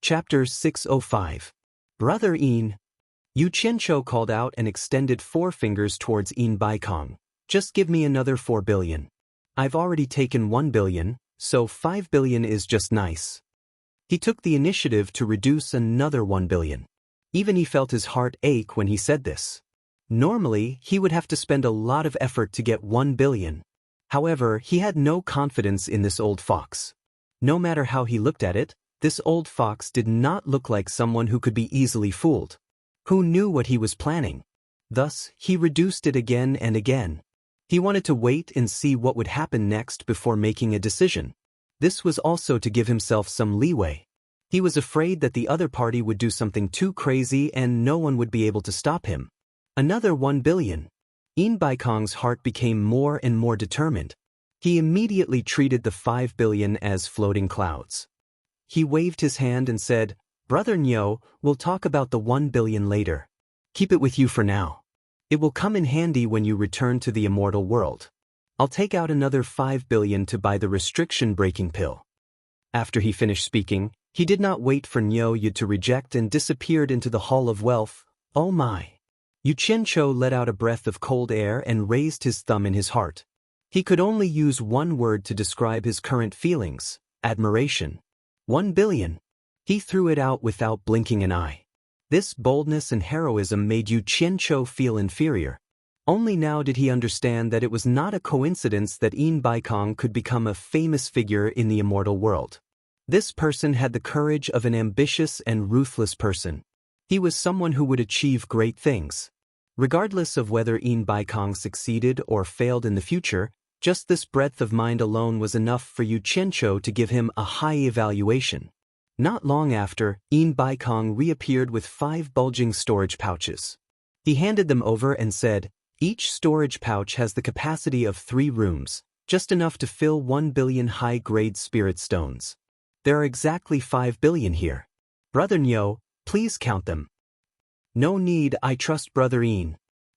Chapter 605. Brother Een. Yu Qianqiu called out and extended 4 fingers towards Een Baikong. Just give me another 4 billion. I've already taken 1 billion, so 5 billion is just nice. He took the initiative to reduce another 1 billion. Even he felt his heart ache when he said this. Normally, he would have to spend a lot of effort to get 1 billion. However, he had no confidence in this old fox. No matter how he looked at it, this old fox did not look like someone who could be easily fooled. Who knew what he was planning? Thus, he reduced it again and again. He wanted to wait and see what would happen next before making a decision. This was also to give himself some leeway. He was afraid that the other party would do something too crazy and no one would be able to stop him. Another 1 billion. Een Baikong's heart became more and more determined. He immediately treated the 5 billion as floating clouds. He waved his hand and said, "Brother Nyo, we'll talk about the 1 billion later. Keep it with you for now. It will come in handy when you return to the immortal world. I'll take out another 5 billion to buy the restriction-breaking pill." After he finished speaking, he did not wait for Nyo Yu to reject and disappeared into the Hall of Wealth. Oh my! Yu Qianqiu let out a breath of cold air and raised his thumb in his heart. He could only use one word to describe his current feelings: admiration. 1 billion. He threw it out without blinking an eye. This boldness and heroism made Yu Qianqiu feel inferior. Only now did he understand that it was not a coincidence that Een Baikong could become a famous figure in the immortal world. This person had the courage of an ambitious and ruthless person. He was someone who would achieve great things. Regardless of whether Een Baikong succeeded or failed in the future, just this breadth of mind alone was enough for Yu Qianqiu to give him a high evaluation. Not long after, Een Baikong reappeared with 5 bulging storage pouches. He handed them over and said, "Each storage pouch has the capacity of 3 rooms, just enough to fill 1 billion high-grade spirit stones. There are exactly 5 billion here. Brother Nyo, please count them." "No need, I trust Brother Een."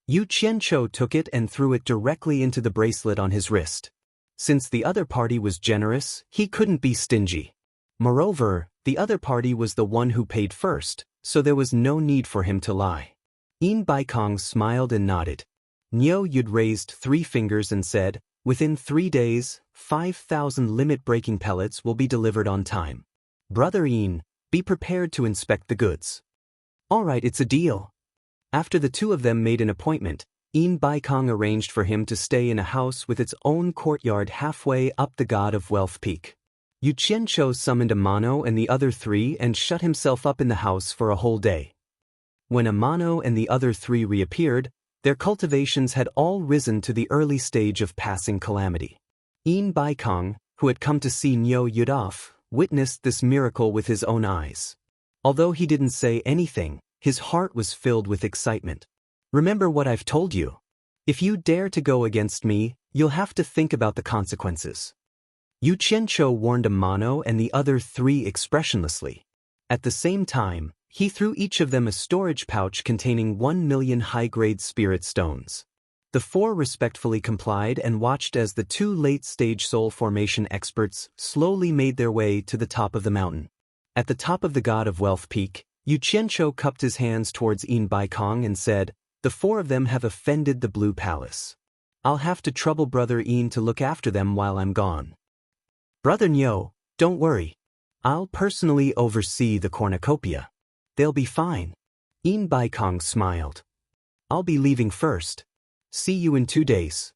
Yu Qianqiu took it and threw it directly into the bracelet on his wrist. Since the other party was generous, he couldn't be stingy. Moreover, the other party was the one who paid first, so there was no need for him to lie. Een Baikong smiled and nodded. Nyo Yud raised 3 fingers and said, "Within 3 days, 5,000 limit-breaking pellets will be delivered on time. Brother Een, be prepared to inspect the goods." "All right, it's a deal." After the 2 of them made an appointment, Een Baikong arranged for him to stay in a house with its own courtyard halfway up the God of Wealth Peak. Yu Qianqiu summoned Amano and the other 3 and shut himself up in the house for a whole day. When Amano and the other 3 reappeared, their cultivations had all risen to the early stage of passing calamity. Een Baikong, who had come to see Nyo Yud off, witnessed this miracle with his own eyes. Although he didn't say anything, his heart was filled with excitement. "Remember what I've told you. If you dare to go against me, you'll have to think about the consequences." Yu Qianqiu warned Amano and the other 3 expressionlessly. At the same time, he threw each of them a storage pouch containing 1 million high-grade spirit stones. The 4 respectfully complied and watched as the 2 late-stage soul formation experts slowly made their way to the top of the mountain. At the top of the God of Wealth Peak, Yu Qianqiu cupped his hands towards Een Baikong and said, "The 4 of them have offended the Blue Palace. I'll have to trouble Brother Een to look after them while I'm gone. Brother Nyo, don't worry. I'll personally oversee the cornucopia. They'll be fine." Een Baikong smiled. "I'll be leaving first. See you in 2 days."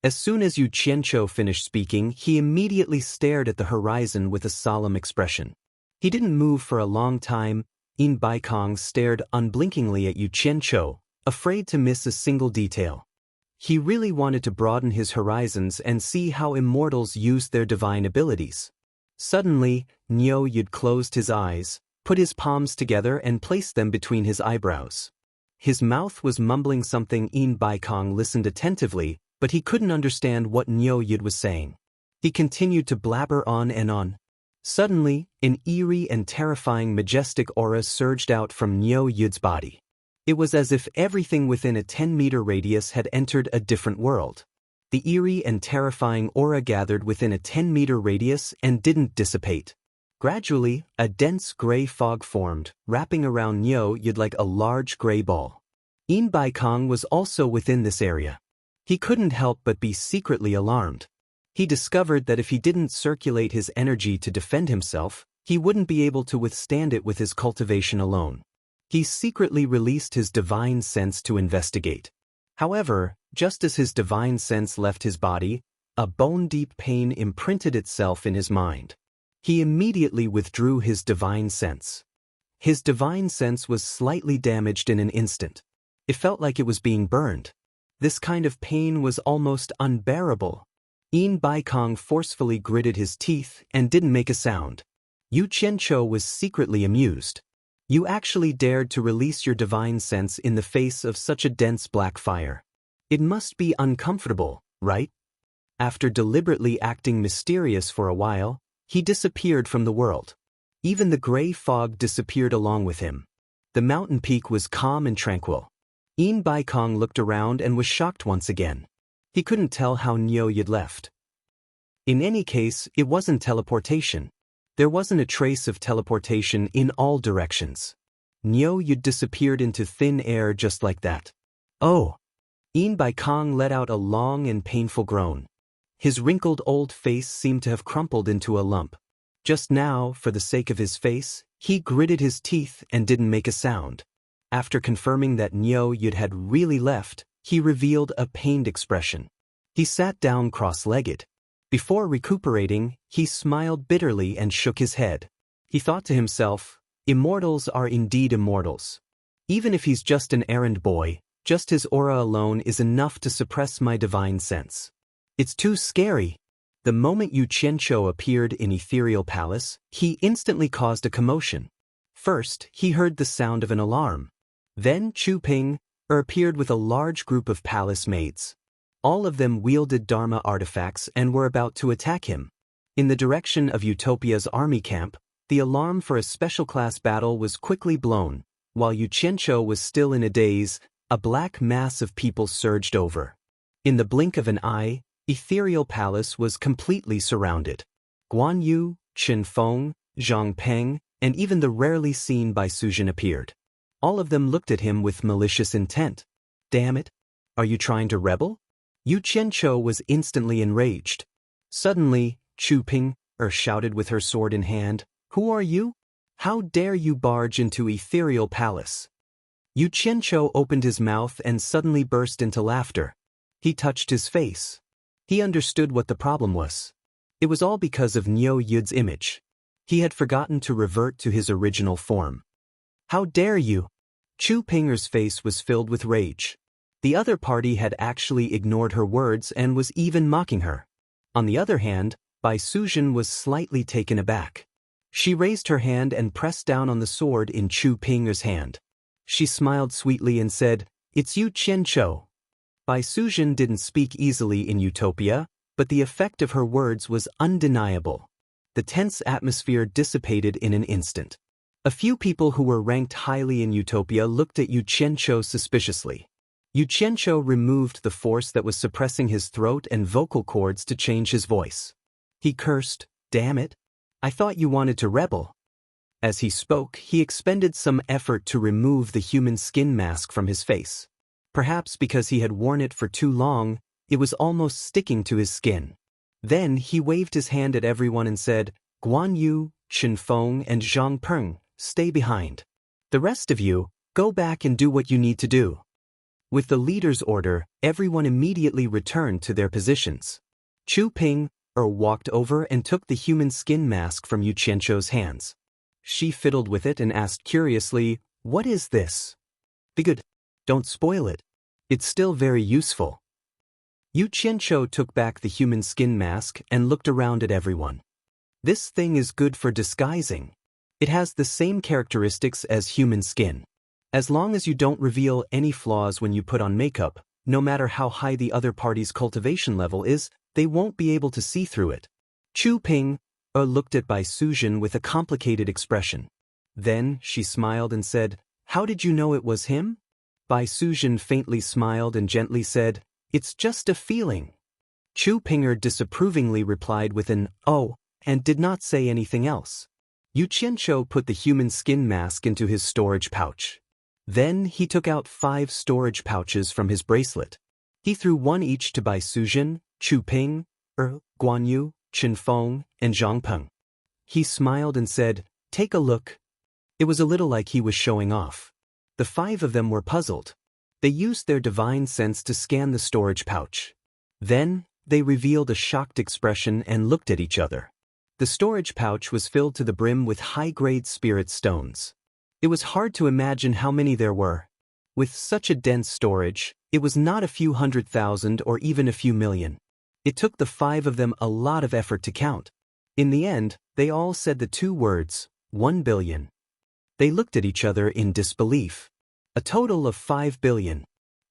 As soon as Yu Qianqiu finished speaking, he immediately stared at the horizon with a solemn expression. He didn't move for a long time. Een Baikong stared unblinkingly at Yu Qianqiu, afraid to miss a single detail. He really wanted to broaden his horizons and see how immortals used their divine abilities. Suddenly, Nyo Yud closed his eyes, put his palms together and placed them between his eyebrows. His mouth was mumbling something. Een Baikong listened attentively, but he couldn't understand what Nyo Yud was saying. He continued to blabber on and on. Suddenly, an eerie and terrifying majestic aura surged out from Nyo Yud's body. It was as if everything within a 10-meter radius had entered a different world. The eerie and terrifying aura gathered within a 10-meter radius and didn't dissipate. Gradually, a dense gray fog formed, wrapping around Nyo Yud like a large gray ball. In Baikong was also within this area. He couldn't help but be secretly alarmed. He discovered that if he didn't circulate his energy to defend himself, he wouldn't be able to withstand it with his cultivation alone. He secretly released his divine sense to investigate. However, just as his divine sense left his body, a bone-deep pain imprinted itself in his mind. He immediately withdrew his divine sense. His divine sense was slightly damaged in an instant. It felt like it was being burned. This kind of pain was almost unbearable. In Baikong forcefully gritted his teeth and didn't make a sound. Yu Qianqiu was secretly amused. You actually dared to release your divine sense in the face of such a dense black fire. It must be uncomfortable, right? After deliberately acting mysterious for a while, he disappeared from the world. Even the gray fog disappeared along with him. The mountain peak was calm and tranquil. In Baikong looked around and was shocked once again. He couldn't tell how Nyo Yud left. In any case, it wasn't teleportation. There wasn't a trace of teleportation in all directions. Nyo Yud disappeared into thin air just like that. Oh! In Baikong let out a long and painful groan. His wrinkled old face seemed to have crumpled into a lump. Just now, for the sake of his face, he gritted his teeth and didn't make a sound. After confirming that Nyo Yud had really left, he revealed a pained expression. He sat down cross-legged. Before recuperating, he smiled bitterly and shook his head. He thought to himself, immortals are indeed immortals. Even if he's just an errand boy, just his aura alone is enough to suppress my divine sense. It's too scary. The moment Yu Qianqiu appeared in Ethereal Palace, he instantly caused a commotion. First, he heard the sound of an alarm. Then Chu Ping appeared with a large group of palace maids. All of them wielded Dharma artifacts and were about to attack him. In the direction of Utopia's army camp, the alarm for a special class battle was quickly blown. While Yu Qianqiu was still in a daze, a black mass of people surged over. In the blink of an eye, Ethereal Palace was completely surrounded. Guan Yu, Chen Feng, Zhang Peng, and even the rarely seen Bai Sujin appeared. All of them looked at him with malicious intent. Damn it! Are you trying to rebel? Yu Qianqiu was instantly enraged. Suddenly, Chu Ping shouted with her sword in hand, "Who are you? How dare you barge into Ethereal Palace?" Yu Qianqiu opened his mouth and suddenly burst into laughter. He touched his face. He understood what the problem was. It was all because of Nyo Yud's image. He had forgotten to revert to his original form. How dare you? Chu Pinger's face was filled with rage. The other party had actually ignored her words and was even mocking her. On the other hand, Bai Sujin was slightly taken aback. She raised her hand and pressed down on the sword in Chu Pinger's hand. She smiled sweetly and said, "It's Yu Qianqiu." Bai Sujin didn't speak easily in Utopia, but the effect of her words was undeniable. The tense atmosphere dissipated in an instant. A few people who were ranked highly in Utopia looked at Yu Qianqiu suspiciously. Yu Qianqiu removed the force that was suppressing his throat and vocal cords to change his voice. He cursed, "Damn it! I thought you wanted to rebel." As he spoke, he expended some effort to remove the human skin mask from his face. Perhaps because he had worn it for too long, it was almost sticking to his skin. Then he waved his hand at everyone and said, "Guan Yu, Chen Feng, and Zhang Peng, stay behind. The rest of you, go back and do what you need to do." With the leader's order, everyone immediately returned to their positions. Chu Ping walked over and took the human skin mask from Yu Qianqiu's hands. She fiddled with it and asked curiously, "What is this?" "Be good. Don't spoil it. It's still very useful." Yu Qianqiu took back the human skin mask and looked around at everyone. "This thing is good for disguising. It has the same characteristics as human skin. As long as you don't reveal any flaws when you put on makeup, no matter how high the other party's cultivation level is, they won't be able to see through it." Chu Ping looked at Bai Sujin with a complicated expression. Then she smiled and said, "How did you know it was him?" Bai Sujin faintly smiled and gently said, "It's just a feeling." Chu Pinger disapprovingly replied with an "oh," and did not say anything else. Yu Qianqiu put the human skin mask into his storage pouch. Then he took out 5 storage pouches from his bracelet. He threw one each to Bai Suzhen, Chu Ping, Guanyu, Chen Feng, and Zhang Peng. He smiled and said, "Take a look." It was a little like he was showing off. The 5 of them were puzzled. They used their divine sense to scan the storage pouch. Then, they revealed a shocked expression and looked at each other. The storage pouch was filled to the brim with high-grade spirit stones. It was hard to imagine how many there were. With such a dense storage, it was not a few 100,000 or even a few million. It took the 5 of them a lot of effort to count. In the end, they all said the 2 words, 1 billion. They looked at each other in disbelief. A total of 5 billion.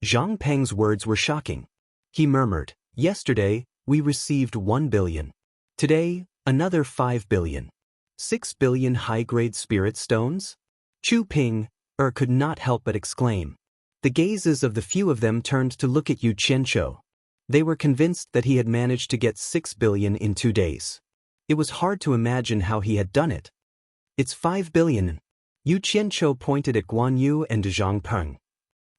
Zhang Peng's words were shocking. He murmured, "Yesterday, we received 1 billion. Today, another 5 billion. 6 billion high-grade spirit stones?" Chu Ping, could not help but exclaim. The gazes of the few of them turned to look at Yu Qianqiu. They were convinced that he had managed to get 6 billion in 2 days. It was hard to imagine how he had done it. "It's 5 billion. Yu Qianqiu pointed at Guanyu and Zhang Peng.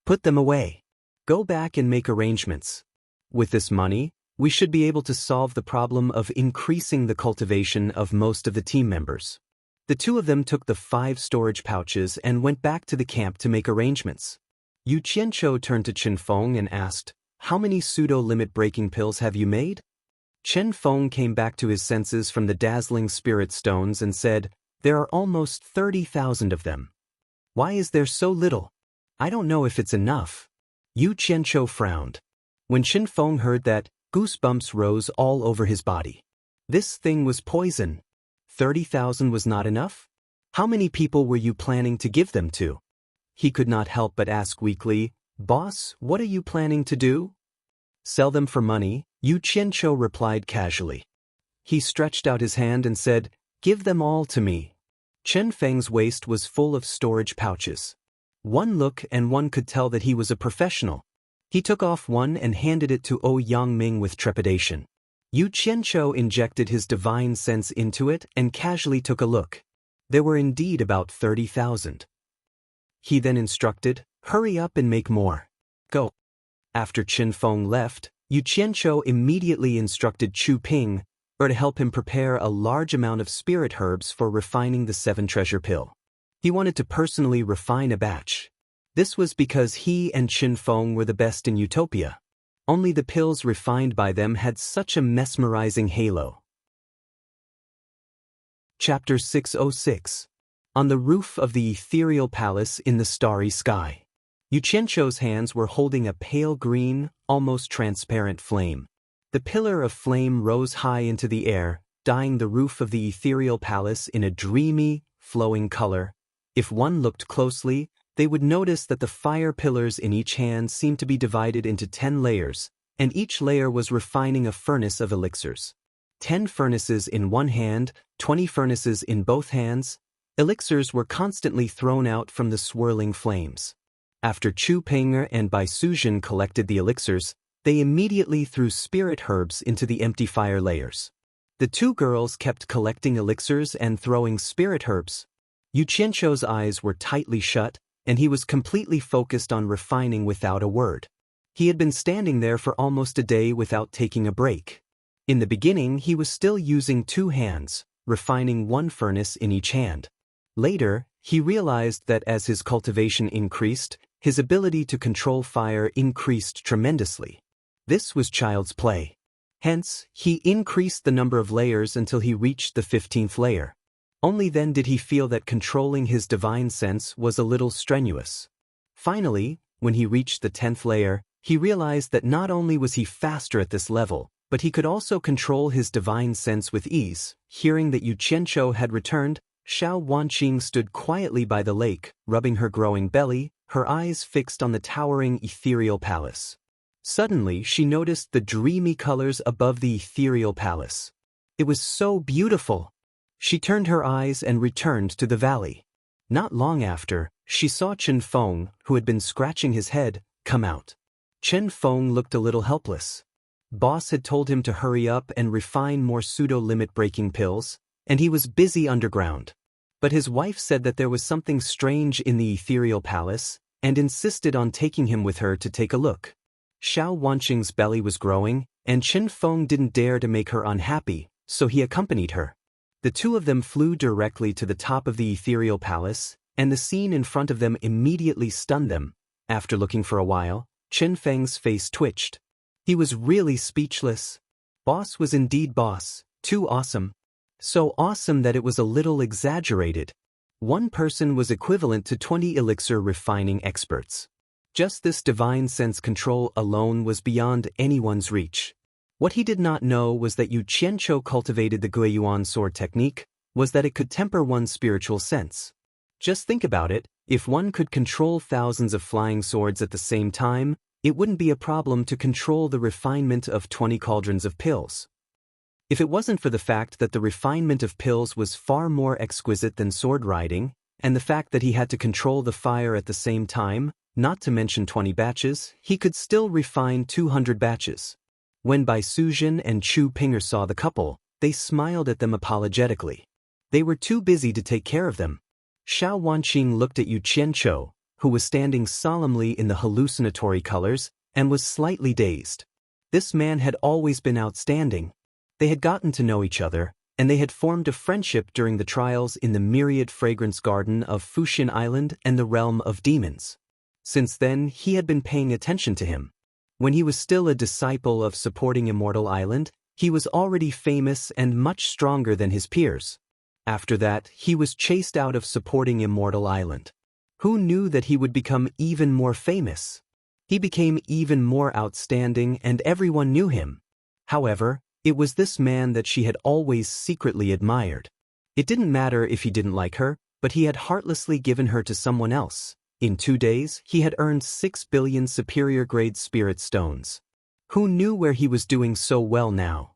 "Put them away. Go back and make arrangements. With this money, we should be able to solve the problem of increasing the cultivation of most of the team members." The 2 of them took the 5 storage pouches and went back to the camp to make arrangements. Yu Qianqiu turned to Chen Feng and asked, "How many pseudo-limit breaking pills have you made?" Chen Feng came back to his senses from the dazzling spirit stones and said, "There are almost 30,000 of them. Why is there so little? I don't know if it's enough." Yu Qianqiu frowned. When Chen Feng heard that, goosebumps rose all over his body. This thing was poison. 30,000 was not enough? How many people were you planning to give them to? He could not help but ask weakly, "Boss, what are you planning to do?" "Sell them for money," Yu Qianqiu replied casually. He stretched out his hand and said, "Give them all to me." Chen Feng's waist was full of storage pouches. One look and one could tell that he was a professional. He took off one and handed it to O Yangming with trepidation. Yu Qianqiu injected his divine sense into it and casually took a look. There were indeed about 30,000. He then instructed, "Hurry up and make more. Go." After Chen Feng left, Yu Qianqiu immediately instructed Chu Ping, to help him prepare a large amount of spirit herbs for refining the 7 treasure pill. He wanted to personally refine a batch. This was because he and Chen Feng were the best in Utopia. Only the pills refined by them had such a mesmerizing halo. Chapter 606. On the roof of the ethereal palace in the starry sky. Yu Qianqiu's hands were holding a pale green, almost transparent flame. The pillar of flame rose high into the air, dyeing the roof of the ethereal palace in a dreamy, flowing color. If one looked closely, they would notice that the fire pillars in each hand seemed to be divided into 10 layers, and each layer was refining a furnace of elixirs. 10 furnaces in one hand, 20 furnaces in both hands. Elixirs were constantly thrown out from the swirling flames. After Chu Peinger and Bai Suzhen collected the elixirs, they immediately threw spirit herbs into the empty fire layers. The 2 girls kept collecting elixirs and throwing spirit herbs. Yu Qianqiu's eyes were tightly shut, and he was completely focused on refining without a word. He had been standing there for almost a day without taking a break. In the beginning, he was still using 2 hands, refining 1 furnace in each hand. Later, he realized that as his cultivation increased, his ability to control fire increased tremendously. This was child's play. Hence, he increased the number of layers until he reached the 15th layer. Only then did he feel that controlling his divine sense was a little strenuous. Finally, when he reached the 10th layer, he realized that not only was he faster at this level, but he could also control his divine sense with ease. Hearing that Yu Qianqiu had returned, Xiao Wanqing stood quietly by the lake, rubbing her growing belly, her eyes fixed on the towering ethereal palace. Suddenly, she noticed the dreamy colors above the ethereal palace. It was so beautiful. She turned her eyes and returned to the valley. Not long after, she saw Chen Feng, who had been scratching his head, come out. Chen Feng looked a little helpless. Boss had told him to hurry up and refine more pseudo-limit breaking pills, and he was busy underground. But his wife said that there was something strange in the ethereal palace, and insisted on taking him with her to take a look. Xiao Wanqing's belly was growing, and Qin Feng didn't dare to make her unhappy, so he accompanied her. The two of them flew directly to the top of the ethereal palace, and the scene in front of them immediately stunned them. After looking for a while, Qin Feng's face twitched. He was really speechless. Boss was indeed boss, too awesome. So awesome that it was a little exaggerated. One person was equivalent to 20 elixir refining experts. Just this divine sense control alone was beyond anyone's reach. What he did not know was that Yu Qianqiu cultivated the Guiyuan sword technique, was that it could temper one's spiritual sense. Just think about it, if one could control thousands of flying swords at the same time, it wouldn't be a problem to control the refinement of 20 cauldrons of pills. If it wasn't for the fact that the refinement of pills was far more exquisite than sword riding, and the fact that he had to control the fire at the same time, not to mention 20 batches, he could still refine 200 batches. When Bai Suzhen and Chu Pinger saw the couple, they smiled at them apologetically. They were too busy to take care of them. Xiao Wanqing looked at Yu Qianqiu, who was standing solemnly in the hallucinatory colors, and was slightly dazed. This man had always been outstanding. They had gotten to know each other, and they had formed a friendship during the trials in the myriad fragrance garden of Fuxian Island and the realm of demons. Since then, he had been paying attention to him. When he was still a disciple of supporting Immortal Island, he was already famous and much stronger than his peers. After that, he was chased out of supporting Immortal Island. Who knew that he would become even more famous? He became even more outstanding and everyone knew him. However, it was this man that she had always secretly admired. It didn't matter if he didn't like her, but he had heartlessly given her to someone else. In 2 days, he had earned 6 billion superior-grade spirit stones. Who knew where he was doing so well now?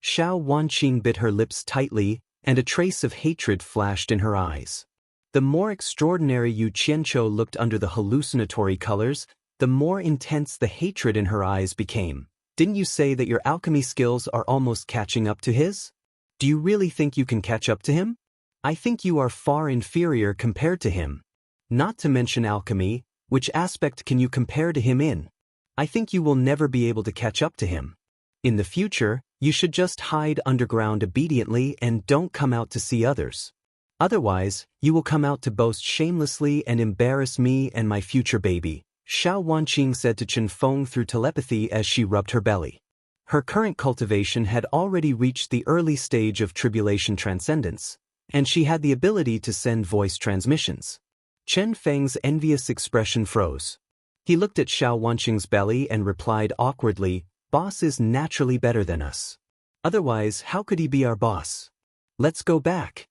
Xiao Wanqing bit her lips tightly, and a trace of hatred flashed in her eyes. The more extraordinary Yu Qianqiu looked under the hallucinatory colors, the more intense the hatred in her eyes became. Didn't you say that your alchemy skills are almost catching up to his? Do you really think you can catch up to him? I think you are far inferior compared to him. Not to mention alchemy, which aspect can you compare to him in? I think you will never be able to catch up to him. In the future, you should just hide underground obediently and don't come out to see others. Otherwise, you will come out to boast shamelessly and embarrass me and my future baby, Xiao Wanqing said to Qin Feng through telepathy as she rubbed her belly. Her current cultivation had already reached the early stage of tribulation transcendence, and she had the ability to send voice transmissions. Chen Feng's envious expression froze. He looked at Xiao Wanqing's belly and replied awkwardly, "Boss is naturally better than us. Otherwise, how could he be our boss? Let's go back."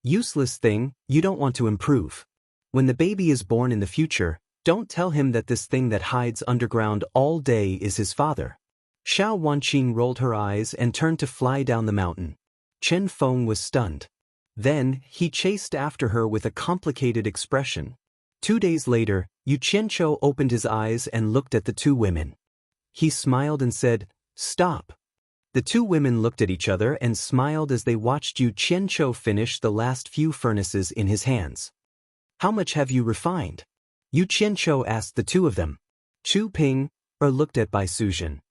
Useless thing, you don't want to improve. When the baby is born in the future, don't tell him that this thing that hides underground all day is his father. Xiao Wanqing rolled her eyes and turned to fly down the mountain. Chen Feng was stunned. Then, he chased after her with a complicated expression. 2 days later, Yu Qianqiu opened his eyes and looked at the two women. He smiled and said, "Stop." The two women looked at each other and smiled as they watched Yu Qianqiu finish the last few furnaces in his hands. "How much have you refined?" Yu Qianqiu asked the two of them. Chu Ping, looked at Bai Suzhen.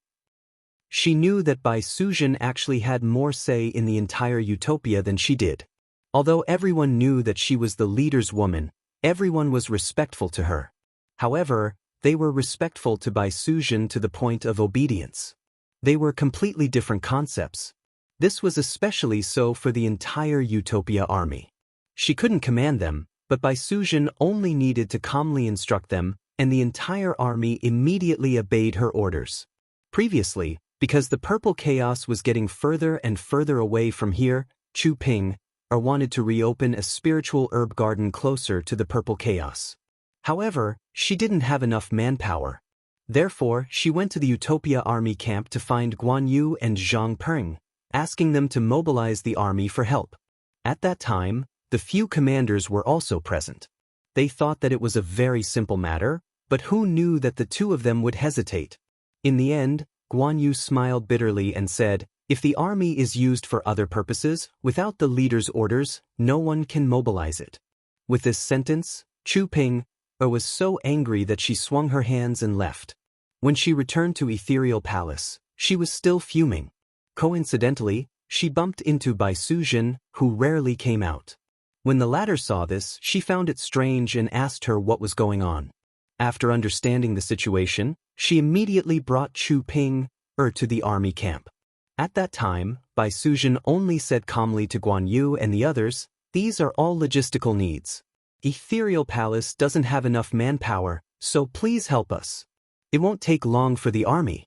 She knew that Bai Suzhen actually had more say in the entire utopia than she did. Although everyone knew that she was the leader's woman, everyone was respectful to her. However, they were respectful to Bai Suzhen to the point of obedience. They were completely different concepts. This was especially so for the entire Utopia army. She couldn't command them, but Bai Suzhen only needed to calmly instruct them, and the entire army immediately obeyed her orders. Previously, because the purple chaos was getting further and further away from here, Chu Ping wanted to reopen a spiritual herb garden closer to the purple chaos. However, she didn't have enough manpower. Therefore, she went to the Utopia army camp to find Guan Yu and Zhang Peng, asking them to mobilize the army for help. At that time, the few commanders were also present. They thought that it was a very simple matter, but who knew that the two of them would hesitate? In the end, Guan Yu smiled bitterly and said, If the army is used for other purposes, without the leader's orders, no one can mobilize it. With this sentence, Chu Ping was so angry that she swung her hands and left. When she returned to Ethereal Palace, she was still fuming. Coincidentally, she bumped into Bai Suzhen, who rarely came out. When the latter saw this, she found it strange and asked her what was going on. After understanding the situation, she immediately brought Chu Ping to the army camp. At that time, Bai Suzhen only said calmly to Guan Yu and the others, "These are all logistical needs. Ethereal Palace doesn't have enough manpower, so please help us. It won't take long for the army."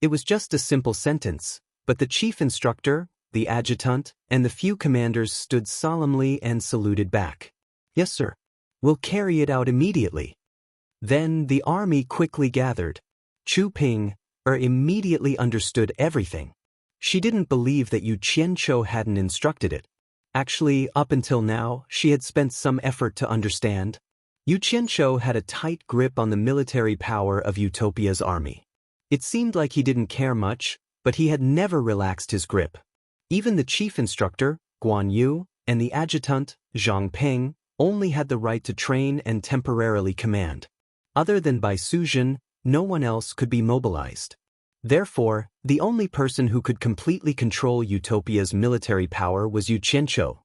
It was just a simple sentence, but the chief instructor, the adjutant, and the few commanders stood solemnly and saluted back. "Yes, sir. We'll carry it out immediately." Then the army quickly gathered. Chu Ping immediately understood everything. She didn't believe that Yu Qianqiu hadn't instructed it. Actually, up until now, she had spent some effort to understand. Yu Qianqiu had a tight grip on the military power of Utopia's army. It seemed like he didn't care much, but he had never relaxed his grip. Even the chief instructor, Guan Yu, and the adjutant, Zhang Peng, only had the right to train and temporarily command. Other than Bai Suzhen, no one else could be mobilized. Therefore, the only person who could completely control Utopia's military power was Yu Qianqiu.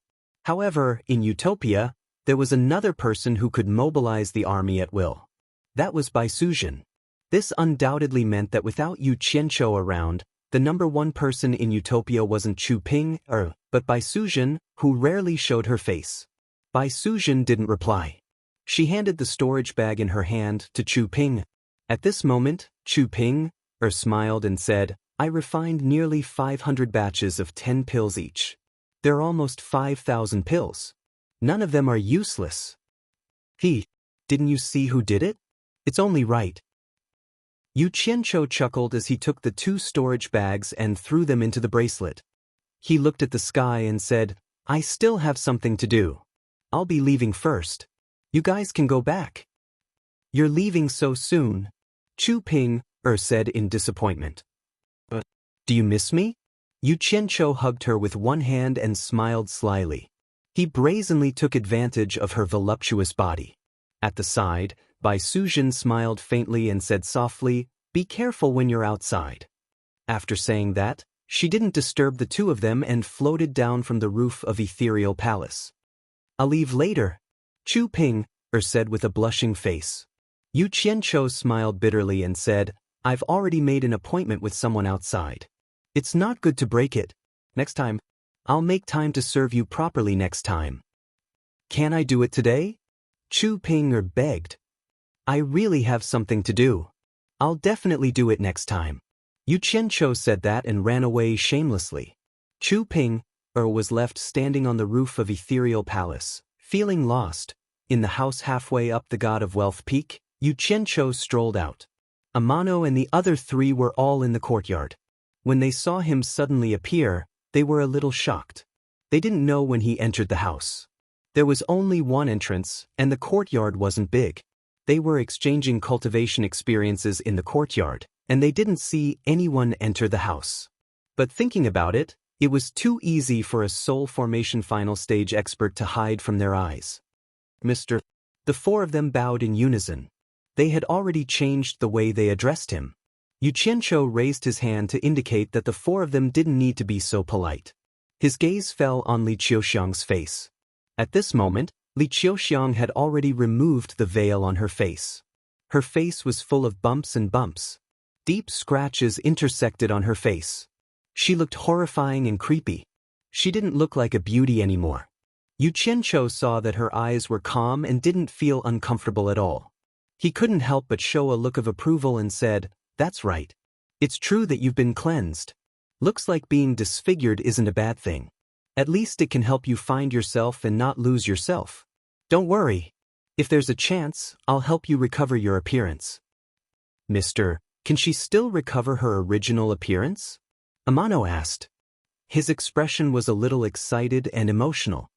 However, in Utopia, there was another person who could mobilize the army at will. That was Bai Suzhen. This undoubtedly meant that without Yu Qianqiu around, the number one person in Utopia wasn't Chu Ping, but Bai Suzhen, who rarely showed her face. Bai Suzhen didn't reply. She handed the storage bag in her hand to Chu Ping. At this moment, Chu Ping smiled and said, "I refined nearly 500 batches of 10 pills each. There are almost 5,000 pills. None of them are useless." Didn't you see who did it? It's only right." Yu Qianqiu chuckled as he took the 2 storage bags and threw them into the bracelet. He looked at the sky and said, "I still have something to do. I'll be leaving first. You guys can go back." "You're leaving so soon?" Chu Ping said in disappointment. "But do you miss me?" Yu Qianqiu hugged her with one hand and smiled slyly. He brazenly took advantage of her voluptuous body. At the side, Bai Suzhen smiled faintly and said softly, "Be careful when you're outside." After saying that, she didn't disturb the two of them and floated down from the roof of Ethereal Palace. "I'll leave later," Chu Ping said with a blushing face. Yu Qianqiu smiled bitterly and said, "I've already made an appointment with someone outside. It's not good to break it. Next time, I'll make time to serve you properly next time." "Can I do it today?" Chu Ping begged. "I really have something to do. I'll definitely do it next time." Yu Qianqiu said that and ran away shamelessly. Chu Ping was left standing on the roof of Ethereal Palace, feeling lost. In the house halfway up the God of Wealth peak, Yu Qianqiu strolled out. Amano and the other 3 were all in the courtyard. When they saw him suddenly appear, they were a little shocked. They didn't know when he entered the house. There was only one entrance, and the courtyard wasn't big. They were exchanging cultivation experiences in the courtyard, and they didn't see anyone enter the house. But thinking about it, it was too easy for a soul formation final stage expert to hide from their eyes. "Mr." The 4 of them bowed in unison. They had already changed the way they addressed him. Yu Qianqiu raised his hand to indicate that the 4 of them didn't need to be so polite. His gaze fell on Li Qiuxiang's face. At this moment, Li Qiuxiang had already removed the veil on her face. Her face was full of bumps and bumps. Deep scratches intersected on her face. She looked horrifying and creepy. She didn't look like a beauty anymore. Yu Qianqiu saw that her eyes were calm and didn't feel uncomfortable at all. He couldn't help but show a look of approval and said, "That's right. It's true that you've been cleansed. Looks like being disfigured isn't a bad thing. At least it can help you find yourself and not lose yourself. Don't worry. If there's a chance, I'll help you recover your appearance." "Mister, can she still recover her original appearance?" Amano asked. His expression was a little excited and emotional.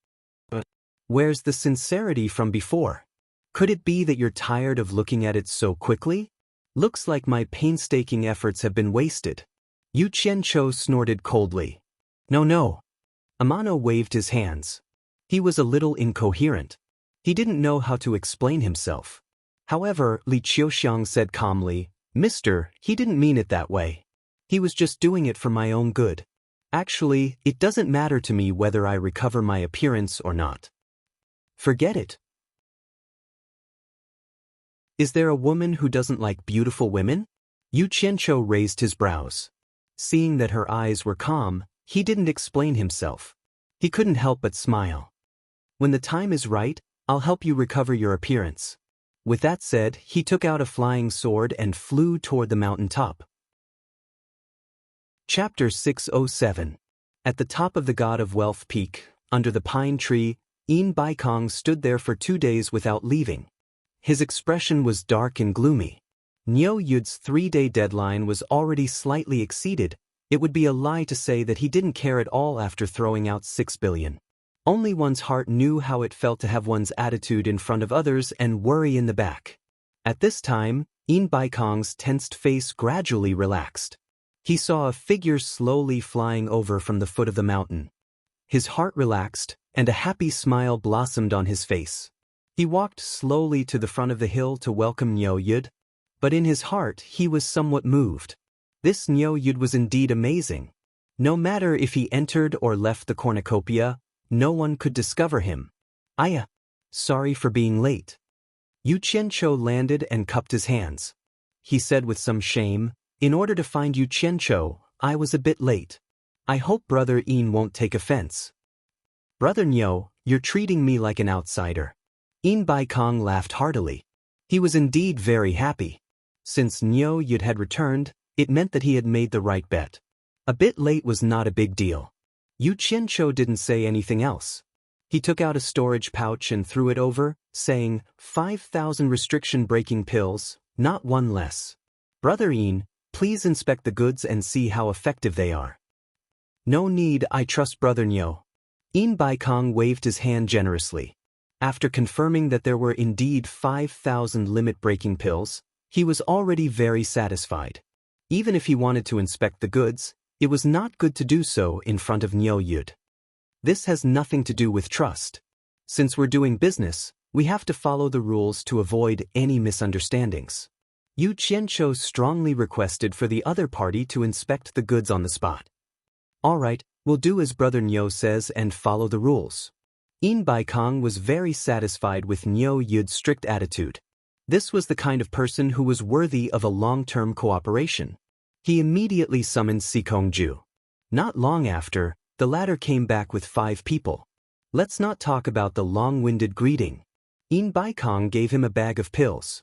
"But where's the sincerity from before? Could it be that you're tired of looking at it so quickly? Looks like my painstaking efforts have been wasted." Yu Qianqiu snorted coldly. No, no. Amano waved his hands. He was a little incoherent. He didn't know how to explain himself. However, Li Qiuxiang said calmly, Mister, he didn't mean it that way. He was just doing it for my own good. Actually, it doesn't matter to me whether I recover my appearance or not. Forget it. Is there a woman who doesn't like beautiful women? Yu Qianqiu raised his brows. Seeing that her eyes were calm, he didn't explain himself. He couldn't help but smile. When the time is right, I'll help you recover your appearance. With that said, he took out a flying sword and flew toward the mountain top. Chapter 607. At the top of the God of Wealth Peak, under the pine tree, Yin Baikong stood there for 2 days without leaving. His expression was dark and gloomy. Niu Yud's 3-day deadline was already slightly exceeded. It would be a lie to say that he didn't care at all after throwing out 6 billion. Only one's heart knew how it felt to have one's attitude in front of others and worry in the back. At this time, Yin Baikong's tensed face gradually relaxed. He saw a figure slowly flying over from the foot of the mountain. His heart relaxed, and a happy smile blossomed on his face. He walked slowly to the front of the hill to welcome Niu Yud, but in his heart he was somewhat moved. This Niu Yud was indeed amazing. No matter if he entered or left the cornucopia, no one could discover him. Sorry for being late. Yu Qianqiu landed and cupped his hands. He said with some shame, in order to find Yu Qianqiu, I was a bit late. I hope Brother Yin won't take offense. Brother Niu, you're treating me like an outsider. Yin Baikong laughed heartily. He was indeed very happy. Since Niu Yud had returned, it meant that he had made the right bet. A bit late was not a big deal. Yu Qianqiu didn't say anything else. He took out a storage pouch and threw it over, saying, 5,000 restriction-breaking pills, not one less. Brother Yin, please inspect the goods and see how effective they are. No need, I trust Brother Niu. Yin Baikong waved his hand generously. After confirming that there were indeed 5,000 limit-breaking pills, he was already very satisfied. Even if he wanted to inspect the goods, it was not good to do so in front of Niu Yud. This has nothing to do with trust. Since we're doing business, we have to follow the rules to avoid any misunderstandings. Yu Qianqiu strongly requested for the other party to inspect the goods on the spot. All right, we'll do as Brother Niu says and follow the rules. Yin Baikong was very satisfied with Niu Yud's strict attitude. This was the kind of person who was worthy of a long-term cooperation. He immediately summoned Sikongju. Not long after, the latter came back with 5 people. Let's not talk about the long-winded greeting. Yin Baikong gave him a bag of pills.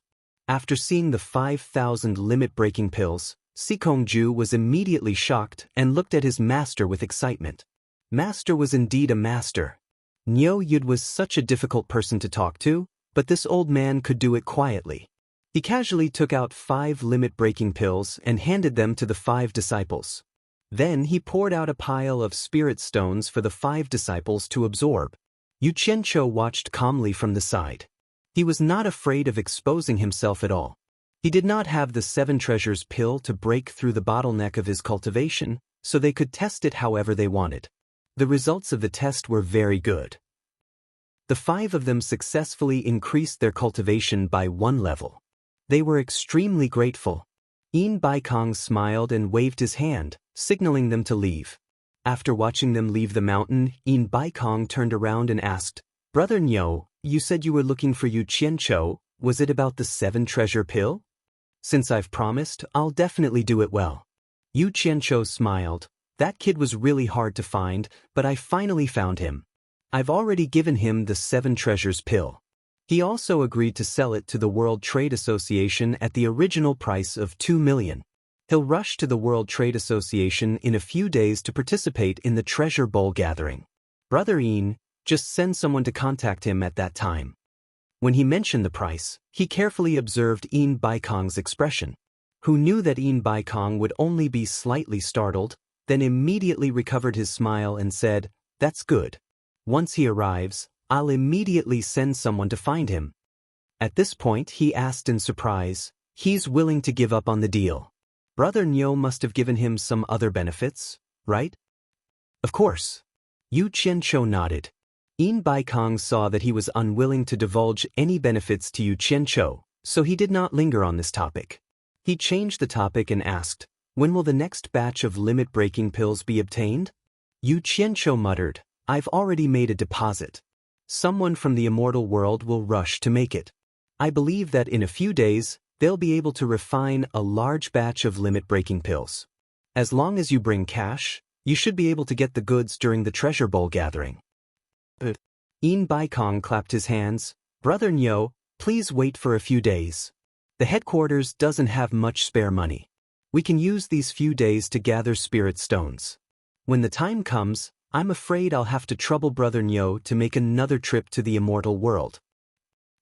After seeing the 5,000 limit-breaking pills, Sikongju was immediately shocked and looked at his master with excitement. Master was indeed a master. Niu Yud was such a difficult person to talk to, but this old man could do it quietly. He casually took out 5 limit-breaking pills and handed them to the 5 disciples. Then he poured out a pile of spirit stones for the 5 disciples to absorb. Yu Qianqiu watched calmly from the side. He was not afraid of exposing himself at all. He did not have the 7 treasures pill to break through the bottleneck of his cultivation, so they could test it however they wanted. The results of the test were very good. The 5 of them successfully increased their cultivation by 1 level. They were extremely grateful. Yin Baikong smiled and waved his hand, signaling them to leave. After watching them leave the mountain, Yin Baikong turned around and asked, Brother Niu, you said you were looking for Yu Qianqiu, was it about the 7 treasure pill? Since I've promised, I'll definitely do it well. Yu Qianqiu smiled. That kid was really hard to find, but I finally found him. I've already given him the 7 treasures pill. He also agreed to sell it to the World Trade Association at the original price of 2 million. He'll rush to the World Trade Association in a few days to participate in the Treasure Bowl gathering. Brother Yin, just send someone to contact him at that time. When he mentioned the price, he carefully observed Yin Baikong's expression. Who knew that Yin Baikong would only be slightly startled, then immediately recovered his smile and said, That's good. Once he arrives, I'll immediately send someone to find him. At this point he asked in surprise, He's willing to give up on the deal. Brother Nyo must have given him some other benefits, right? Of course. Yu Qianqiu nodded. Yin Baikong saw that he was unwilling to divulge any benefits to Yu Qianqiu, so he did not linger on this topic. He changed the topic and asked, "When will the next batch of limit-breaking pills be obtained?" Yu Qianqiu muttered, "I've already made a deposit. Someone from the immortal world will rush to make it. I believe that in a few days, they'll be able to refine a large batch of limit-breaking pills. As long as you bring cash, you should be able to get the goods during the treasure bowl gathering." Yin Baikong clapped his hands. "Brother Nyo, please wait for a few days. The headquarters doesn't have much spare money. We can use these few days to gather spirit stones. When the time comes, I'm afraid I'll have to trouble Brother Nyo to make another trip to the immortal world.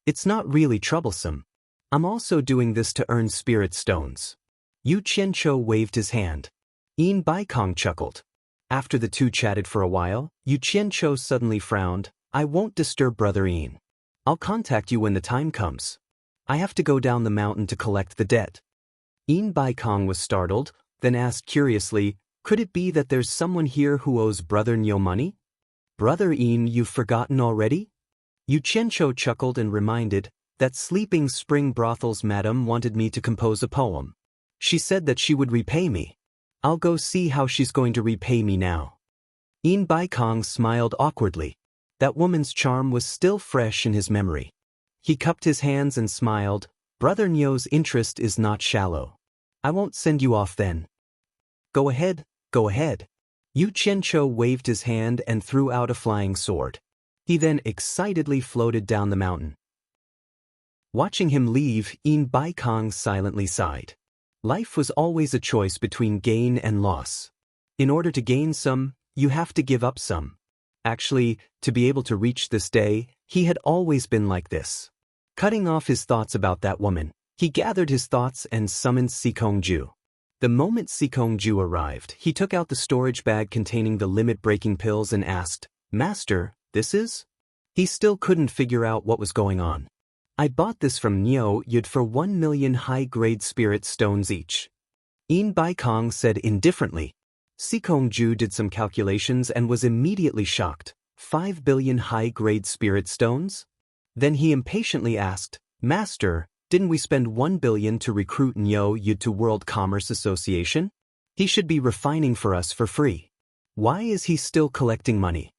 It's not really troublesome. I'm also doing this to earn spirit stones." Yu Qianqiu waved his hand. Yin Baikong chuckled. After the two chatted for a while, Yu Qianqiu suddenly frowned. "I won't disturb Brother Yin. I'll contact you when the time comes. I have to go down the mountain to collect the debt." Yin Baikong was startled, then asked curiously, "Could it be that there's someone here who owes Brother Nyo money?" "Brother Yin, you've forgotten already?" Yu Qianqiu chuckled and reminded, "That sleeping spring brothel's madam wanted me to compose a poem. She said that she would repay me. I'll go see how she's going to repay me now." Yin Baikong smiled awkwardly. That woman's charm was still fresh in his memory. He cupped his hands and smiled. "Brother Nyo's interest is not shallow. I won't send you off then." Go ahead, go ahead." Yu Qianqiu waved his hand and threw out a flying sword. He then excitedly floated down the mountain. Watching him leave, Yin Baikong silently sighed. Life was always a choice between gain and loss. In order to gain some, you have to give up some. Actually, to be able to reach this day, he had always been like this. Cutting off his thoughts about that woman, he gathered his thoughts and summoned Sikongju. The moment Sikongju arrived, he took out the storage bag containing the limit-breaking pills and asked, "Master, this is?" He still couldn't figure out what was going on. "I bought this from Nyo Yud for 1 million high-grade spirit stones each." Yin Baikong said indifferently. Sikongju did some calculations and was immediately shocked. 5 billion high-grade spirit stones? Then he impatiently asked, "Master, didn't we spend 1 billion to recruit Nyo Yud to World Commerce Association? He should be refining for us for free. Why is he still collecting money?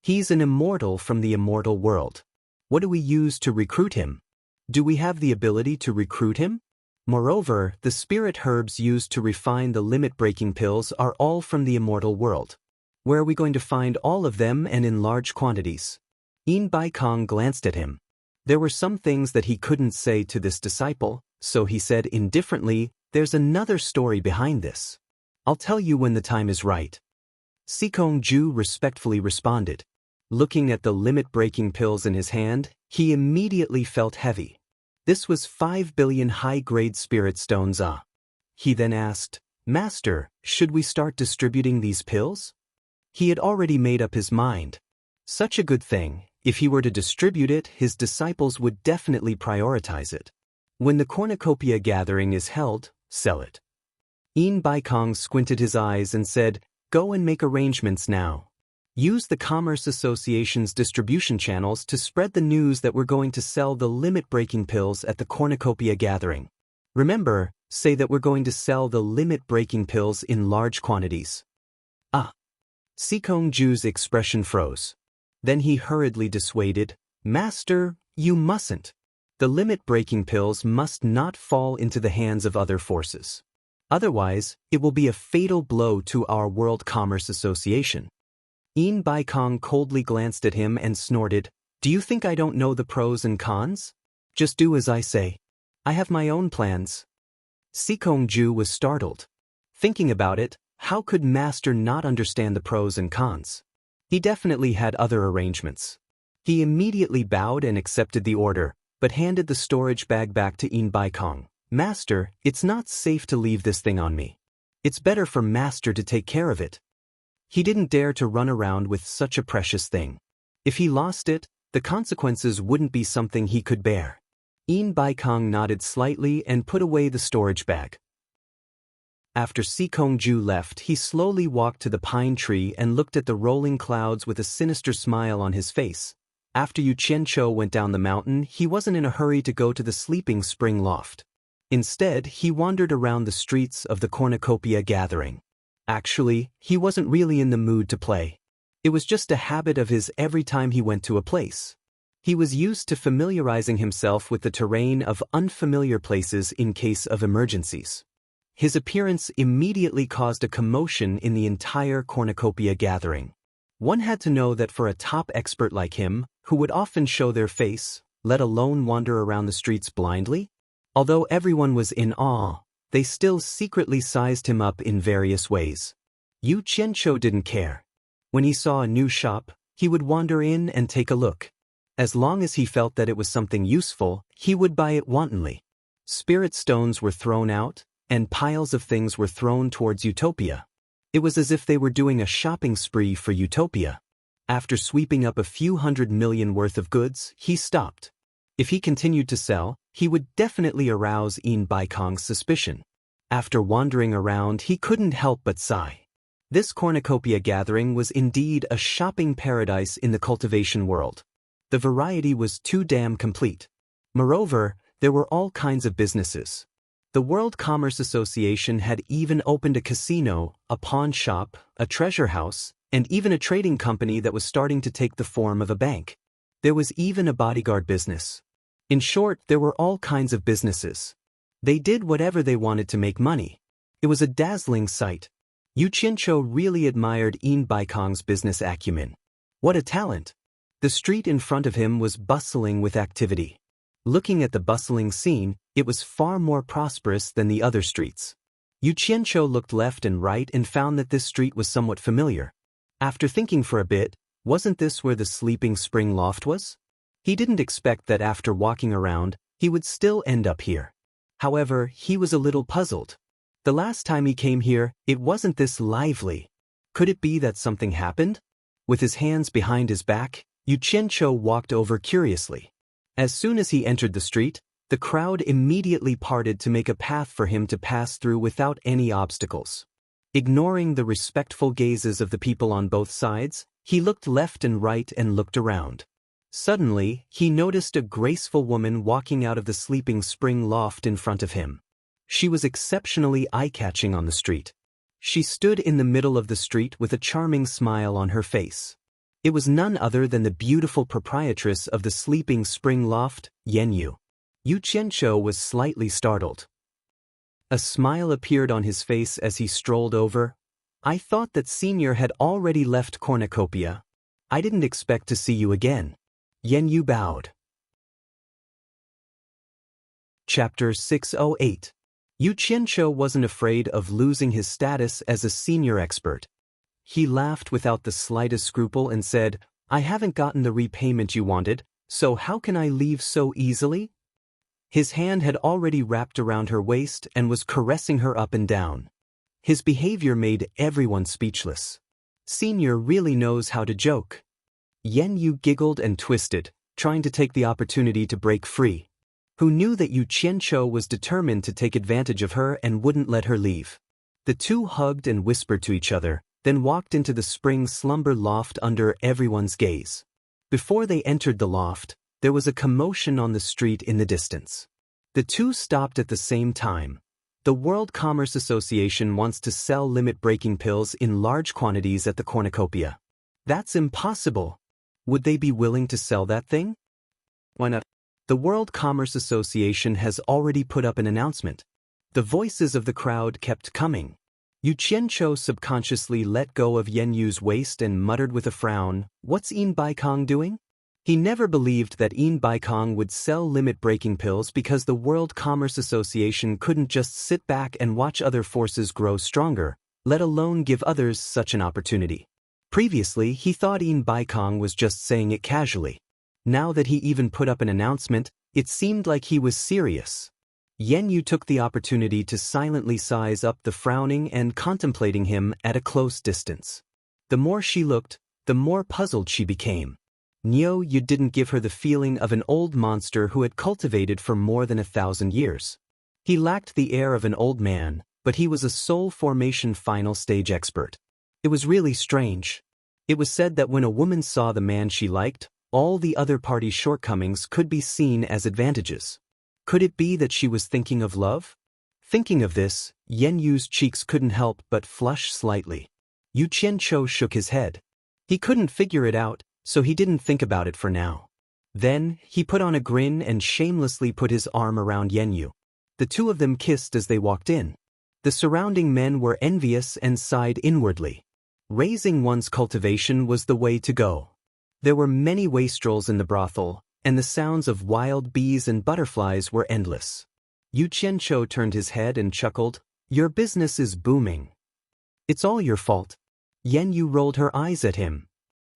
He's an immortal from the immortal world. What do we use to recruit him? Do we have the ability to recruit him? Moreover, the spirit herbs used to refine the limit-breaking pills are all from the immortal world. Where are we going to find all of them and in large quantities?" Yin Baikong glanced at him. There were some things that he couldn't say to this disciple, so he said indifferently, "There's another story behind this. I'll tell you when the time is right." Sikongju respectfully responded. Looking at the limit-breaking pills in his hand, he immediately felt heavy. This was 5 billion high-grade spirit stones. He then asked, "Master, should we start distributing these pills?" He had already made up his mind. Such a good thing, if he were to distribute it, his disciples would definitely prioritize it. When the cornucopia gathering is held, sell it. Yin Baikong squinted his eyes and said, "Go and make arrangements now. Use the Commerce Association's distribution channels to spread the news that we're going to sell the limit-breaking pills at the cornucopia gathering. Remember, say that we're going to sell the limit-breaking pills in large quantities." Sikongju's expression froze. Then he hurriedly dissuaded, "Master, you mustn't. The limit-breaking pills must not fall into the hands of other forces. Otherwise, it will be a fatal blow to our World Commerce Association." Yin Baikong coldly glanced at him and snorted, "Do you think I don't know the pros and cons? Just do as I say. I have my own plans." Sikongju was startled. Thinking about it, how could Master not understand the pros and cons? He definitely had other arrangements. He immediately bowed and accepted the order, but handed the storage bag back to Yin Baikong. "Master, it's not safe to leave this thing on me. It's better for Master to take care of it." He didn't dare to run around with such a precious thing. If he lost it, the consequences wouldn't be something he could bear. Yin Baikong nodded slightly and put away the storage bag. After Sikongju left, he slowly walked to the pine tree and looked at the rolling clouds with a sinister smile on his face. After Yu Qianqiu went down the mountain, he wasn't in a hurry to go to the sleeping spring loft. Instead, he wandered around the streets of the cornucopia gathering. Actually, he wasn't really in the mood to play. It was just a habit of his every time he went to a place. He was used to familiarizing himself with the terrain of unfamiliar places in case of emergencies. His appearance immediately caused a commotion in the entire cornucopia gathering. One had to know that for a top expert like him, who would often show their face, let alone wander around the streets blindly, although everyone was in awe, they still secretly sized him up in various ways. Yu Qianqiu didn't care. When he saw a new shop, he would wander in and take a look. As long as he felt that it was something useful, he would buy it wantonly. Spirit stones were thrown out, and piles of things were thrown towards Utopia. It was as if they were doing a shopping spree for Utopia. After sweeping up a few 100 million worth of goods, he stopped. If he continued to sell, he would definitely arouse Yin Baikong's suspicion. After wandering around, he couldn't help but sigh. This cornucopia gathering was indeed a shopping paradise in the cultivation world. The variety was too damn complete. Moreover, there were all kinds of businesses. The World Commerce Association had even opened a casino, a pawn shop, a treasure house, and even a trading company that was starting to take the form of a bank. There was even a bodyguard business. In short, there were all kinds of businesses. They did whatever they wanted to make money. It was a dazzling sight. Yu Qianqiu really admired Yin Baikong's business acumen. What a talent! The street in front of him was bustling with activity. Looking at the bustling scene, it was far more prosperous than the other streets. Yu Qianqiu looked left and right and found that this street was somewhat familiar. After thinking for a bit, wasn't this where the sleeping spring loft was? He didn't expect that after walking around, he would still end up here. However, he was a little puzzled. The last time he came here, it wasn't this lively. Could it be that something happened? With his hands behind his back, Yu Qianqiu walked over curiously. As soon as he entered the street, the crowd immediately parted to make a path for him to pass through without any obstacles. Ignoring the respectful gazes of the people on both sides, he looked left and right and looked around. Suddenly, he noticed a graceful woman walking out of the sleeping spring loft in front of him. She was exceptionally eye-catching on the street. She stood in the middle of the street with a charming smile on her face. It was none other than the beautiful proprietress of the sleeping spring loft, Yenyu. Yu Qianqiu was slightly startled. A smile appeared on his face as he strolled over. I thought that Senior had already left Cornucopia. I didn't expect to see you again. Yenyu bowed. Chapter 608. Yu Qianqiu wasn't afraid of losing his status as a senior expert. He laughed without the slightest scruple and said, I haven't gotten the repayment you wanted, so how can I leave so easily? His hand had already wrapped around her waist and was caressing her up and down. His behavior made everyone speechless. Senior really knows how to joke. Yenyu giggled and twisted, trying to take the opportunity to break free. Who knew that Yu Qianqiu was determined to take advantage of her and wouldn't let her leave. The two hugged and whispered to each other, then walked into the spring slumber loft under everyone's gaze. Before they entered the loft, there was a commotion on the street in the distance. The two stopped at the same time. The World Commerce Association wants to sell limit-breaking pills in large quantities at the cornucopia. That's impossible. Would they be willing to sell that thing? Why not? The World Commerce Association has already put up an announcement. The voices of the crowd kept coming. Yu Qianqiu subconsciously let go of Yenyu's waist and muttered with a frown, What's Yin Baikong doing? He never believed that Yin Baikong would sell limit-breaking pills because the World Commerce Association couldn't just sit back and watch other forces grow stronger, let alone give others such an opportunity. Previously, he thought Yin Baikong was just saying it casually. Now that he even put up an announcement, it seemed like he was serious. Yenyu took the opportunity to silently size up the frowning and contemplating him at a close distance. The more she looked, the more puzzled she became. Nyo Yu didn't give her the feeling of an old monster who had cultivated for more than 1,000 years. He lacked the air of an old man, but he was a soul formation final stage expert. It was really strange. It was said that when a woman saw the man she liked, all the other party's shortcomings could be seen as advantages. Could it be that she was thinking of love? Thinking of this, Yen Yu's cheeks couldn't help but flush slightly. Yu Qianqiu shook his head. He couldn't figure it out, so he didn't think about it for now. Then, he put on a grin and shamelessly put his arm around Yen Yu. The two of them kissed as they walked in. The surrounding men were envious and sighed inwardly. Raising one's cultivation was the way to go. There were many wastrels in the brothel, and the sounds of wild bees and butterflies were endless. Yu Qianqiu turned his head and chuckled. Your business is booming. It's all your fault. Yen Yu rolled her eyes at him.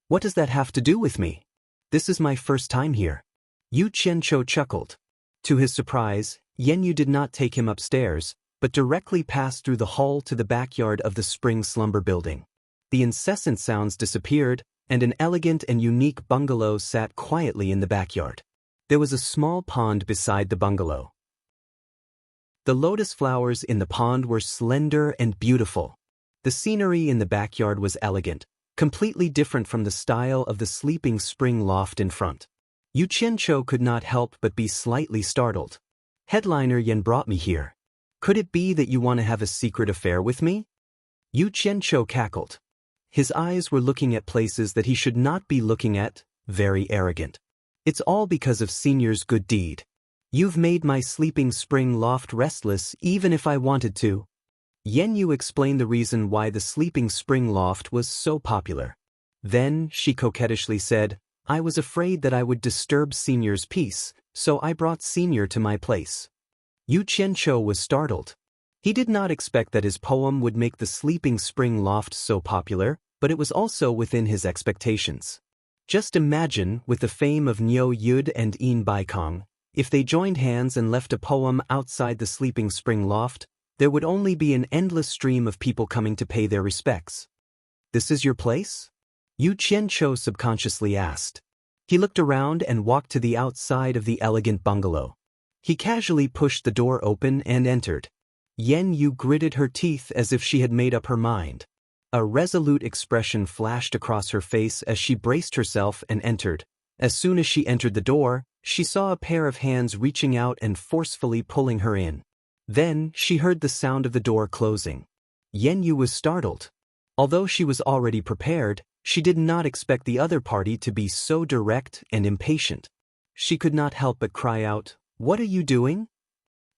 What does that have to do with me? This is my first time here. Yu Qianqiu chuckled. To his surprise, Yen Yu did not take him upstairs, but directly passed through the hall to the backyard of the Spring Slumber building. The incessant sounds disappeared, and an elegant and unique bungalow sat quietly in the backyard. There was a small pond beside the bungalow. The lotus flowers in the pond were slender and beautiful. The scenery in the backyard was elegant, completely different from the style of the sleeping spring loft in front. Yu Qianqiu could not help but be slightly startled. Headliner Yen brought me here. Could it be that you want to have a secret affair with me? Yu Qianqiu cackled. His eyes were looking at places that he should not be looking at, very arrogant. It's all because of Senior's good deed. You've made my sleeping spring loft restless even if I wanted to. Yen Yu explained the reason why the sleeping spring loft was so popular. Then, she coquettishly said, I was afraid that I would disturb Senior's peace, so I brought Senior to my place. Yu Qianqiu was startled. He did not expect that his poem would make the sleeping spring loft so popular, but it was also within his expectations. Just imagine, with the fame of Niu Yud and Yin Baikong, if they joined hands and left a poem outside the sleeping spring loft, there would only be an endless stream of people coming to pay their respects. This is your place? Yu Qianqiu subconsciously asked. He looked around and walked to the outside of the elegant bungalow. He casually pushed the door open and entered. Yen Yu gritted her teeth as if she had made up her mind. A resolute expression flashed across her face as she braced herself and entered. As soon as she entered the door, she saw a pair of hands reaching out and forcefully pulling her in. Then, she heard the sound of the door closing. Yen Yu was startled. Although she was already prepared, she did not expect the other party to be so direct and impatient. She could not help but cry out, What are you doing?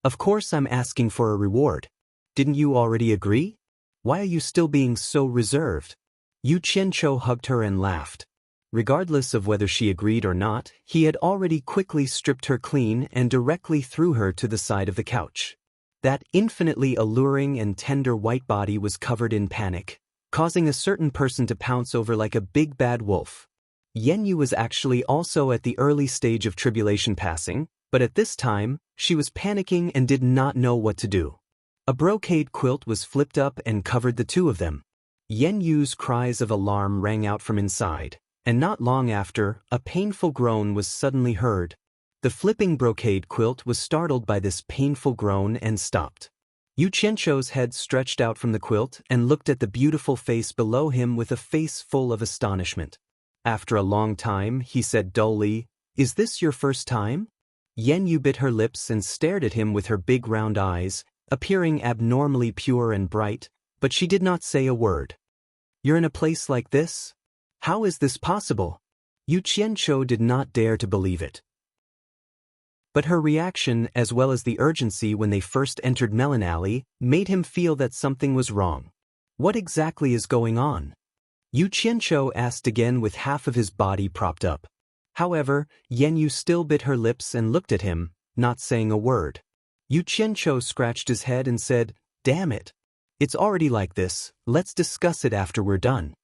Of course I'm asking for a reward. Didn't you already agree? Why are you still being so reserved? Yu Qianqiu hugged her and laughed. Regardless of whether she agreed or not, he had already quickly stripped her clean and directly threw her to the side of the couch. That infinitely alluring and tender white body was covered in panic, causing a certain person to pounce over like a big bad wolf. Yen Yu was actually also at the early stage of tribulation passing, but at this time, she was panicking and did not know what to do. A brocade quilt was flipped up and covered the two of them. Yen Yu's cries of alarm rang out from inside, and not long after, a painful groan was suddenly heard. The flipping brocade quilt was startled by this painful groan and stopped. Yu Qianqiu's head stretched out from the quilt and looked at the beautiful face below him with a face full of astonishment. After a long time, he said dully, Is this your first time? Yen Yu bit her lips and stared at him with her big round eyes, appearing abnormally pure and bright, but she did not say a word. You're in a place like this? How is this possible? Yu Qianqiu did not dare to believe it. But her reaction, as well as the urgency when they first entered Melon Alley, made him feel that something was wrong. What exactly is going on? Yu Qianqiu asked again with half of his body propped up. However, Yen Yu still bit her lips and looked at him, not saying a word. Yu Qianqiu scratched his head and said, Damn it. It's already like this, let's discuss it after we're done.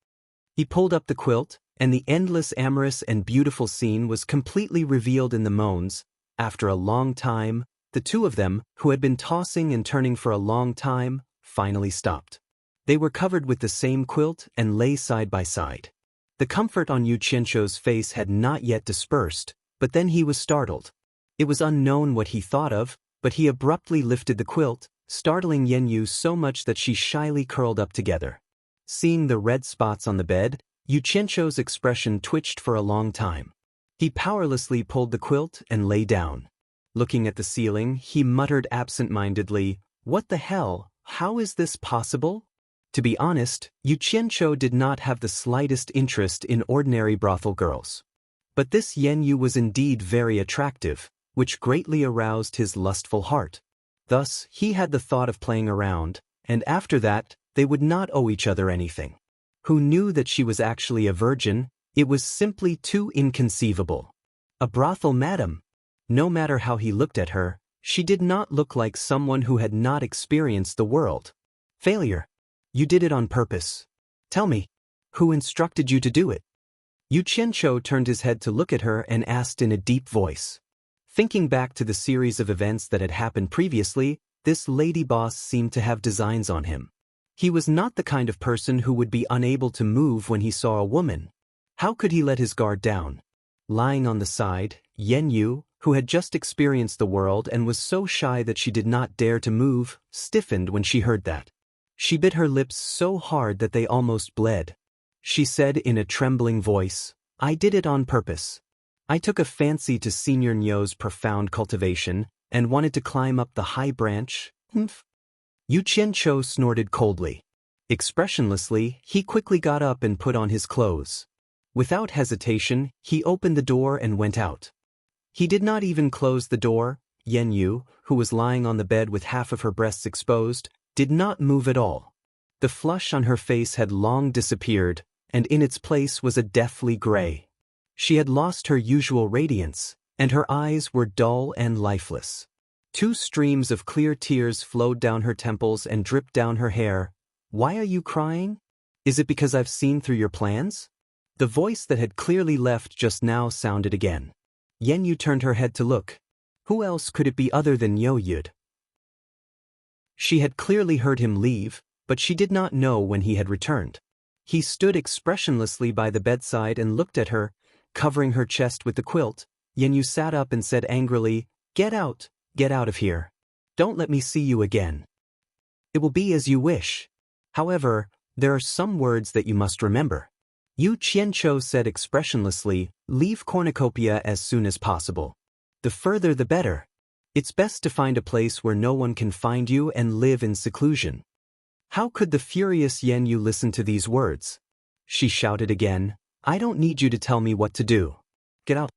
He pulled up the quilt, and the endless amorous and beautiful scene was completely revealed in the moans. After a long time, the two of them, who had been tossing and turning for a long time, finally stopped. They were covered with the same quilt and lay side by side. The comfort on Yu Qianqiu's face had not yet dispersed, but then he was startled. It was unknown what he thought of, but he abruptly lifted the quilt, startling Yenyu so much that she shyly curled up together. Seeing the red spots on the bed, Yuchencho's expression twitched for a long time. He powerlessly pulled the quilt and lay down. Looking at the ceiling, he muttered absent-mindedly, "What the hell? How is this possible?" To be honest, Yuchencho did not have the slightest interest in ordinary brothel girls. But this Yenyu was indeed very attractive, which greatly aroused his lustful heart. Thus, he had the thought of playing around, and after that, they would not owe each other anything. Who knew that she was actually a virgin? It was simply too inconceivable. A brothel madam. No matter how he looked at her, she did not look like someone who had not experienced the world. Failure. You did it on purpose. Tell me, who instructed you to do it? Yuchencho turned his head to look at her and asked in a deep voice. Thinking back to the series of events that had happened previously, this lady boss seemed to have designs on him. He was not the kind of person who would be unable to move when he saw a woman. How could he let his guard down? Lying on the side, Yenyu, who had just experienced the world and was so shy that she did not dare to move, stiffened when she heard that. She bit her lips so hard that they almost bled. She said in a trembling voice, "I did it on purpose. I took a fancy to Senior Nyo's profound cultivation and wanted to climb up the high branch." Humph. Yuchencho snorted coldly. Expressionlessly, he quickly got up and put on his clothes. Without hesitation, he opened the door and went out. He did not even close the door. Yenyu, who was lying on the bed with half of her breasts exposed, did not move at all. The flush on her face had long disappeared, and in its place was a deathly gray. She had lost her usual radiance, and her eyes were dull and lifeless. 2 streams of clear tears flowed down her temples and dripped down her hair. "Why are you crying? Is it because I've seen through your plans?" The voice that had clearly left just now sounded again. Yenyu turned her head to look. Who else could it be other than Yo-Yud? She had clearly heard him leave, but she did not know when he had returned. He stood expressionlessly by the bedside and looked at her, covering her chest with the quilt. Yenyu sat up and said angrily, get out of here. Don't let me see you again. It will be as you wish. However, there are some words that you must remember. Yuchencho said expressionlessly, leave cornucopia as soon as possible. The further the better. It's best to find a place where no one can find you and live in seclusion. How could the furious Yenyu listen to these words? She shouted again, I don't need you to tell me what to do. Get out.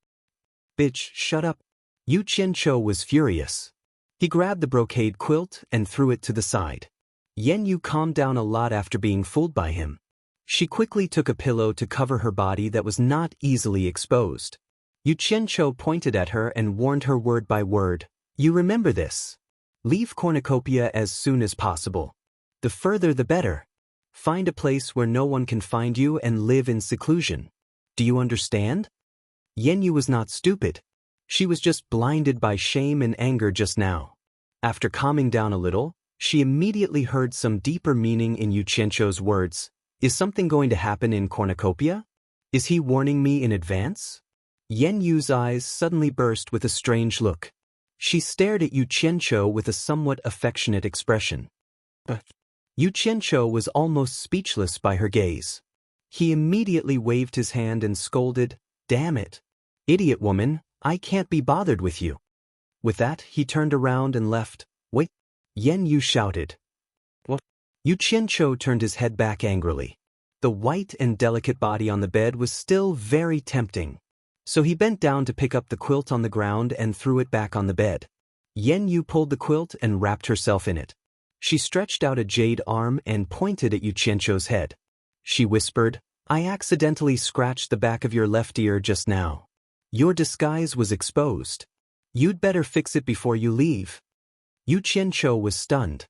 Bitch, shut up. Yuchencho was furious. He grabbed the brocade quilt and threw it to the side. Yenyu calmed down a lot after being fooled by him. She quickly took a pillow to cover her body that was not easily exposed. Yuchencho pointed at her and warned her word by word. You remember this. Leave cornucopia as soon as possible. The further the better. Find a place where no one can find you and live in seclusion. Do you understand? Yenyu was not stupid. She was just blinded by shame and anger just now. After calming down a little, she immediately heard some deeper meaning in Yuchencho's words. Is something going to happen in cornucopia? Is he warning me in advance? Yenyu's eyes suddenly burst with a strange look. She stared at Yuchencho with a somewhat affectionate expression. But Yuchencho was almost speechless by her gaze. He immediately waved his hand and scolded, Damn it. Idiot woman, I can't be bothered with you. With that, he turned around and left. Wait. Yenyu shouted. What? Yuchencho turned his head back angrily. The white and delicate body on the bed was still very tempting. So he bent down to pick up the quilt on the ground and threw it back on the bed. Yenyu pulled the quilt and wrapped herself in it. She stretched out a jade arm and pointed at Yuchencho's head. She whispered, I accidentally scratched the back of your left ear just now. Your disguise was exposed. You'd better fix it before you leave. Yuchencho was stunned.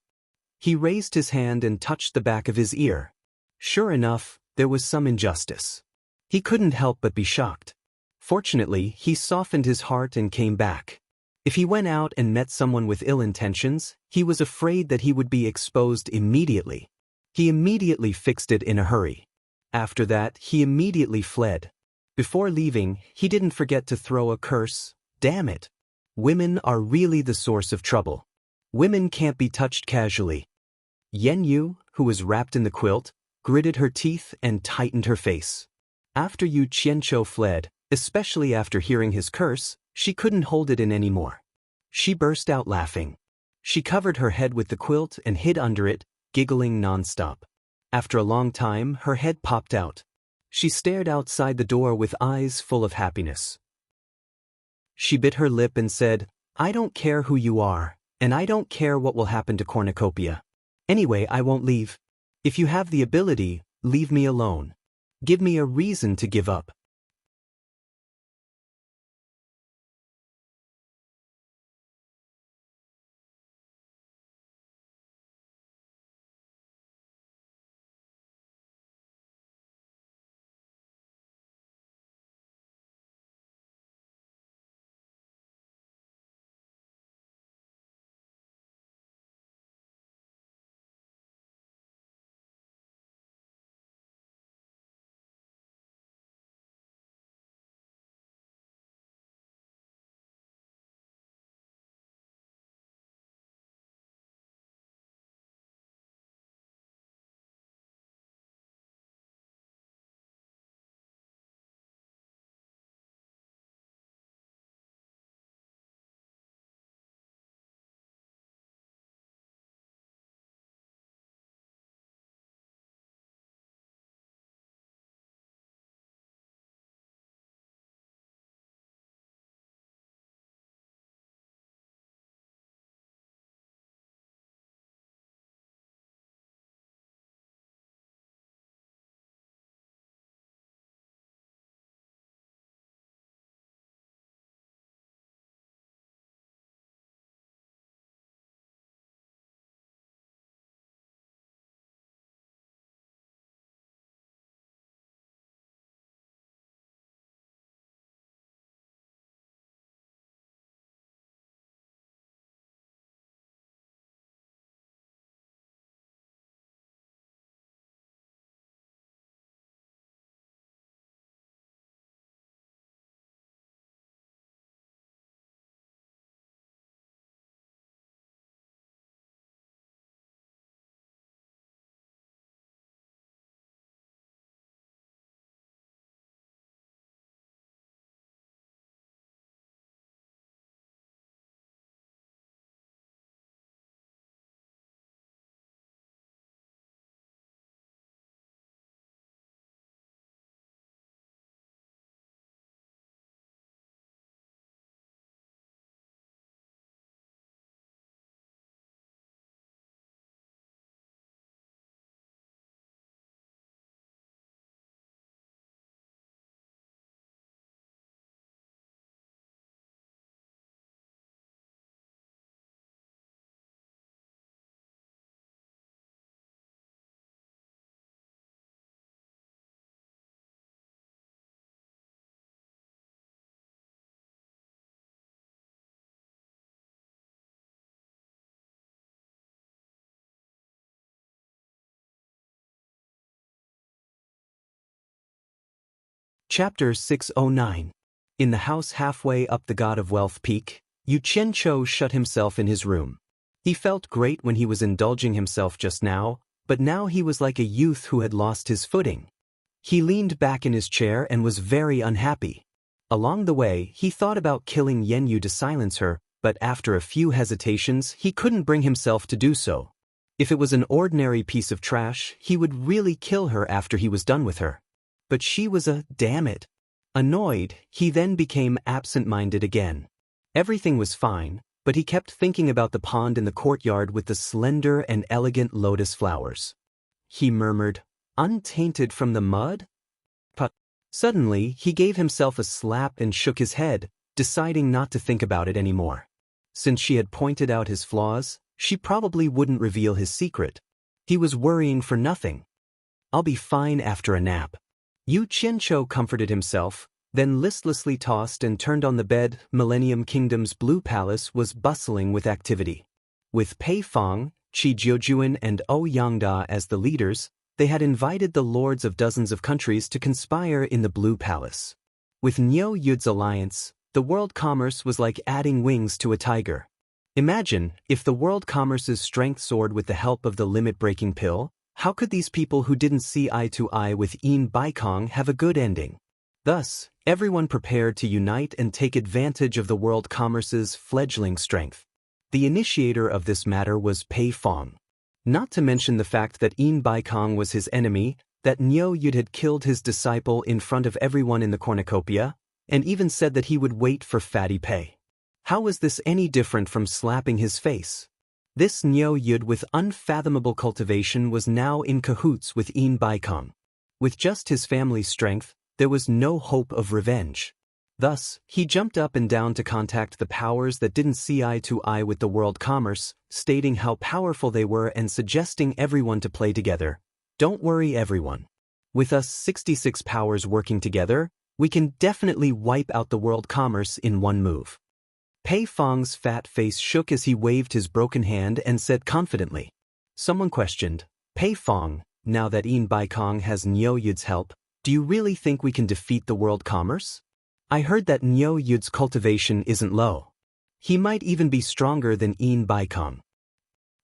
He raised his hand and touched the back of his ear. Sure enough, there was some injustice. He couldn't help but be shocked. Fortunately, he softened his heart and came back. If he went out and met someone with ill intentions, he was afraid that he would be exposed immediately. He immediately fixed it in a hurry. After that, he immediately fled. Before leaving, he didn't forget to throw a curse. Damn it. Women are really the source of trouble. Women can't be touched casually. Yen Yu, who was wrapped in the quilt, gritted her teeth and tightened her face. After Yu Qianqiu fled, especially after hearing his curse, she couldn't hold it in anymore. She burst out laughing. She covered her head with the quilt and hid under it, giggling nonstop. After a long time, her head popped out. She stared outside the door with eyes full of happiness. She bit her lip and said, "I don't care who you are, and I don't care what will happen to Cornucopia. Anyway, I won't leave. If you have the ability, leave me alone. Give me a reason to give up." Chapter 609. In the house halfway up the God of Wealth peak, Yu Qianqiu shut himself in his room. He felt great when he was indulging himself just now, but now he was like a youth who had lost his footing. He leaned back in his chair and was very unhappy. Along the way, he thought about killing Yen Yu to silence her, but after a few hesitations, he couldn't bring himself to do so. If it was an ordinary piece of trash, he would really kill her after he was done with her. But she was a damn it. Annoyed, he then became absent-minded again. Everything was fine, but he kept thinking about the pond in the courtyard with the slender and elegant lotus flowers. He murmured, "Untainted from the mud?" But suddenly, he gave himself a slap and shook his head, deciding not to think about it anymore. Since she had pointed out his flaws, she probably wouldn't reveal his secret. He was worrying for nothing. "I'll be fine after a nap." Yu Qianqiu comforted himself, then listlessly tossed and turned on the bed. Millennium Kingdom's Blue Palace was bustling with activity. With Pei Fang, Qi Jiujuan and O Yangda as the leaders, they had invited the lords of dozens of countries to conspire in the Blue Palace. With Niu Yud's alliance, the world commerce was like adding wings to a tiger. Imagine, if the world commerce's strength soared with the help of the limit-breaking pill, how could these people who didn't see eye to eye with Een Baikong have a good ending? Thus, everyone prepared to unite and take advantage of the world commerce's fledgling strength. The initiator of this matter was Pei Fong. Not to mention the fact that Een Baikong was his enemy, that Niu Yud had killed his disciple in front of everyone in the cornucopia, and even said that he would wait for Fatty Pei. How was this any different from slapping his face? This Niu Yud with unfathomable cultivation was now in cahoots with Een Baikong. With just his family's strength, there was no hope of revenge. Thus, he jumped up and down to contact the powers that didn't see eye to eye with the world commerce, stating how powerful they were and suggesting everyone to play together. Don't worry, everyone. With us 66 powers working together, we can definitely wipe out the world commerce in one move. Pei Fong's fat face shook as he waved his broken hand and said confidently. Someone questioned, Pei Fong, now that Een Baikong has Niu Yud's help, do you really think we can defeat the world commerce? I heard that Niu Yud's cultivation isn't low. He might even be stronger than Een Baikong.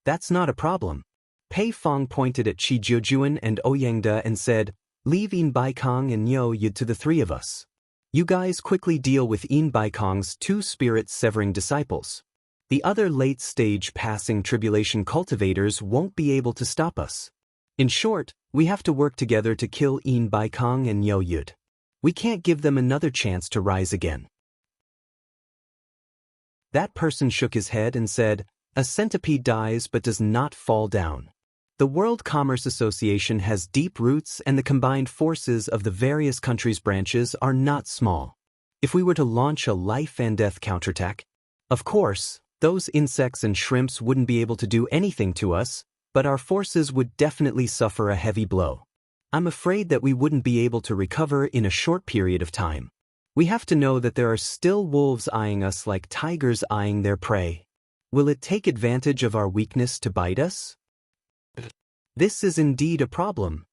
That's not a problem. Pei Fong pointed at Chi Jiujuan and Ouyangda and said, leave Een Baikong and Niu Yud to the three of us. You guys quickly deal with Een Baikong's two spirit-severing disciples. The other late-stage passing tribulation cultivators won't be able to stop us. In short, we have to work together to kill Een Baikong and Niu Yud. We can't give them another chance to rise again. That person shook his head and said, a centipede dies but does not fall down. The World Commerce Association has deep roots and the combined forces of the various countries' branches are not small. If we were to launch a life and death counterattack, of course, those insects and shrimps wouldn't be able to do anything to us, but our forces would definitely suffer a heavy blow. I'm afraid that we wouldn't be able to recover in a short period of time. We have to know that there are still wolves eyeing us like tigers eyeing their prey. Will it take advantage of our weakness to bite us? This is indeed a problem.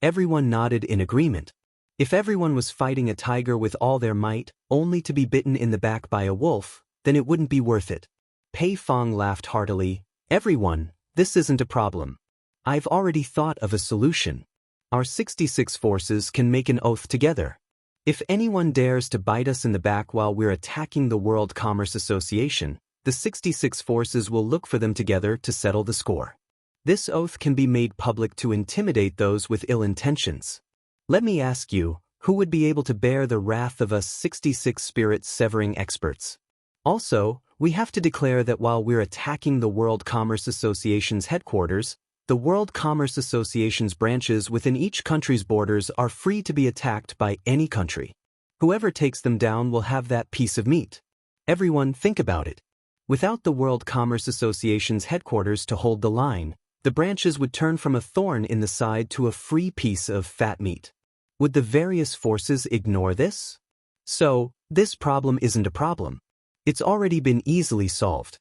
Everyone nodded in agreement. If everyone was fighting a tiger with all their might, only to be bitten in the back by a wolf, then it wouldn't be worth it. Pei Fong laughed heartily. Everyone, this isn't a problem. I've already thought of a solution. Our 66 forces can make an oath together. If anyone dares to bite us in the back while we're attacking the World Commerce Association, the 66 forces will look for them together to settle the score. This oath can be made public to intimidate those with ill intentions. Let me ask you, who would be able to bear the wrath of us 66 spirit-severing experts? Also, we have to declare that while we're attacking the World Commerce Association's headquarters, the World Commerce Association's branches within each country's borders are free to be attacked by any country. Whoever takes them down will have that piece of meat. Everyone, think about it. Without the World Commerce Association's headquarters to hold the line, the branches would turn from a thorn in the side to a free piece of fat meat. Would the various forces ignore this? So, this problem isn't a problem. It's already been easily solved.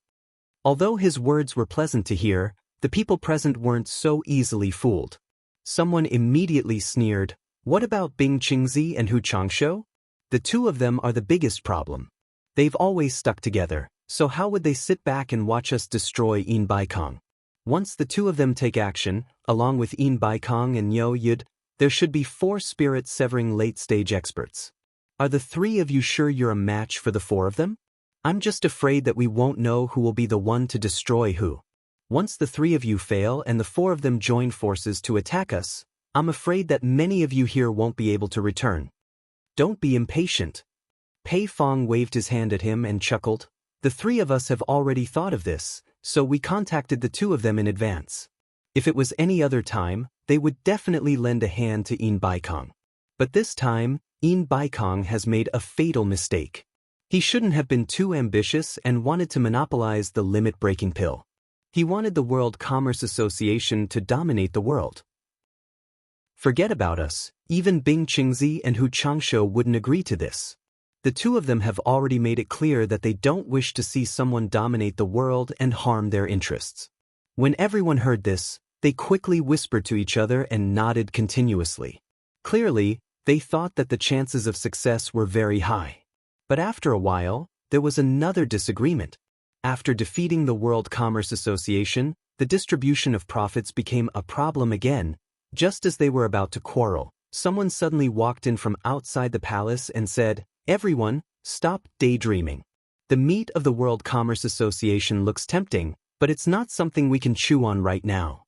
Although his words were pleasant to hear, the people present weren't so easily fooled. Someone immediately sneered, what about Bing Qingzi and Hu Changsho? The two of them are the biggest problem. They've always stuck together, so how would they sit back and watch us destroy Een Baikong? Once the two of them take action, along with Een Baikong and Niu Yud, there should be 4 spirit-severing late-stage experts. Are the 3 of you sure you're a match for the 4 of them? I'm just afraid that we won't know who will be the one to destroy who. Once the 3 of you fail and the 4 of them join forces to attack us, I'm afraid that many of you here won't be able to return. Don't be impatient. Pei Fong waved his hand at him and chuckled. The 3 of us have already thought of this, so we contacted the 2 of them in advance. If it was any other time, they would definitely lend a hand to Een Baikong. But this time, Een Baikong has made a fatal mistake. He shouldn't have been too ambitious and wanted to monopolize the limit-breaking pill. He wanted the World Commerce Association to dominate the world. Forget about us, even Bing Qingzi and Hu Changsho wouldn't agree to this. The 2 of them have already made it clear that they don't wish to see someone dominate the world and harm their interests. When everyone heard this, they quickly whispered to each other and nodded continuously. Clearly, they thought that the chances of success were very high. But after a while, there was another disagreement. After defeating the World Commerce Association, the distribution of profits became a problem again. Just as they were about to quarrel, someone suddenly walked in from outside the palace and said, "Everyone, stop daydreaming. The meat of the World Commerce Association looks tempting, but it's not something we can chew on right now."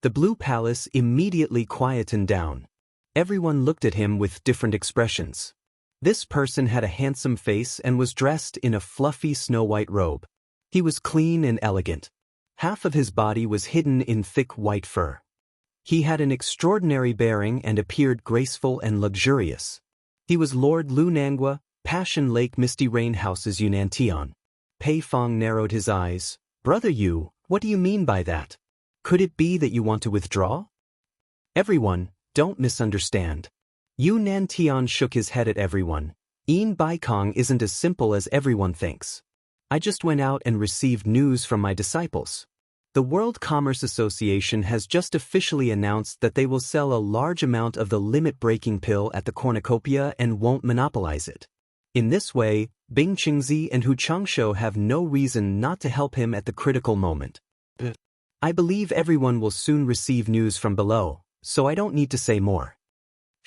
The Blue Palace immediately quietened down. Everyone looked at him with different expressions. This person had a handsome face and was dressed in a fluffy snow-white robe. He was clean and elegant. Half of his body was hidden in thick white fur. He had an extraordinary bearing and appeared graceful and luxurious. He was Lord Lunangua, Passion Lake Misty Rain House's Yunantion. Pei Fong narrowed his eyes. "Brother Yu, what do you mean by that? Could it be that you want to withdraw?" "Everyone, don't misunderstand." Yu Nantian shook his head at everyone. "Yin Baikong isn't as simple as everyone thinks. I just went out and received news from my disciples. The World Commerce Association has just officially announced that they will sell a large amount of the limit-breaking pill at the cornucopia and won't monopolize it. In this way, Bing Qingzi and Hu Changsho have no reason not to help him at the critical moment. I believe everyone will soon receive news from below, so I don't need to say more."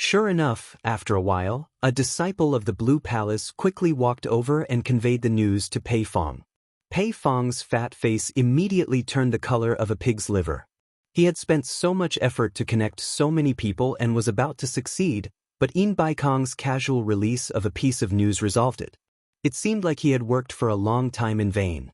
Sure enough, after a while, a disciple of the Blue Palace quickly walked over and conveyed the news to Pei Fong. Pei Fong's fat face immediately turned the color of a pig's liver. He had spent so much effort to connect so many people and was about to succeed, but Yin Baikong's casual release of a piece of news resolved it. It seemed like he had worked for a long time in vain.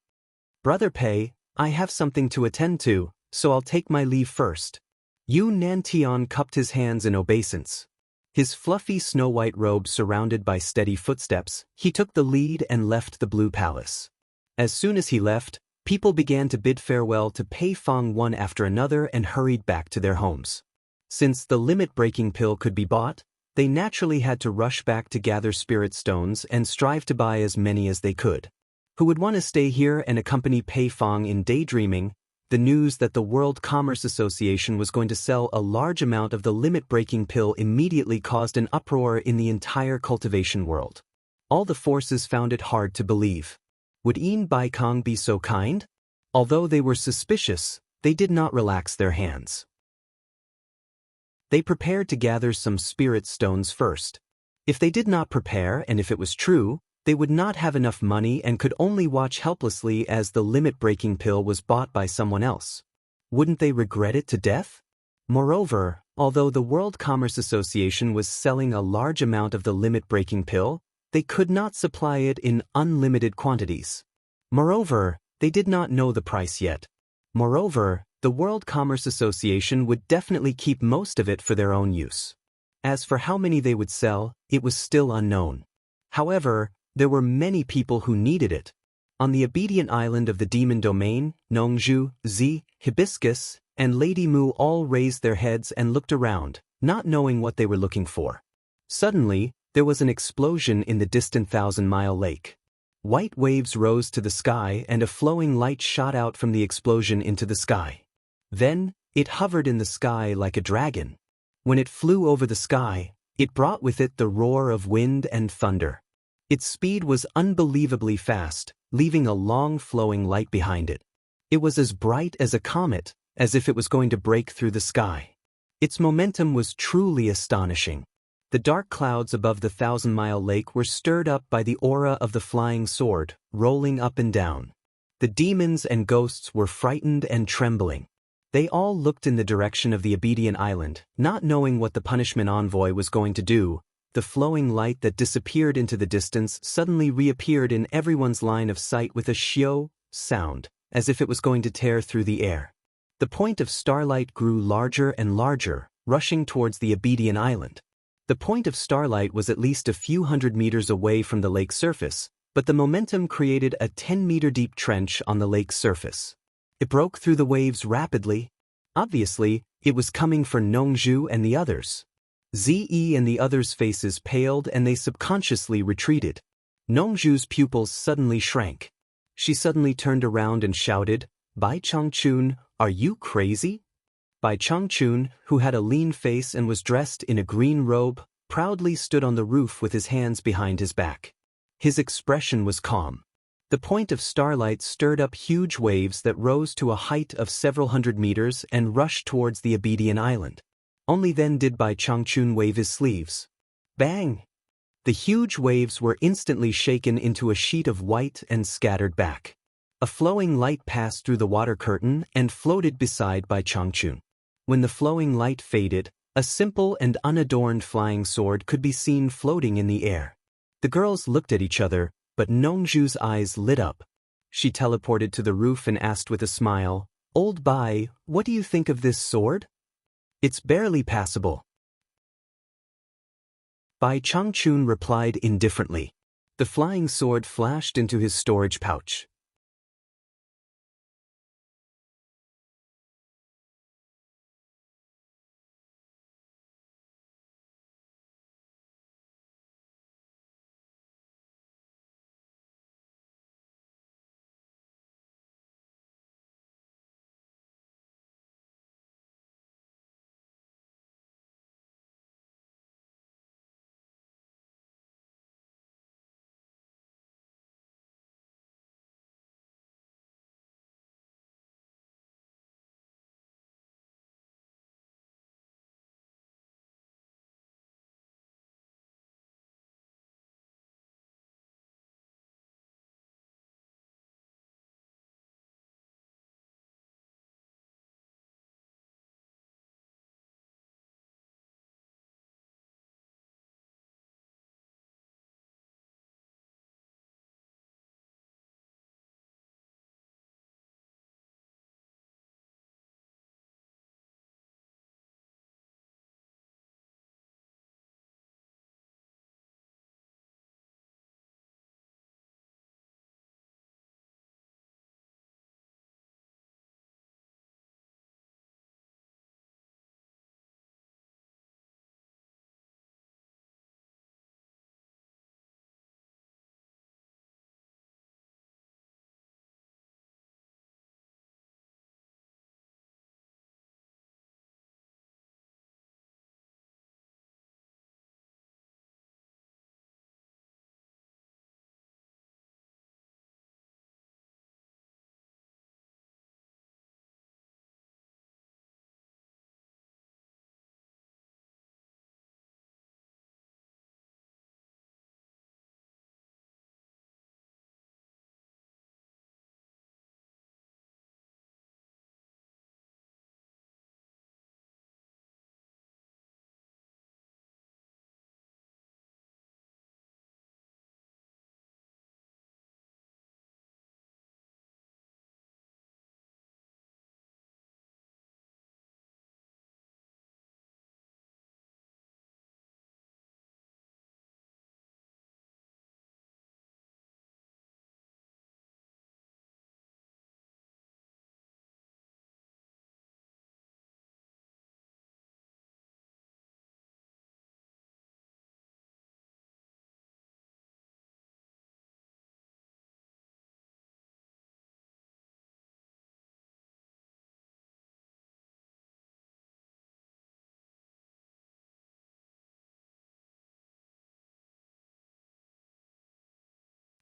"Brother Pei, I have something to attend to, so I'll take my leave first." Yu Nantian cupped his hands in obeisance. His fluffy snow-white robe surrounded by steady footsteps, he took the lead and left the Blue Palace. As soon as he left, people began to bid farewell to Pei Fong one after another and hurried back to their homes. Since the limit-breaking pill could be bought, they naturally had to rush back to gather spirit stones and strive to buy as many as they could. Who would want to stay here and accompany Pei Fong in daydreaming? The news that the World Commerce Association was going to sell a large amount of the limit-breaking pill immediately caused an uproar in the entire cultivation world. All the forces found it hard to believe. Would Yin Baikong be so kind? Although they were suspicious, they did not relax their hands. They prepared to gather some spirit stones first. If they did not prepare and if it was true, they would not have enough money and could only watch helplessly as the limit-breaking pill was bought by someone else. Wouldn't they regret it to death? Moreover, although the World Commerce Association was selling a large amount of the limit-breaking pill, they could not supply it in unlimited quantities. Moreover, they did not know the price yet. Moreover, the World Commerce Association would definitely keep most of it for their own use. As for how many they would sell, it was still unknown. However, there were many people who needed it. On the obedient island of the Demon Domain, Nongzhu, Zi, Hibiscus, and Lady Mu all raised their heads and looked around, not knowing what they were looking for. Suddenly, there was an explosion in the distant 1,000-mile lake. White waves rose to the sky and a flowing light shot out from the explosion into the sky. Then, it hovered in the sky like a dragon. When it flew over the sky, it brought with it the roar of wind and thunder. Its speed was unbelievably fast, leaving a long flowing light behind it. It was as bright as a comet, as if it was going to break through the sky. Its momentum was truly astonishing. The dark clouds above the 1,000-mile lake were stirred up by the aura of the flying sword, rolling up and down. The demons and ghosts were frightened and trembling. They all looked in the direction of the obedient island, not knowing what the punishment envoy was going to do. The flowing light that disappeared into the distance suddenly reappeared in everyone's line of sight with a shio sound, as if it was going to tear through the air. The point of starlight grew larger and larger, rushing towards the obedient island. The point of starlight was at least a few hundred meters away from the lake's surface, but the momentum created a 10-meter-deep trench on the lake's surface. It broke through the waves rapidly. Obviously, it was coming for Nongzhu and the others. Ze and the others' faces paled and they subconsciously retreated. Nongzhu's pupils suddenly shrank. She suddenly turned around and shouted, "Bai Changchun, are you crazy?" Bai Changchun, who had a lean face and was dressed in a green robe, proudly stood on the roof with his hands behind his back. His expression was calm. The point of starlight stirred up huge waves that rose to a height of several hundred meters and rushed towards the obedient island. Only then did Bai Changchun wave his sleeves. Bang! The huge waves were instantly shaken into a sheet of white and scattered back. A flowing light passed through the water curtain and floated beside Bai Changchun. When the flowing light faded, a simple and unadorned flying sword could be seen floating in the air. The girls looked at each other, but Nongju's eyes lit up. She teleported to the roof and asked with a smile, "Old Bai, what do you think of this sword?" "It's barely passable." Bai Changchun replied indifferently. The flying sword flashed into his storage pouch.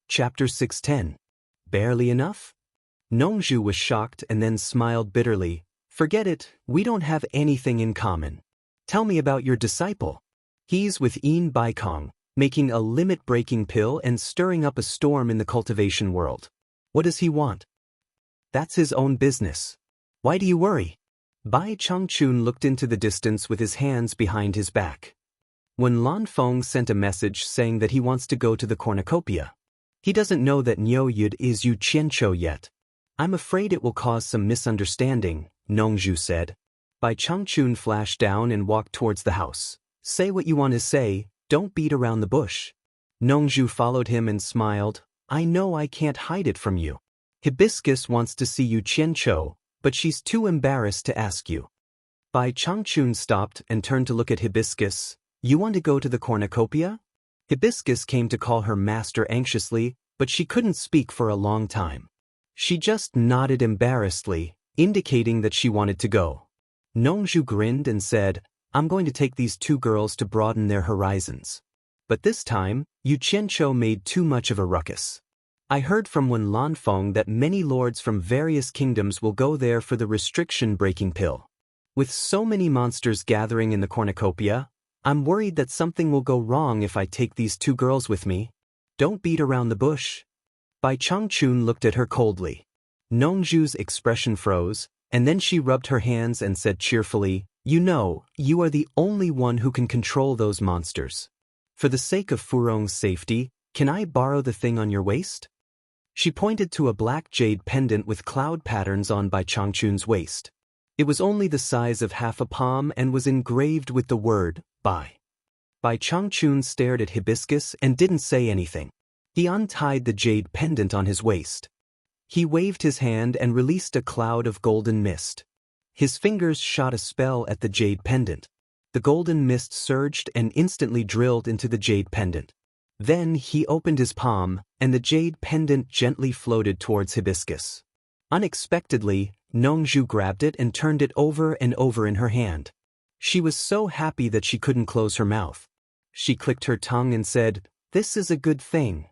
Chapter 610. Barely enough? Nongju was shocked and then smiled bitterly. "Forget it, we don't have anything in common. Tell me about your disciple." "He's with Yin Baikong, making a limit-breaking pill and stirring up a storm in the cultivation world. What does he want?" "That's his own business. Why do you worry?" Bai Changchun looked into the distance with his hands behind his back. When Lan Feng sent a message saying that he wants to go to the cornucopia. He doesn't know that Niu Yud is Yu Qianchou yet. "I'm afraid it will cause some misunderstanding," Nongju said. Bai Changchun flashed down and walked towards the house. "Say what you want to say, don't beat around the bush." Nongju followed him and smiled. "I know I can't hide it from you. Hibiscus wants to see Yu Qianchou, but she's too embarrassed to ask you." Bai Changchun stopped and turned to look at Hibiscus. "You want to go to the cornucopia?" Hibiscus came to call her master anxiously, but she couldn't speak for a long time. She just nodded embarrassedly, indicating that she wanted to go. Nongju grinned and said, "I'm going to take these two girls to broaden their horizons." But this time, Yu Qianchou made too much of a ruckus. I heard from Wen Lanfeng that many lords from various kingdoms will go there for the restriction-breaking pill. With so many monsters gathering in the cornucopia, I'm worried that something will go wrong if I take these 2 girls with me. Don't beat around the bush. Bai Changchun looked at her coldly. Nongju's expression froze, and then she rubbed her hands and said cheerfully, "You know, you are the only one who can control those monsters. For the sake of Furong's safety, can I borrow the thing on your waist?" She pointed to a black jade pendant with cloud patterns on Bai Changchun's waist. It was only the size of half a palm and was engraved with the word, Bai. Bai Changchun stared at Hibiscus and didn't say anything. He untied the jade pendant on his waist. He waved his hand and released a cloud of golden mist. His fingers shot a spell at the jade pendant. The golden mist surged and instantly drilled into the jade pendant. Then he opened his palm, and the jade pendant gently floated towards Hibiscus. Unexpectedly, Nongju grabbed it and turned it over and over in her hand. She was so happy that she couldn't close her mouth. She clicked her tongue and said, "This is a good thing."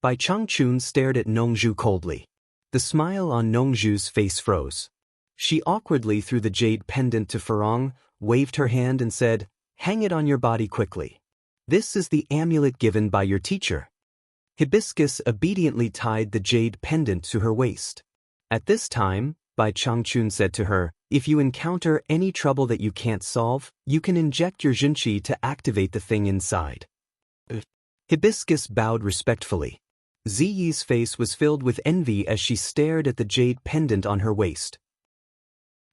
Bai Changchun stared at Nongju coldly. The smile on Nongju's face froze. She awkwardly threw the jade pendant to Furong, waved her hand and said, "Hang it on your body quickly. This is the amulet given by your teacher." Hibiscus obediently tied the jade pendant to her waist. At this time, Bai Changchun said to her, "If you encounter any trouble that you can't solve, you can inject your Junqi to activate the thing inside." Hibiscus bowed respectfully. Ziyi's face was filled with envy as she stared at the jade pendant on her waist.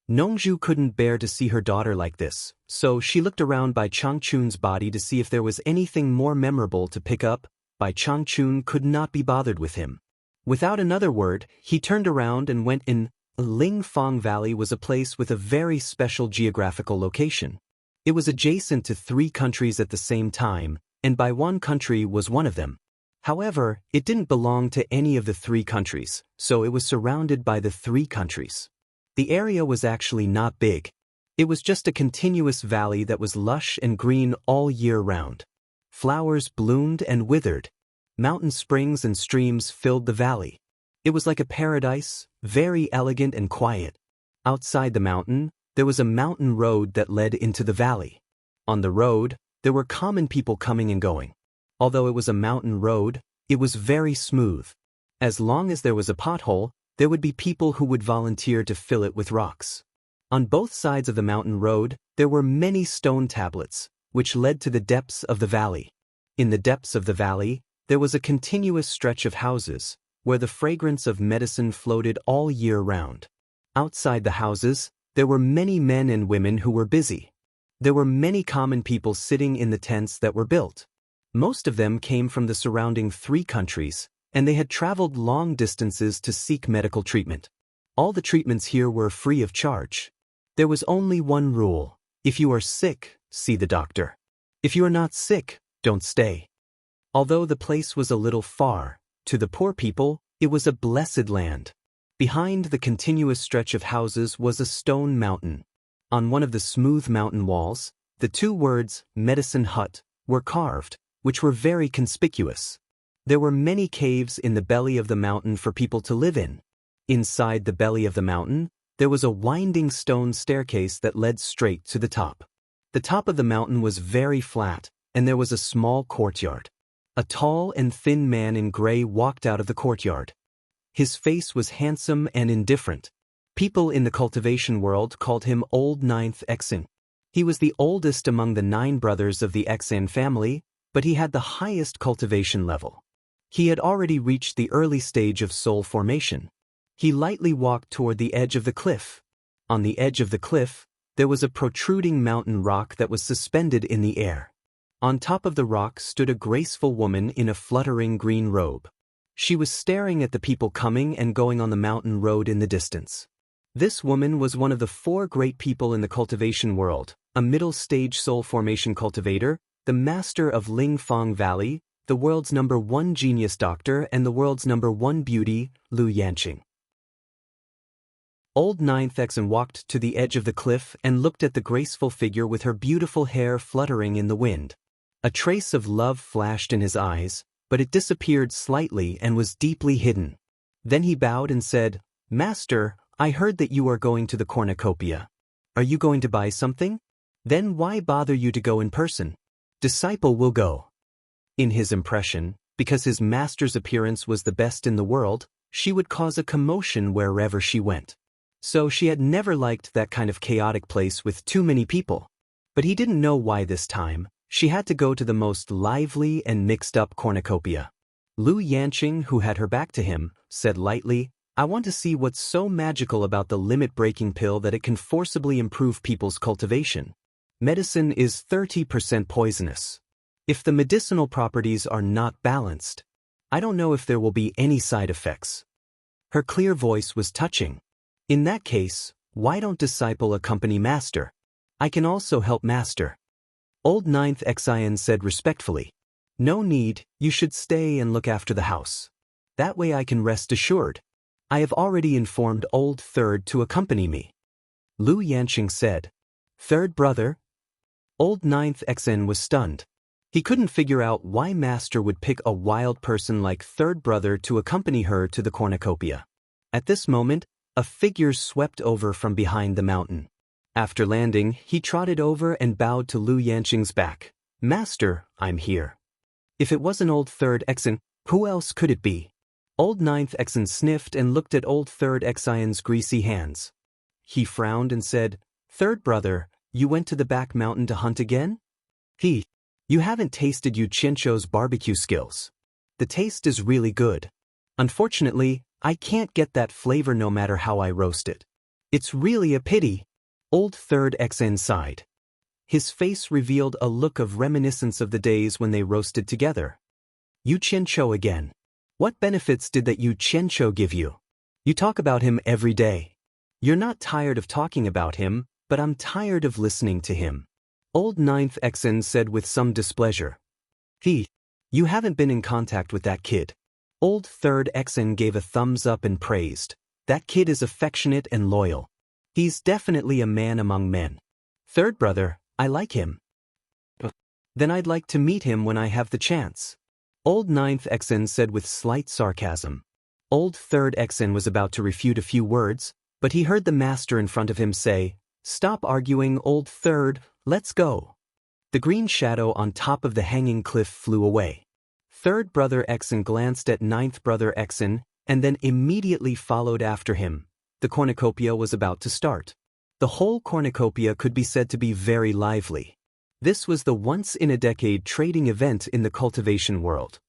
Nongju couldn't bear to see her daughter like this, so she looked around Bai Changchun's body to see if there was anything more memorable to pick up. Bai Changchun could not be bothered with him. Without another word, he turned around and went in. Lingfang Valley was a place with a very special geographical location. It was adjacent to 3 countries at the same time, and Bai Wan country was one of them. However, it didn't belong to any of the 3 countries, so it was surrounded by the 3 countries. The area was actually not big. It was just a continuous valley that was lush and green all year round. Flowers bloomed and withered. Mountain springs and streams filled the valley. It was like a paradise, very elegant and quiet. Outside the mountain, there was a mountain road that led into the valley. On the road, there were common people coming and going. Although it was a mountain road, it was very smooth. As long as there was a pothole, there would be people who would volunteer to fill it with rocks. On both sides of the mountain road, there were many stone tablets, which led to the depths of the valley. In the depths of the valley, there was a continuous stretch of houses, where the fragrance of medicine floated all year round. Outside the houses, there were many men and women who were busy. There were many common people sitting in the tents that were built. Most of them came from the surrounding 3 countries, and they had traveled long distances to seek medical treatment. All the treatments here were free of charge. There was only one rule: if you are sick, see the doctor. If you are not sick, don't stay. Although the place was a little far, to the poor people, it was a blessed land. Behind the continuous stretch of houses was a stone mountain. On one of the smooth mountain walls, the 2 words, "Medicine Hut," were carved, which were very conspicuous. There were many caves in the belly of the mountain for people to live in. Inside the belly of the mountain, there was a winding stone staircase that led straight to the top. The top of the mountain was very flat, and there was a small courtyard. A tall and thin man in gray walked out of the courtyard. His face was handsome and indifferent. People in the cultivation world called him Old Ninth Exin. He was the oldest among the 9 brothers of the Exin family, but he had the highest cultivation level. He had already reached the early stage of soul formation. He lightly walked toward the edge of the cliff. On the edge of the cliff, there was a protruding mountain rock that was suspended in the air. On top of the rock stood a graceful woman in a fluttering green robe. She was staring at the people coming and going on the mountain road in the distance. This woman was one of the 4 great people in the cultivation world, a middle-stage soul formation cultivator, the master of Lingfang Valley, the world's #1 genius doctor, and the world's #1 beauty, Lu Yanqing. Old Ninth Exon walked to the edge of the cliff and looked at the graceful figure with her beautiful hair fluttering in the wind. A trace of love flashed in his eyes, but it disappeared slightly and was deeply hidden. Then he bowed and said, "Master, I heard that you are going to the cornucopia. Are you going to buy something? Then why bother you to go in person? Disciple will go." In his impression, because his master's appearance was the best in the world, she would cause a commotion wherever she went. So she had never liked that kind of chaotic place with too many people. But he didn't know why this time. She had to go to the most lively and mixed-up cornucopia. Lu Yanqing, who had her back to him, said lightly, "I want to see what's so magical about the limit-breaking pill that it can forcibly improve people's cultivation. Medicine is 30% poisonous. If the medicinal properties are not balanced, I don't know if there will be any side effects." Her clear voice was touching. "In that case, why don't disciple accompany master? I can also help master." Old Ninth Xian said respectfully, "No need, you should stay and look after the house. That way I can rest assured. I have already informed Old Third to accompany me." Lu Yanqing said, "Third brother?" Old Ninth Xian was stunned. He couldn't figure out why master would pick a wild person like Third brother to accompany her to the cornucopia. At this moment, a figure swept over from behind the mountain. After landing, he trotted over and bowed to Lu Yanqing's back. "Master, I'm here." If it wasn't Old Third Xian, who else could it be? Old Ninth Xian sniffed and looked at Old Third Xian's greasy hands. He frowned and said, "Third brother, you went to the back mountain to hunt again? You haven't tasted Yu Qianshou's barbecue skills. The taste is really good. Unfortunately, I can't get that flavor no matter how I roast it. It's really a pity." Old Third Xian sighed. His face revealed a look of reminiscence of the days when they roasted together. "Yu Qianshou again. What benefits did that Yu Qianshou give you? You talk about him every day. You're not tired of talking about him, but I'm tired of listening to him." Old Ninth Xian said with some displeasure. You haven't been in contact with that kid." Old Third Xian gave a thumbs up and praised. "That kid is affectionate and loyal. He's definitely a man among men. Third brother, I like him. Then I'd like to meet him when I have the chance." Old Ninth Xian said with slight sarcasm. Old Third Xian was about to refute a few words, but he heard the master in front of him say, "Stop arguing, Old Third, let's go." The green shadow on top of the hanging cliff flew away. Third brother Xian glanced at Ninth brother Xian, and then immediately followed after him. The cornucopia was about to start. The whole cornucopia could be said to be very lively. This was the once-in-a-decade trading event in the cultivation world.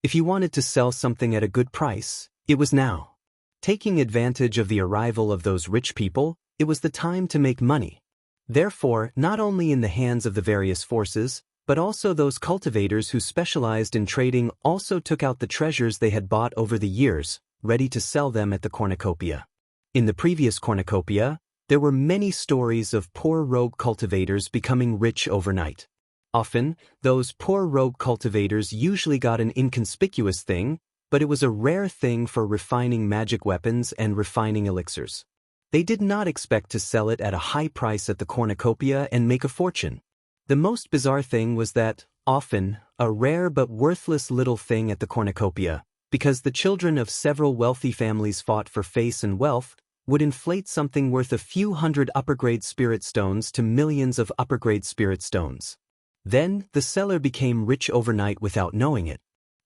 If you wanted to sell something at a good price, it was now. Taking advantage of the arrival of those rich people, it was the time to make money. Therefore, not only in the hands of the various forces, but also those cultivators who specialized in trading also took out the treasures they had bought over the years, ready to sell them at the cornucopia. In the previous cornucopia, there were many stories of poor rogue cultivators becoming rich overnight. Often, those poor rogue cultivators usually got an inconspicuous thing, but it was a rare thing for refining magic weapons and refining elixirs. They did not expect to sell it at a high price at the cornucopia and make a fortune. The most bizarre thing was that, often, a rare but worthless little thing at the cornucopia, because the children of several wealthy families fought for face and wealth, would inflate something worth a few hundred upper-grade spirit stones to millions of upper-grade spirit stones. Then, the seller became rich overnight without knowing it.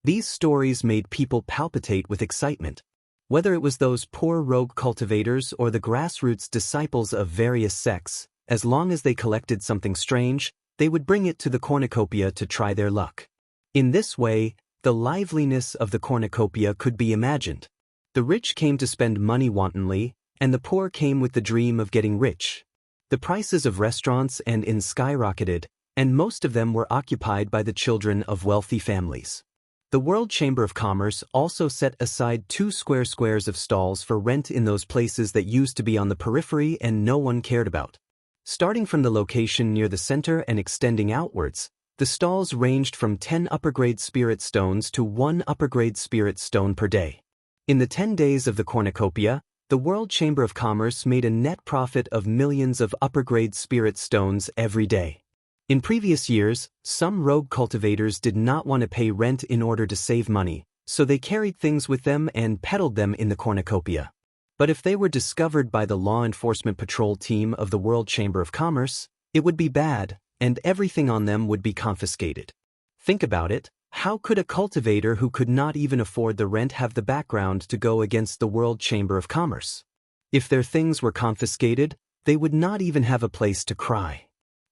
These stories made people palpitate with excitement. Whether it was those poor rogue cultivators or the grassroots disciples of various sects, as long as they collected something strange, they would bring it to the cornucopia to try their luck. In this way, the liveliness of the cornucopia could be imagined. The rich came to spend money wantonly, and the poor came with the dream of getting rich. The prices of restaurants and inns skyrocketed, and most of them were occupied by the children of wealthy families. The World Chamber of Commerce also set aside 2 square squares of stalls for rent in those places that used to be on the periphery and no one cared about. Starting from the location near the center and extending outwards, the stalls ranged from 10 upper-grade spirit stones to 1 upper-grade spirit stone per day. In the 10 days of the cornucopia, the World Chamber of Commerce made a net profit of millions of upper-grade spirit stones every day. In previous years, some rogue cultivators did not want to pay rent in order to save money, so they carried things with them and peddled them in the cornucopia. But if they were discovered by the law enforcement patrol team of the World Chamber of Commerce, it would be bad, and everything on them would be confiscated. Think about it, how could a cultivator who could not even afford the rent have the background to go against the World Chamber of Commerce? If their things were confiscated, they would not even have a place to cry.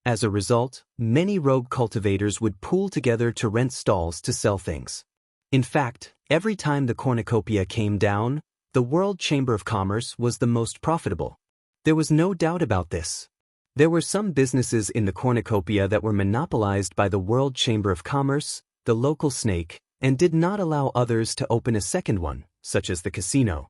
As a result, many rogue cultivators would pool together to rent stalls to sell things. In fact, every time the cornucopia came down, the World Chamber of Commerce was the most profitable. There was no doubt about this. There were some businesses in the cornucopia that were monopolized by the World Chamber of Commerce, the local snake, and did not allow others to open a second one, such as the casino.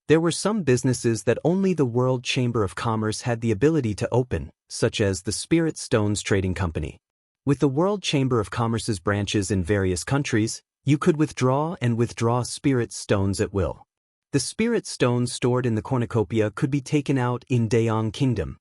There were some businesses that only the World Chamber of Commerce had the ability to open, such as the Spirit Stones Trading Company. With the World Chamber of Commerce's branches in various countries, you could withdraw spirit stones at will. The spirit stones stored in the cornucopia could be taken out in Daeong Kingdom.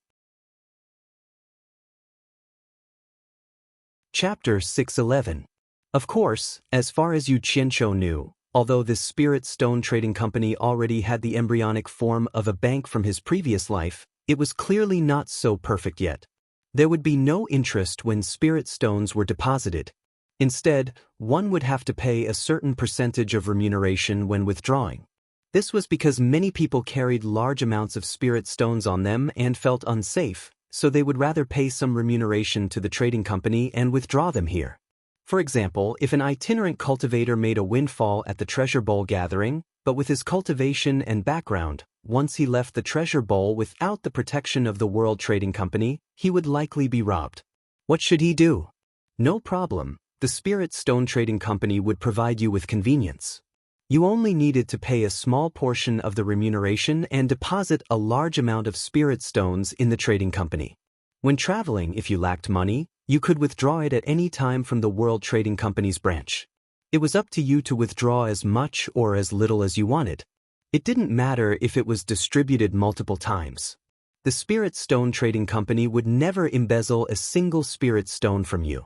Chapter 611. Of course, as far as Yu Qianqiu knew, although this spirit stone trading company already had the embryonic form of a bank from his previous life, it was clearly not so perfect yet. There would be no interest when spirit stones were deposited. Instead, one would have to pay a certain percentage of remuneration when withdrawing. This was because many people carried large amounts of spirit stones on them and felt unsafe, so they would rather pay some remuneration to the trading company and withdraw them here. For example, if an itinerant cultivator made a windfall at the treasure bowl gathering, but with his cultivation and background, once he left the treasure bowl without the protection of the World Trading Company, he would likely be robbed. What should he do? No problem. The Spirit Stone Trading Company would provide you with convenience. You only needed to pay a small portion of the remuneration and deposit a large amount of spirit stones in the trading company. When traveling, if you lacked money, you could withdraw it at any time from the World Trading Company's branch. It was up to you to withdraw as much or as little as you wanted. It didn't matter if it was distributed multiple times. The Spirit Stone Trading Company would never embezzle a single spirit stone from you.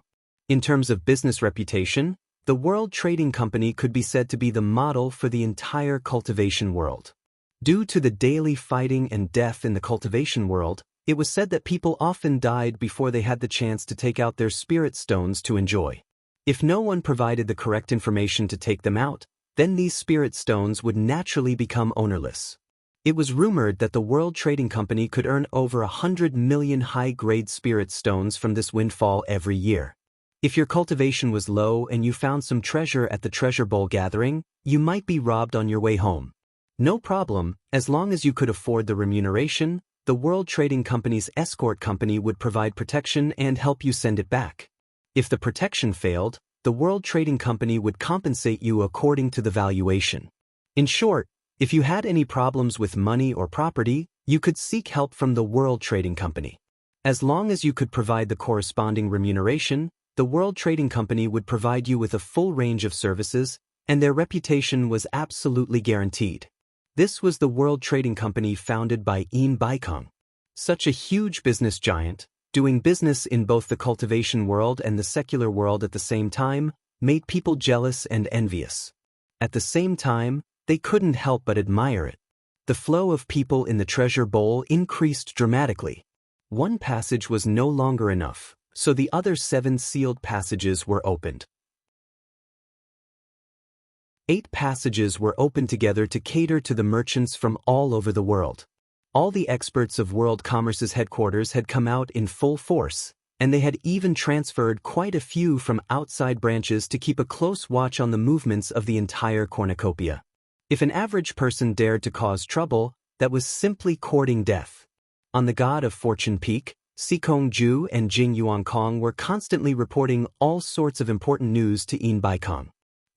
In terms of business reputation, the World Trading Company could be said to be the model for the entire cultivation world. Due to the daily fighting and death in the cultivation world, it was said that people often died before they had the chance to take out their spirit stones to enjoy. If no one provided the correct information to take them out, then these spirit stones would naturally become ownerless. It was rumored that the World Trading Company could earn over 100 million high-grade spirit stones from this windfall every year. If your cultivation was low and you found some treasure at the treasure bowl gathering, you might be robbed on your way home. No problem, as long as you could afford the remuneration, the World Trading Company's escort company would provide protection and help you send it back. If the protection failed, the World Trading Company would compensate you according to the valuation. In short, if you had any problems with money or property, you could seek help from the World Trading Company. As long as you could provide the corresponding remuneration, the World Trading Company would provide you with a full range of services, and their reputation was absolutely guaranteed. This was the World Trading Company founded by Yin Baikong. Such a huge business giant, doing business in both the cultivation world and the secular world at the same time, made people jealous and envious. At the same time, they couldn't help but admire it. The flow of people in the treasure bowl increased dramatically. One passage was no longer enough, so the other 7 sealed passages were opened. 8 passages were opened together to cater to the merchants from all over the world. All the experts of World Commerce's headquarters had come out in full force, and they had even transferred quite a few from outside branches to keep a close watch on the movements of the entire cornucopia. If an average person dared to cause trouble, that was simply courting death. On the God of Fortune Peak, Sikong Ju and Jing Yuankong were constantly reporting all sorts of important news to Yin Baikong.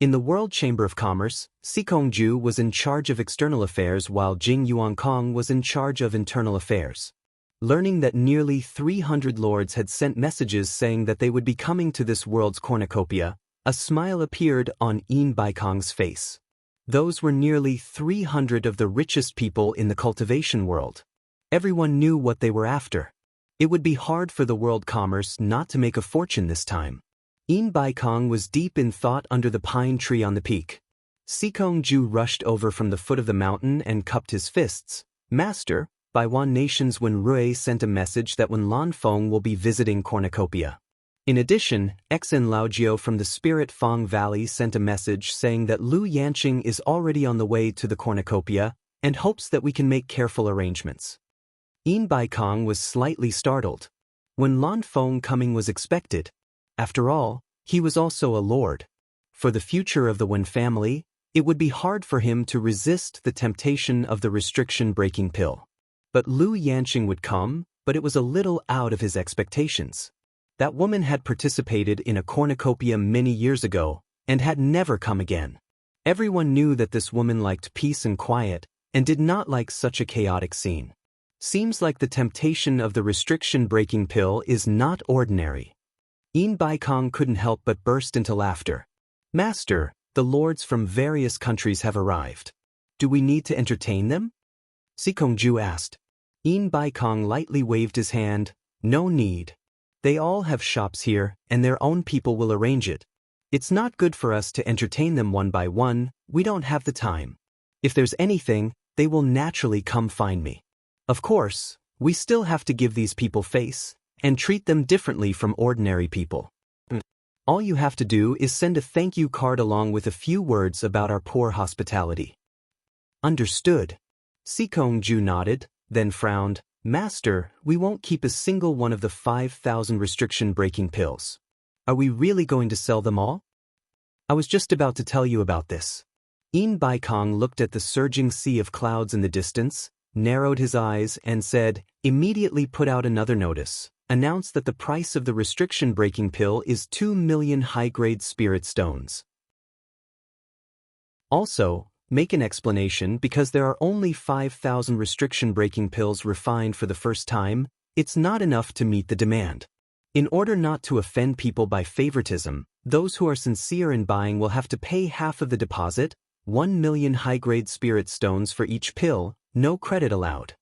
In the World Chamber of Commerce, Sikong Ju was in charge of external affairs while Jing Yuankong was in charge of internal affairs. Learning that nearly 300 lords had sent messages saying that they would be coming to this world's cornucopia, a smile appeared on Yin Baikong's face. Those were nearly 300 of the richest people in the cultivation world. Everyone knew what they were after. It would be hard for the world commerce not to make a fortune this time. In Baikong was deep in thought under the pine tree on the peak. Sikong Ju rushed over from the foot of the mountain and cupped his fists. Master, Baiwan Nation's Wen Rui sent a message that Wen Lanfeng will be visiting Cornucopia. In addition, Xen Laojiu from the Spirit Fang Valley sent a message saying that Lu Yanqing is already on the way to the Cornucopia and hopes that we can make careful arrangements. In Baikong was slightly startled. Wen Lanfeng coming was expected. After all, he was also a lord. For the future of the Wen family, it would be hard for him to resist the temptation of the restriction-breaking pill. But Lu Yanqing would come, but it was a little out of his expectations. That woman had participated in a cornucopia many years ago, and had never come again. Everyone knew that this woman liked peace and quiet, and did not like such a chaotic scene. Seems like the temptation of the restriction-breaking pill is not ordinary. In Baikong couldn't help but burst into laughter. Master, the lords from various countries have arrived. Do we need to entertain them? Sikong Ju asked. In Baikong lightly waved his hand. No need. They all have shops here, and their own people will arrange it. It's not good for us to entertain them one by one, we don't have the time. If there's anything, they will naturally come find me. Of course, we still have to give these people face, and treat them differently from ordinary people. All you have to do is send a thank you card along with a few words about our poor hospitality. Understood. Sikong Ju nodded, then frowned. Master, we won't keep a single one of the 5,000 restriction-breaking pills. Are we really going to sell them all? I was just about to tell you about this. In Baikong looked at the surging sea of clouds in the distance, narrowed his eyes and said, immediately put out another notice, announced that the price of the restriction-breaking pill is 2 million high-grade spirit stones. Also, make an explanation because there are only 5,000 restriction-breaking pills refined for the first time, it's not enough to meet the demand. In order not to offend people by favoritism, those who are sincere in buying will have to pay half of the deposit, 1 million high-grade spirit stones for each pill, no credit allowed.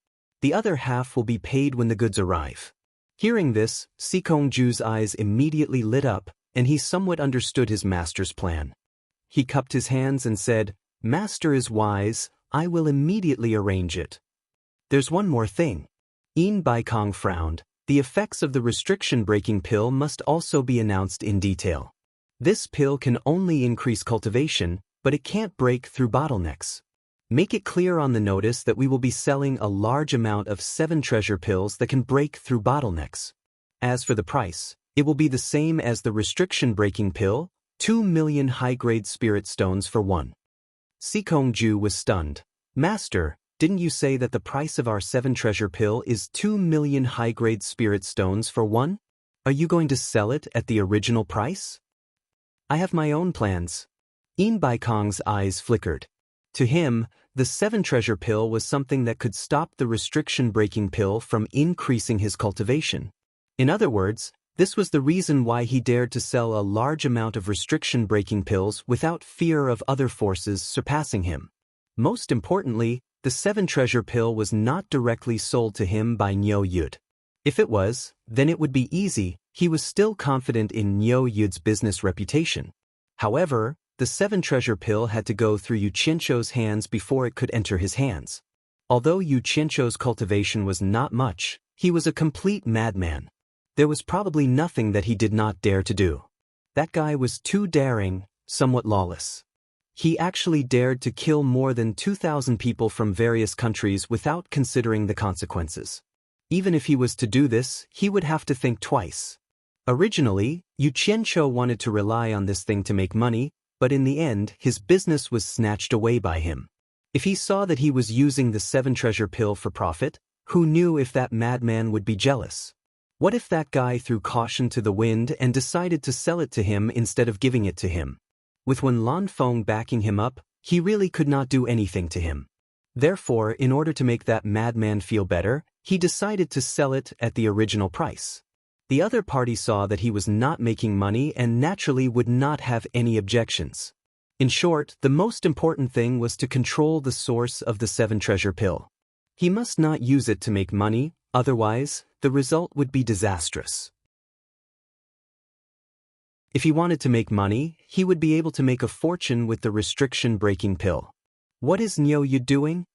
The other half will be paid when the goods arrive. Hearing this, Sikong Ju's eyes immediately lit up, and he somewhat understood his master's plan. He cupped his hands and said, Master is wise, I will immediately arrange it. There's one more thing. In Baikong frowned. The effects of the restriction-breaking pill must also be announced in detail. This pill can only increase cultivation, but it can't break through bottlenecks. Make it clear on the notice that we will be selling a large amount of 7 treasure pills that can break through bottlenecks. As for the price, it will be the same as the restriction-breaking pill, 2 million high-grade spirit stones for one. Sikong Ju was stunned. Master, didn't you say that the price of our 7 treasure pill is 2 million high-grade spirit stones for one? Are you going to sell it at the original price? I have my own plans. In Baikong's eyes flickered. To him, the 7 treasure pill was something that could stop the restriction-breaking pill from increasing his cultivation. In other words, this was the reason why he dared to sell a large amount of restriction-breaking pills without fear of other forces surpassing him. Most importantly, the 7 treasure pill was not directly sold to him by Niu Yud. If it was, then it would be easy, he was still confident in Niu Yud's business reputation. However, the 7 treasure pill had to go through Yu Qianzhou's hands before it could enter his hands. Although Yu Qianzhou's cultivation was not much, he was a complete madman. There was probably nothing that he did not dare to do. That guy was too daring, somewhat lawless. He actually dared to kill more than 2,000 people from various countries without considering the consequences. Even if he was to do this, he would have to think twice. Originally, Yu Qianzhou wanted to rely on this thing to make money, but in the end, his business was snatched away by him. If he saw that he was using the 7 treasure pill for profit, who knew if that madman would be jealous? What if that guy threw caution to the wind and decided to sell it to him instead of giving it to him? With Wen Lanfeng backing him up, he really could not do anything to him. Therefore, in order to make that madman feel better, he decided to sell it at the original price. The other party saw that he was not making money and naturally would not have any objections. In short, the most important thing was to control the source of the 7 treasure pill. He must not use it to make money, otherwise, the result would be disastrous. If he wanted to make money, he would be able to make a fortune with the restriction-breaking pill. What is Niu Yu doing?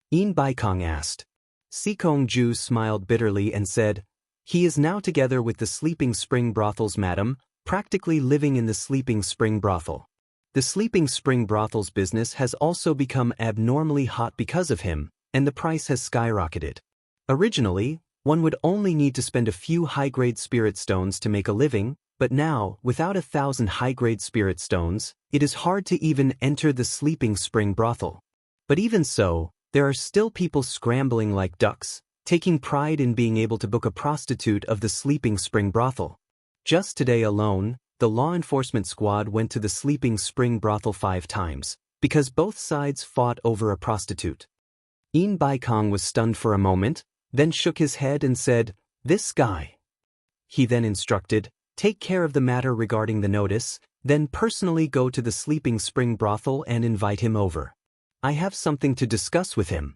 Yin Baikong asked. Sikong Ju smiled bitterly and said, he is now together with the Sleeping Spring brothels, madam, practically living in the Sleeping Spring brothel. The Sleeping Spring brothels business has also become abnormally hot because of him, and the price has skyrocketed. Originally, one would only need to spend a few high-grade spirit stones to make a living, but now, without 1,000 high-grade spirit stones, it is hard to even enter the Sleeping Spring brothel. But even so, there are still people scrambling like ducks, taking pride in being able to book a prostitute of the Sleeping Spring brothel. Just today alone, the law enforcement squad went to the Sleeping Spring brothel 5 times, because both sides fought over a prostitute. Yin Baikong was stunned for a moment, then shook his head and said, this guy. He then instructed, take care of the matter regarding the notice, then personally go to the Sleeping Spring brothel and invite him over. I have something to discuss with him.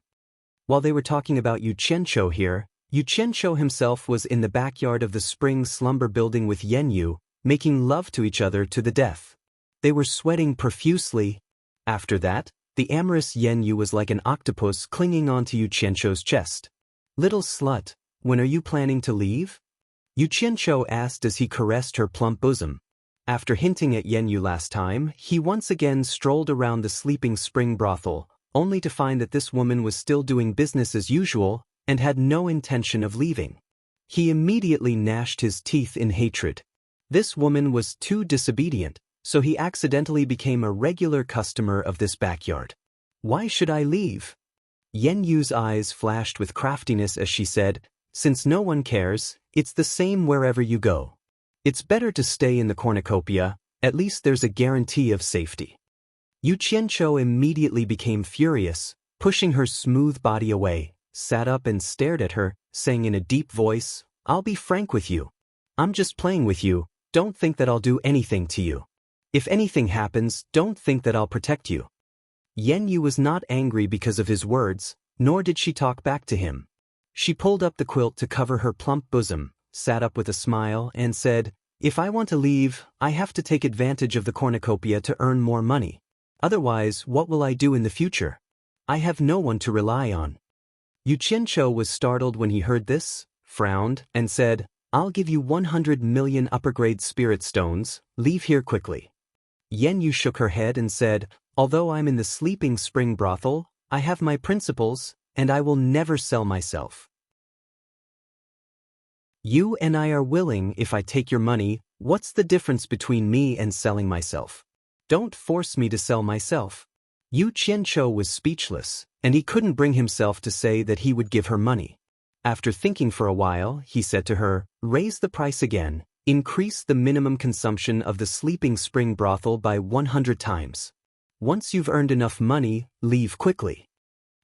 While they were talking about Yu Qianqiu here, Yu Qianqiu himself was in the backyard of the Spring Slumber building with Yen Yu, making love to each other to the death. They were sweating profusely. After that, the amorous Yen Yu was like an octopus clinging onto Yu Qianqiu's chest. Little slut, when are you planning to leave? Yu Qianqiu asked as he caressed her plump bosom. After hinting at Yen Yu last time, he once again strolled around the Sleeping Spring brothel, only to find that this woman was still doing business as usual and had no intention of leaving. He immediately gnashed his teeth in hatred. This woman was too disobedient, so he accidentally became a regular customer of this backyard. Why should I leave? Yen Yu's eyes flashed with craftiness as she said, since no one cares, it's the same wherever you go. It's better to stay in the cornucopia, at least there's a guarantee of safety. Yu Qianqiu immediately became furious, pushing her smooth body away, sat up and stared at her, saying in a deep voice, I'll be frank with you. I'm just playing with you, don't think that I'll do anything to you. If anything happens, don't think that I'll protect you. Yen Yu was not angry because of his words, nor did she talk back to him. She pulled up the quilt to cover her plump bosom, sat up with a smile, and said, if I want to leave, I have to take advantage of the cornucopia to earn more money. Otherwise, what will I do in the future? I have no one to rely on. Yu Qianqiu was startled when he heard this, frowned, and said, I'll give you 100 million upper-grade spirit stones, leave here quickly. Yen Yu shook her head and said, although I'm in the Sleeping Spring brothel, I have my principles, and I will never sell myself. You and I are willing if I take your money, what's the difference between me and selling myself? Don't force me to sell myself. Yu Qianqiu was speechless, and he couldn't bring himself to say that he would give her money. After thinking for a while, he said to her, raise the price again, increase the minimum consumption of the Sleeping Spring brothel by 100 times. Once you've earned enough money, leave quickly.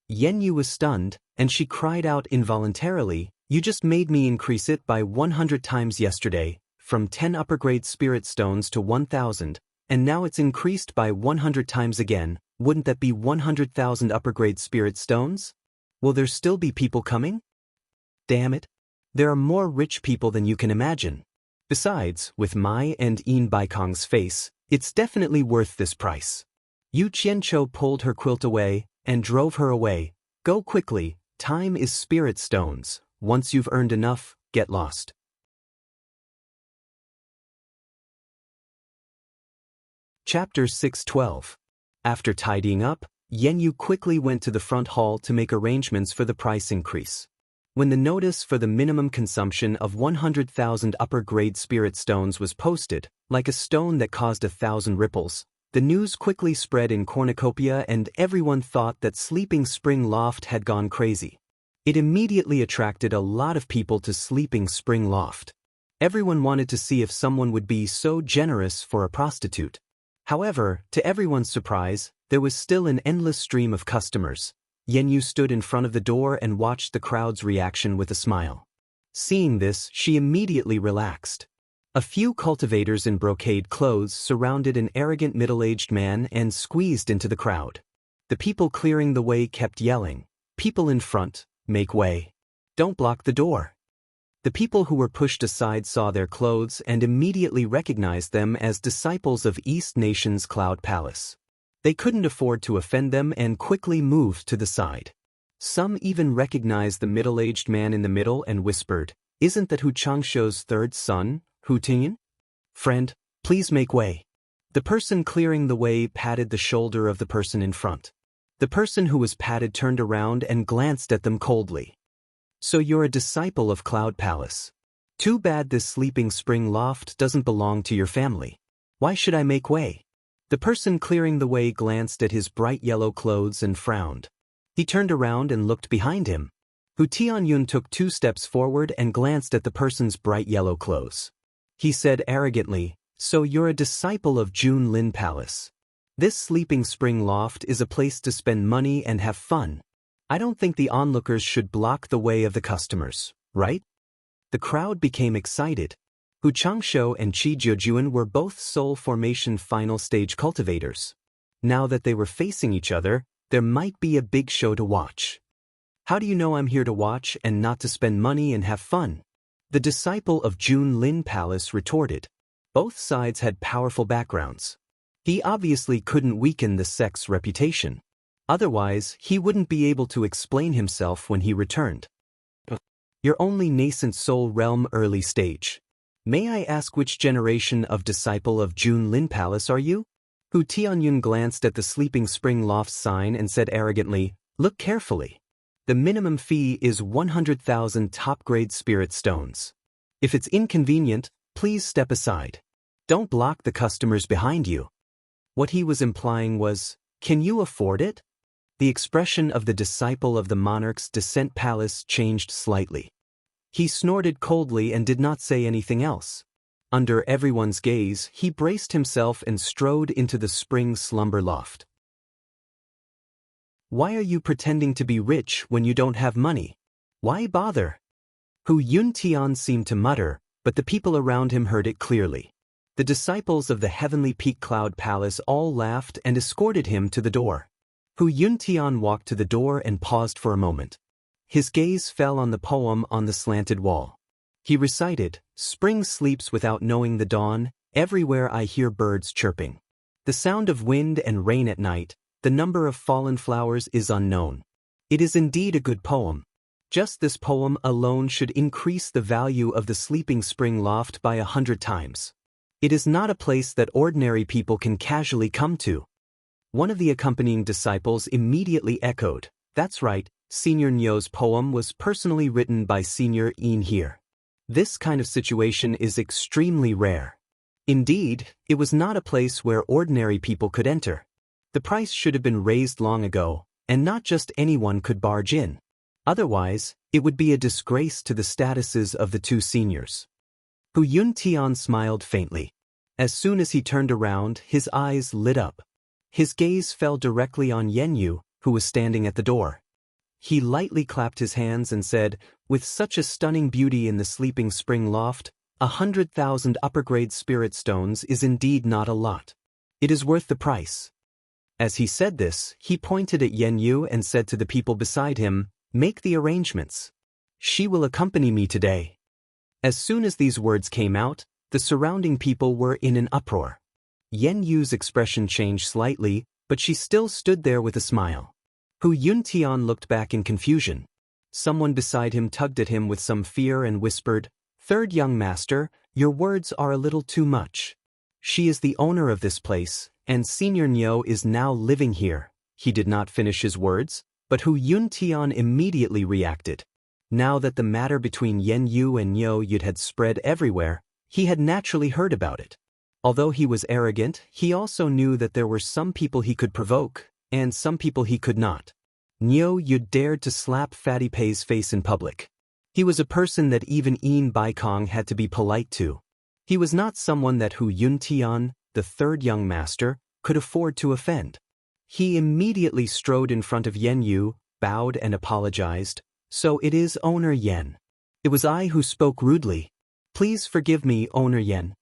Yen Yu was stunned, and she cried out involuntarily, you just made me increase it by 100 times yesterday, from 10 upper-grade spirit stones to 1,000, and now it's increased by 100 times again. Wouldn't that be 100,000 upper-grade spirit stones? Will there still be people coming? Damn it. There are more rich people than you can imagine. Besides, with my and Yin Baikong's face, it's definitely worth this price. Yu Qianqiu pulled her quilt away and drove her away. Go quickly, time is spirit stones. Once you've earned enough, get lost. Chapter 6:12. After tidying up, Yen Yu quickly went to the front hall to make arrangements for the price increase. When the notice for the minimum consumption of 100,000 upper-grade spirit stones was posted, like a stone that caused 1,000 ripples, the news quickly spread in cornucopia and everyone thought that Sleeping Spring Loft had gone crazy. It immediately attracted a lot of people to Sleeping Spring Loft. Everyone wanted to see if someone would be so generous for a prostitute. However, to everyone's surprise, there was still an endless stream of customers. Yen Yu stood in front of the door and watched the crowd's reaction with a smile. Seeing this, she immediately relaxed. A few cultivators in brocade clothes surrounded an arrogant middle-aged man and squeezed into the crowd. The people clearing the way kept yelling, "People in front, make way. Don't block the door." The people who were pushed aside saw their clothes and immediately recognized them as disciples of East Nation's Cloud Palace. They couldn't afford to offend them and quickly moved to the side. Some even recognized the middle-aged man in the middle and whispered, "Isn't that Hu Changsho's third son, Hu Tian? Friend, please make way." The person clearing the way patted the shoulder of the person in front. The person who was patted turned around and glanced at them coldly. "So you're a disciple of Cloud Palace. Too bad this sleeping spring loft doesn't belong to your family. Why should I make way?" The person clearing the way glanced at his bright yellow clothes and frowned. He turned around and looked behind him. Hu Tianyun took 2 steps forward and glanced at the person's bright yellow clothes. He said arrogantly, "So you're a disciple of Jun Lin Palace. This sleeping spring loft is a place to spend money and have fun. I don't think the onlookers should block the way of the customers, right?" The crowd became excited. Hu Changsho and Qi Jiujuan were both soul formation final stage cultivators. Now that they were facing each other, there might be a big show to watch. "How do you know I'm here to watch and not to spend money and have fun?" The disciple of Jun Lin Palace retorted. Both sides had powerful backgrounds. He obviously couldn't weaken the sect's reputation. Otherwise, he wouldn't be able to explain himself when he returned. "You're only nascent soul realm early stage. May I ask which generation of disciple of Jun Lin Palace are you?" Hu Tianyun glanced at the Sleeping Spring Loft sign and said arrogantly, "Look carefully. The minimum fee is 100,000 top-grade spirit stones. If it's inconvenient, please step aside. Don't block the customers behind you." What he was implying was, "Can you afford it?" The expression of the disciple of the monarch's descent palace changed slightly. He snorted coldly and did not say anything else. Under everyone's gaze, he braced himself and strode into the spring slumber loft. "Why are you pretending to be rich when you don't have money? Why bother?" Hu Yuntian seemed to mutter, but the people around him heard it clearly. The disciples of the Heavenly Peak Cloud Palace all laughed and escorted him to the door. Hu Yuntian walked to the door and paused for a moment. His gaze fell on the poem on the slanted wall. He recited, "Spring sleeps without knowing the dawn, everywhere I hear birds chirping. The sound of wind and rain at night, the number of fallen flowers is unknown." It is indeed a good poem. Just this poem alone should increase the value of the Sleeping Spring Loft by 100 times. It is not a place that ordinary people can casually come to. One of the accompanying disciples immediately echoed, "That's right, Senior Nyo's poem was personally written by Senior Yin here." This kind of situation is extremely rare. Indeed, it was not a place where ordinary people could enter. The price should have been raised long ago, and not just anyone could barge in. Otherwise, it would be a disgrace to the statuses of the 2 seniors. Hu Yuntian smiled faintly. As soon as he turned around, his eyes lit up. His gaze fell directly on Yenyu, who was standing at the door. He lightly clapped his hands and said, "With such a stunning beauty in the Sleeping Spring Loft, 100,000 upper-grade spirit stones is indeed not a lot. It is worth the price." As he said this, he pointed at Yenyu and said to the people beside him, "Make the arrangements. She will accompany me today." As soon as these words came out, the surrounding people were in an uproar. Yenyu's expression changed slightly, but she still stood there with a smile. Hu Yuntian looked back in confusion. Someone beside him tugged at him with some fear and whispered, "Third young master, your words are a little too much. She is the owner of this place, and Senior Nyo is now living here." He did not finish his words, but Hu Yuntian immediately reacted. Now that the matter between Yenyu and Nyo Yud had spread everywhere, he had naturally heard about it. Although he was arrogant, he also knew that there were some people he could provoke, and some people he could not. Nyo Yud dared to slap Fatty Pei's face in public. He was a person that even Yin Baikong had to be polite to. He was not someone that Hu Yuntian, the 3rd young master, could afford to offend. He immediately strode in front of Yenyu, bowed and apologized. "So it is Owner Yen. It was I who spoke rudely. Please forgive me, Owner Yen."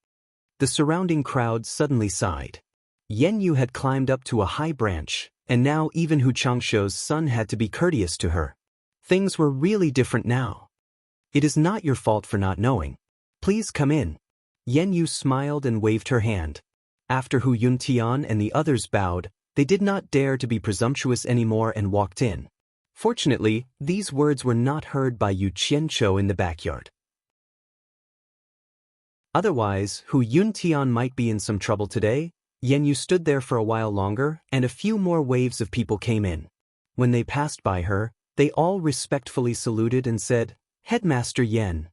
The surrounding crowd suddenly sighed. Yenyu had climbed up to a high branch, and now even Hu Changsho's son had to be courteous to her. Things were really different now. It is not your fault for not knowing. Please come in. Yen Yu smiled and waved her hand. After Hu Yuntian and the others bowed, they did not dare to be presumptuous anymore and walked in. Fortunately, these words were not heard by Yu Qianqiu in the backyard. Otherwise, Hu Yuntian might be in some trouble today. Yen Yu stood there for a while longer, and a few more waves of people came in. When they passed by her, they all respectfully saluted and said, "Headmaster Yen."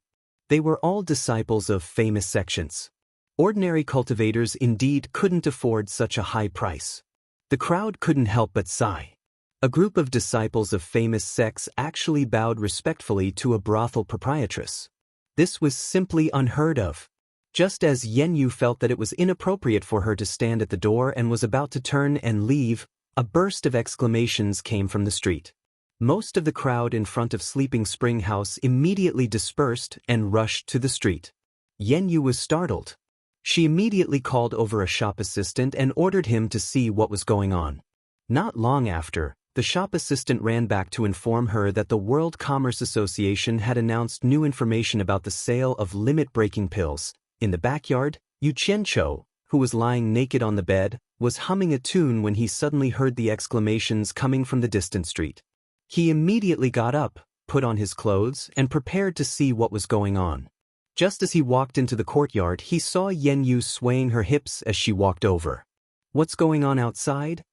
They were all disciples of famous sections. Ordinary cultivators indeed couldn't afford such a high price. The crowd couldn't help but sigh. A group of disciples of famous sects actually bowed respectfully to a brothel proprietress. This was simply unheard of. Just as Yen Yu felt that it was inappropriate for her to stand at the door and was about to turn and leave, a burst of exclamations came from the street. Most of the crowd in front of Sleeping Spring House immediately dispersed and rushed to the street. Yen Yu was startled. She immediately called over a shop assistant and ordered him to see what was going on. Not long after, the shop assistant ran back to inform her that the World Commerce Association had announced new information about the sale of limit-breaking pills. In the backyard, Yu Qianqiu, who was lying naked on the bed, was humming a tune when he suddenly heard the exclamations coming from the distant street. He immediately got up, put on his clothes, and prepared to see what was going on. Just as he walked into the courtyard, he saw Yen Yu swaying her hips as she walked over. "What's going on outside?"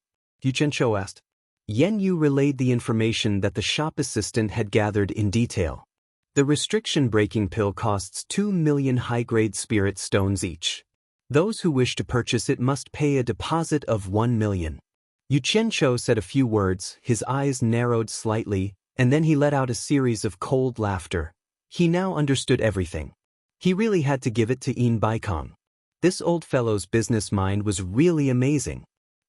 Yu Qianqiu asked. Yen Yu relayed the information that the shop assistant had gathered in detail. The restriction-breaking pill costs 2 million high-grade spirit stones each. Those who wish to purchase it must pay a deposit of 1 million. Yu Qianqiu said a few words, his eyes narrowed slightly, and then he let out a series of cold laughter. He now understood everything. He really had to give it to Yin Baikong. This old fellow's business mind was really amazing.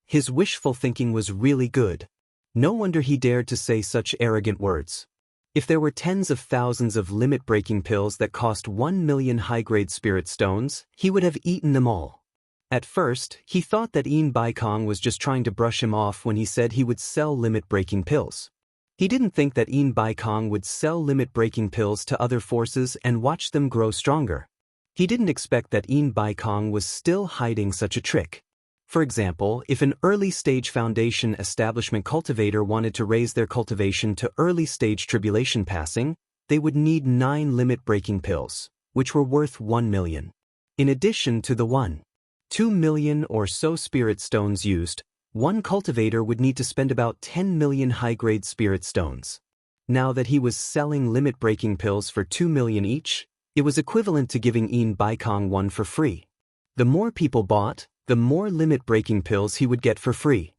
His wishful thinking was really good. No wonder he dared to say such arrogant words. If there were tens of thousands of limit-breaking pills that cost 1 million high-grade spirit stones, he would have eaten them all. At first, he thought that Yin Baikong was just trying to brush him off when he said he would sell limit-breaking pills. He didn't think that Yin Baikong would sell limit-breaking pills to other forces and watch them grow stronger. He didn't expect that Yin Baikong was still hiding such a trick. For example, if an early-stage foundation establishment cultivator wanted to raise their cultivation to early-stage tribulation passing, they would need 9 limit-breaking pills, which were worth 1 million. In addition to the 2 million or so spirit stones used, one cultivator would need to spend about 10 million high-grade spirit stones. Now that he was selling limit-breaking pills for 2 million each, it was equivalent to giving Yin Baikong one for free. The more people bought, the more limit-breaking pills he would get for free.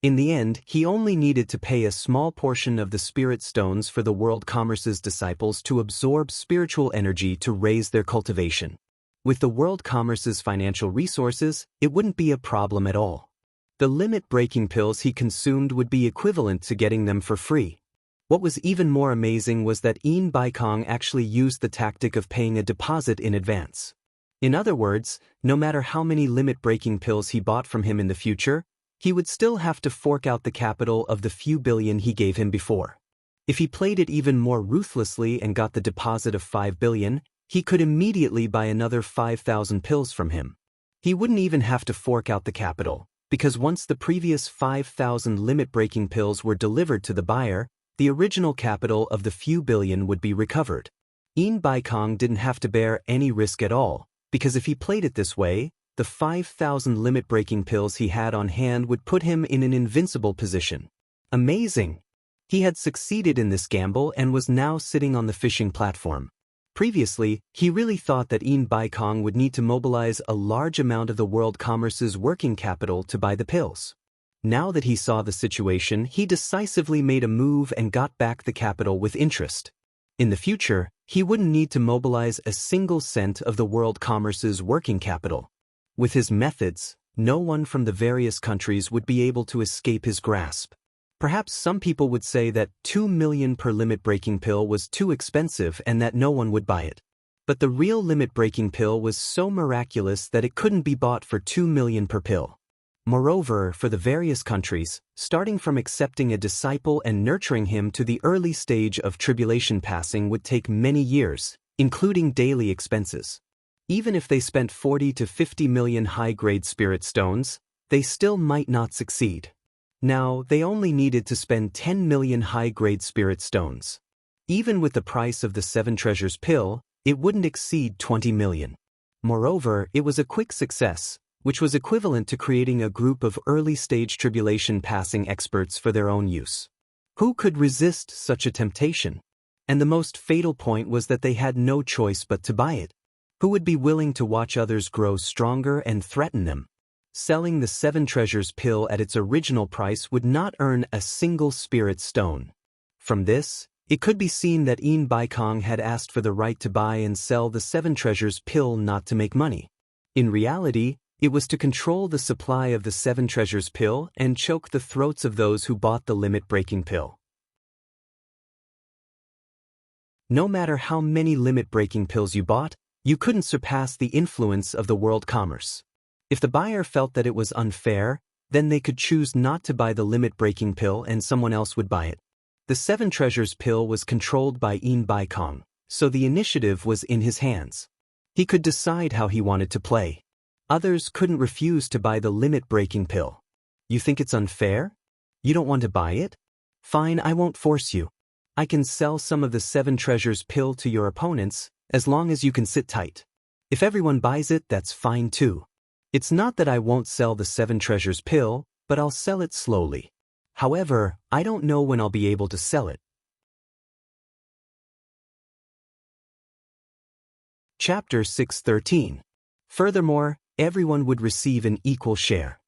In the end, he only needed to pay a small portion of the spirit stones for the World Commerce's disciples to absorb spiritual energy to raise their cultivation. With the World Commerce's financial resources, it wouldn't be a problem at all. The limit-breaking pills he consumed would be equivalent to getting them for free. What was even more amazing was that Yin Baikong actually used the tactic of paying a deposit in advance. In other words, no matter how many limit-breaking pills he bought from him in the future, he would still have to fork out the capital of the few billion he gave him before. If he played it even more ruthlessly and got the deposit of 5 billion, he could immediately buy another 5,000 pills from him. He wouldn't even have to fork out the capital, because once the previous 5,000 limit-breaking pills were delivered to the buyer, the original capital of the few billion would be recovered. Yin Baikong didn't have to bear any risk at all, because if he played it this way, the 5,000 limit-breaking pills he had on hand would put him in an invincible position. Amazing! He had succeeded in this gamble and was now sitting on the fishing platform. Previously, he really thought that Yin Baikong would need to mobilize a large amount of the World Commerce's working capital to buy the pills. Now that he saw the situation, he decisively made a move and got back the capital with interest. In the future, he wouldn't need to mobilize a single cent of the World Commerce's working capital. With his methods, no one from the various countries would be able to escape his grasp. Perhaps some people would say that 2 million per limit-breaking pill was too expensive and that no one would buy it. But the real limit-breaking pill was so miraculous that it couldn't be bought for 2 million per pill. Moreover, for the various countries, starting from accepting a disciple and nurturing him to the early stage of tribulation passing would take many years, including daily expenses. Even if they spent 40 to 50 million high-grade spirit stones, they still might not succeed. Now, they only needed to spend 10 million high-grade spirit stones. Even with the price of the 7 treasures pill, it wouldn't exceed 20 million. Moreover, it was a quick success, which was equivalent to creating a group of early-stage tribulation-passing experts for their own use. Who could resist such a temptation? And the most fatal point was that they had no choice but to buy it. Who would be willing to watch others grow stronger and threaten them? Selling the 7 treasures pill at its original price would not earn a single spirit stone. From this, it could be seen that Yin Baikong had asked for the right to buy and sell the 7 treasures pill not to make money. In reality, it was to control the supply of the 7 treasures pill and choke the throats of those who bought the limit-breaking pill. No matter how many limit-breaking pills you bought, you couldn't surpass the influence of the world commerce. If the buyer felt that it was unfair, then they could choose not to buy the limit-breaking pill and someone else would buy it. The 7 treasures pill was controlled by Yin Baikong, so the initiative was in his hands. He could decide how he wanted to play. Others couldn't refuse to buy the limit-breaking pill. You think it's unfair? You don't want to buy it? Fine, I won't force you. I can sell some of the 7 treasures pill to your opponents, as long as you can sit tight. If everyone buys it, that's fine too. It's not that I won't sell the 7 treasures pill, but I'll sell it slowly. However, I don't know when I'll be able to sell it. Chapter 6:13. Furthermore, everyone would receive an equal share.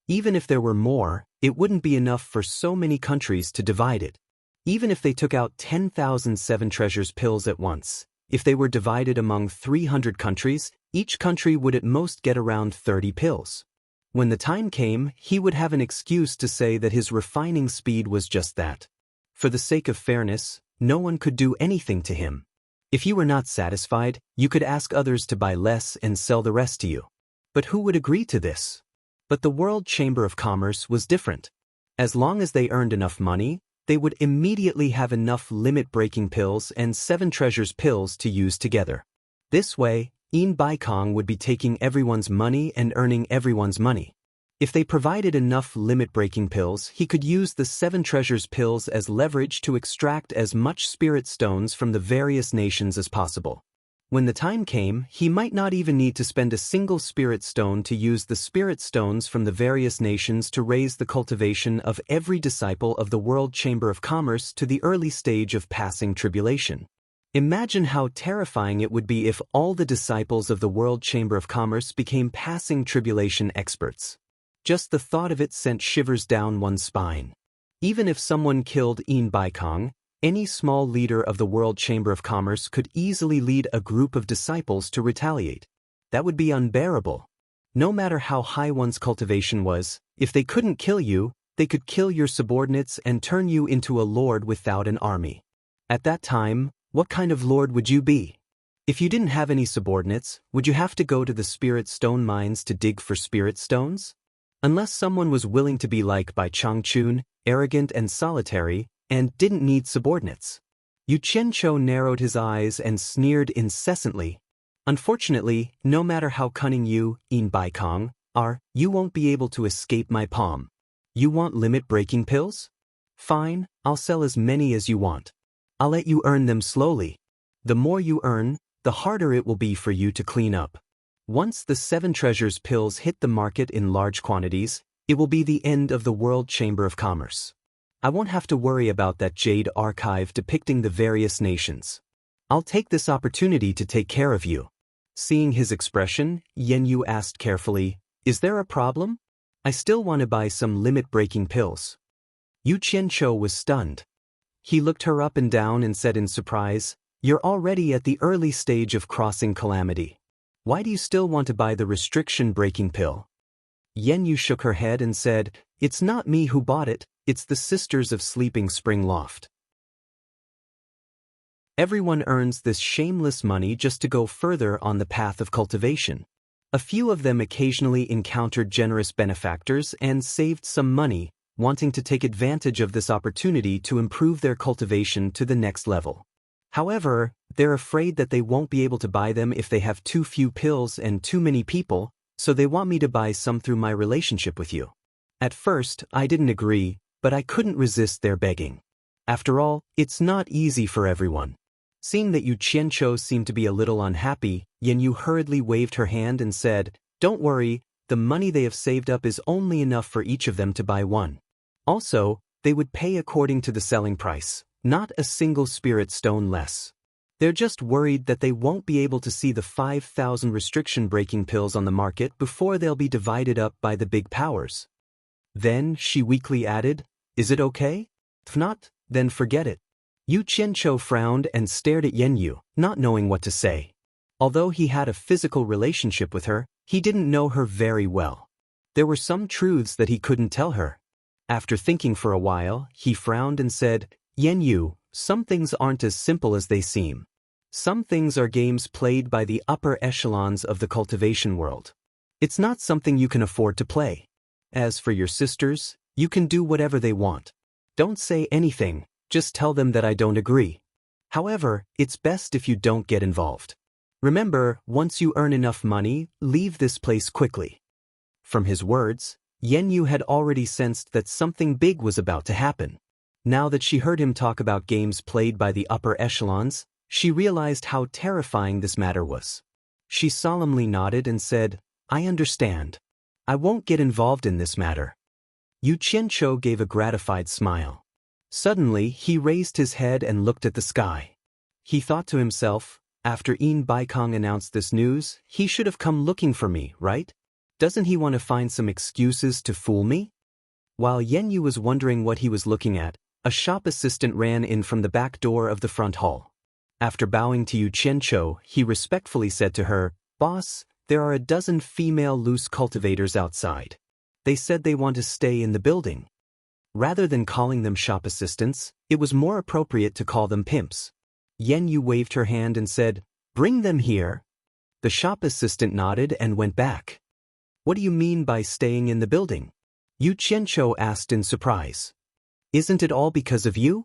Even if there were more, it wouldn't be enough for so many countries to divide it. Even if they took out 10,000 7 treasures pills at once, if they were divided among 300 countries, each country would at most get around 30 pills. When the time came, he would have an excuse to say that his refining speed was just that. For the sake of fairness, no one could do anything to him. If you were not satisfied, you could ask others to buy less and sell the rest to you. But who would agree to this? But the World Chamber of Commerce was different. As long as they earned enough money, they would immediately have enough limit-breaking pills and 7 treasures pills to use together. This way, Yin Baikong would be taking everyone's money and earning everyone's money. If they provided enough limit-breaking pills, he could use the 7 treasures pills as leverage to extract as much spirit stones from the various nations as possible. When the time came, he might not even need to spend a single spirit stone to use the spirit stones from the various nations to raise the cultivation of every disciple of the World Chamber of Commerce to the early stage of passing tribulation. Imagine how terrifying it would be if all the disciples of the World Chamber of Commerce became passing tribulation experts. Just the thought of it sent shivers down one's spine. Even if someone killed Yin Baikong, any small leader of the World Chamber of Commerce could easily lead a group of disciples to retaliate. That would be unbearable. No matter how high one's cultivation was, if they couldn't kill you, they could kill your subordinates and turn you into a lord without an army. At that time, what kind of lord would you be? If you didn't have any subordinates, would you have to go to the spirit stone mines to dig for spirit stones? Unless someone was willing to be like Bai Changchun, arrogant and solitary, and didn't need subordinates. Yu Qianqiu narrowed his eyes and sneered incessantly. Unfortunately, no matter how cunning you, Yin Baikong, are, you won't be able to escape my palm. You want limit-breaking pills? Fine, I'll sell as many as you want. I'll let you earn them slowly. The more you earn, the harder it will be for you to clean up. Once the 7 treasures pills hit the market in large quantities, it will be the end of the World Chamber of Commerce. I won't have to worry about that jade archive depicting the various nations. I'll take this opportunity to take care of you. Seeing his expression, Yen Yu asked carefully, "Is there a problem? I still want to buy some limit-breaking pills." Yu Qianqiu was stunned. He looked her up and down and said in surprise, "You're already at the early stage of crossing calamity. Why do you still want to buy the restriction-breaking pill?" Yen Yu shook her head and said, "It's not me who bought it, it's the Sisters of Sleeping Spring Loft. Everyone earns this shameless money just to go further on the path of cultivation. A few of them occasionally encountered generous benefactors and saved some money, wanting to take advantage of this opportunity to improve their cultivation to the next level. However, they're afraid that they won't be able to buy them if they have too few pills and too many people, so they want me to buy some through my relationship with you. At first, I didn't agree, but I couldn't resist their begging. After all, it's not easy for everyone. Seeing that Yu Qianqiu seemed to be a little unhappy, Yanyu hurriedly waved her hand and said, "Don't worry, the money they have saved up is only enough for each of them to buy one. Also, they would pay according to the selling price, not a single spirit stone less. They're just worried that they won't be able to see the 5,000 restriction-breaking pills on the market before they'll be divided up by the big powers." Then, she weakly added, "Is it okay? If not, then forget it." Yu Qianqiu frowned and stared at Yanyu, not knowing what to say. Although he had a physical relationship with her, he didn't know her very well. There were some truths that he couldn't tell her. After thinking for a while, he frowned and said, "Yanyu, some things aren't as simple as they seem. Some things are games played by the upper echelons of the cultivation world. It's not something you can afford to play. As for your sisters, you can do whatever they want. Don't say anything, just tell them that I don't agree. However, it's best if you don't get involved. Remember, once you earn enough money, leave this place quickly." From his words, Yanyu had already sensed that something big was about to happen. Now that she heard him talk about games played by the upper echelons, she realized how terrifying this matter was. She solemnly nodded and said, "I understand. I won't get involved in this matter." Yu Qianqiu gave a gratified smile. Suddenly, he raised his head and looked at the sky. He thought to himself, after Yin Baikong announced this news, he should have come looking for me, right? Doesn't he want to find some excuses to fool me? While Yanyu was wondering what he was looking at, a shop assistant ran in from the back door of the front hall. After bowing to Yu Qianqiu, he respectfully said to her, "Boss, there are a dozen female loose cultivators outside. They said they want to stay in the building." Rather than calling them shop assistants, it was more appropriate to call them pimps. Yanyu waved her hand and said, "Bring them here." The shop assistant nodded and went back. "What do you mean by staying in the building?" Yu Qianqiu asked in surprise. "Isn't it all because of you?"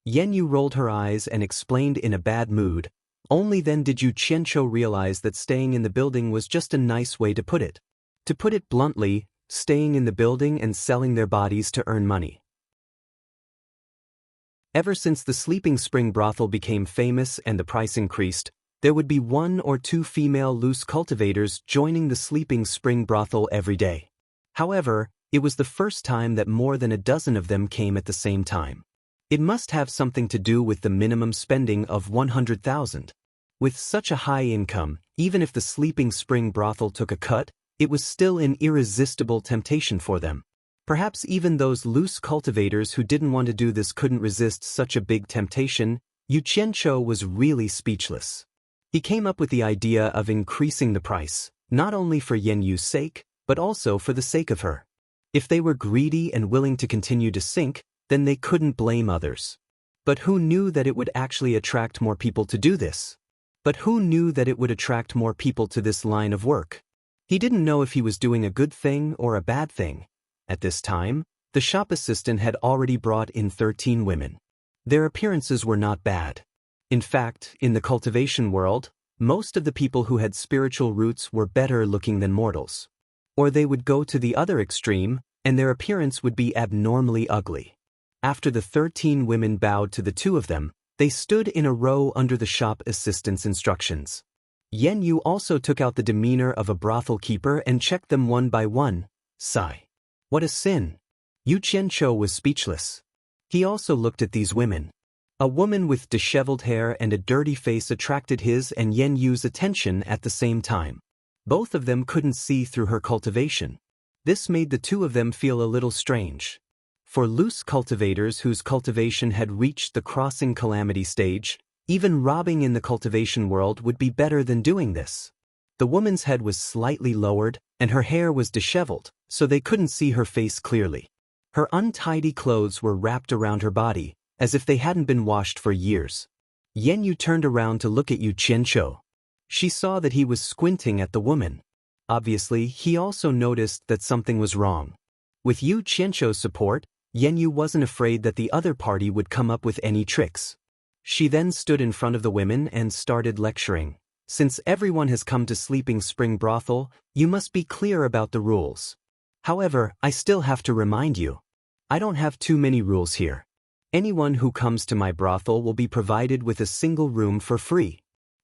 Yanyu rolled her eyes and explained in a bad mood. Only then did Yu Qianqiu realize that staying in the building was just a nice way to put it. To put it bluntly, staying in the building and selling their bodies to earn money. Ever since the Sleeping Spring brothel became famous and the price increased, there would be 1 or 2 female loose cultivators joining the Sleeping Spring brothel every day. However, it was the first time that more than a dozen of them came at the same time. It must have something to do with the minimum spending of 100,000. With such a high income, even if the Sleeping Spring brothel took a cut, it was still an irresistible temptation for them. Perhaps even those loose cultivators who didn't want to do this couldn't resist such a big temptation. Yu Qianqiu was really speechless. He came up with the idea of increasing the price, not only for Yanyu's sake, but also for the sake of her. If they were greedy and willing to continue to sink, then they couldn't blame others. But who knew that it would actually attract more people to do this? But who knew that it would attract more people to this line of work? He didn't know if he was doing a good thing or a bad thing. At this time, the shop assistant had already brought in 13 women. Their appearances were not bad. In fact, in the cultivation world, most of the people who had spiritual roots were better looking than mortals. Or they would go to the other extreme, and their appearance would be abnormally ugly. After the 13 women bowed to the 2 of them, they stood in a row under the shop assistant's instructions. Yanyu also took out the demeanor of a brothel keeper and checked them one by one. Sigh. What a sin. Yu Qianqiu was speechless. He also looked at these women. A woman with disheveled hair and a dirty face attracted his and Yanyu's attention at the same time. Both of them couldn't see through her cultivation. This made the 2 of them feel a little strange. For loose cultivators whose cultivation had reached the crossing calamity stage, even robbing in the cultivation world would be better than doing this. The woman's head was slightly lowered, and her hair was disheveled, so they couldn't see her face clearly. Her untidy clothes were wrapped around her body, as if they hadn't been washed for years. Yanyu turned around to look at Yu Qianqiu. She saw that he was squinting at the woman. Obviously, he also noticed that something was wrong. With Yu Qianzhou's support, Yenyu wasn't afraid that the other party would come up with any tricks. She then stood in front of the women and started lecturing. Since everyone has come to Sleeping Spring Brothel, you must be clear about the rules. However, I still have to remind you. I don't have too many rules here. Anyone who comes to my brothel will be provided with a single room for free.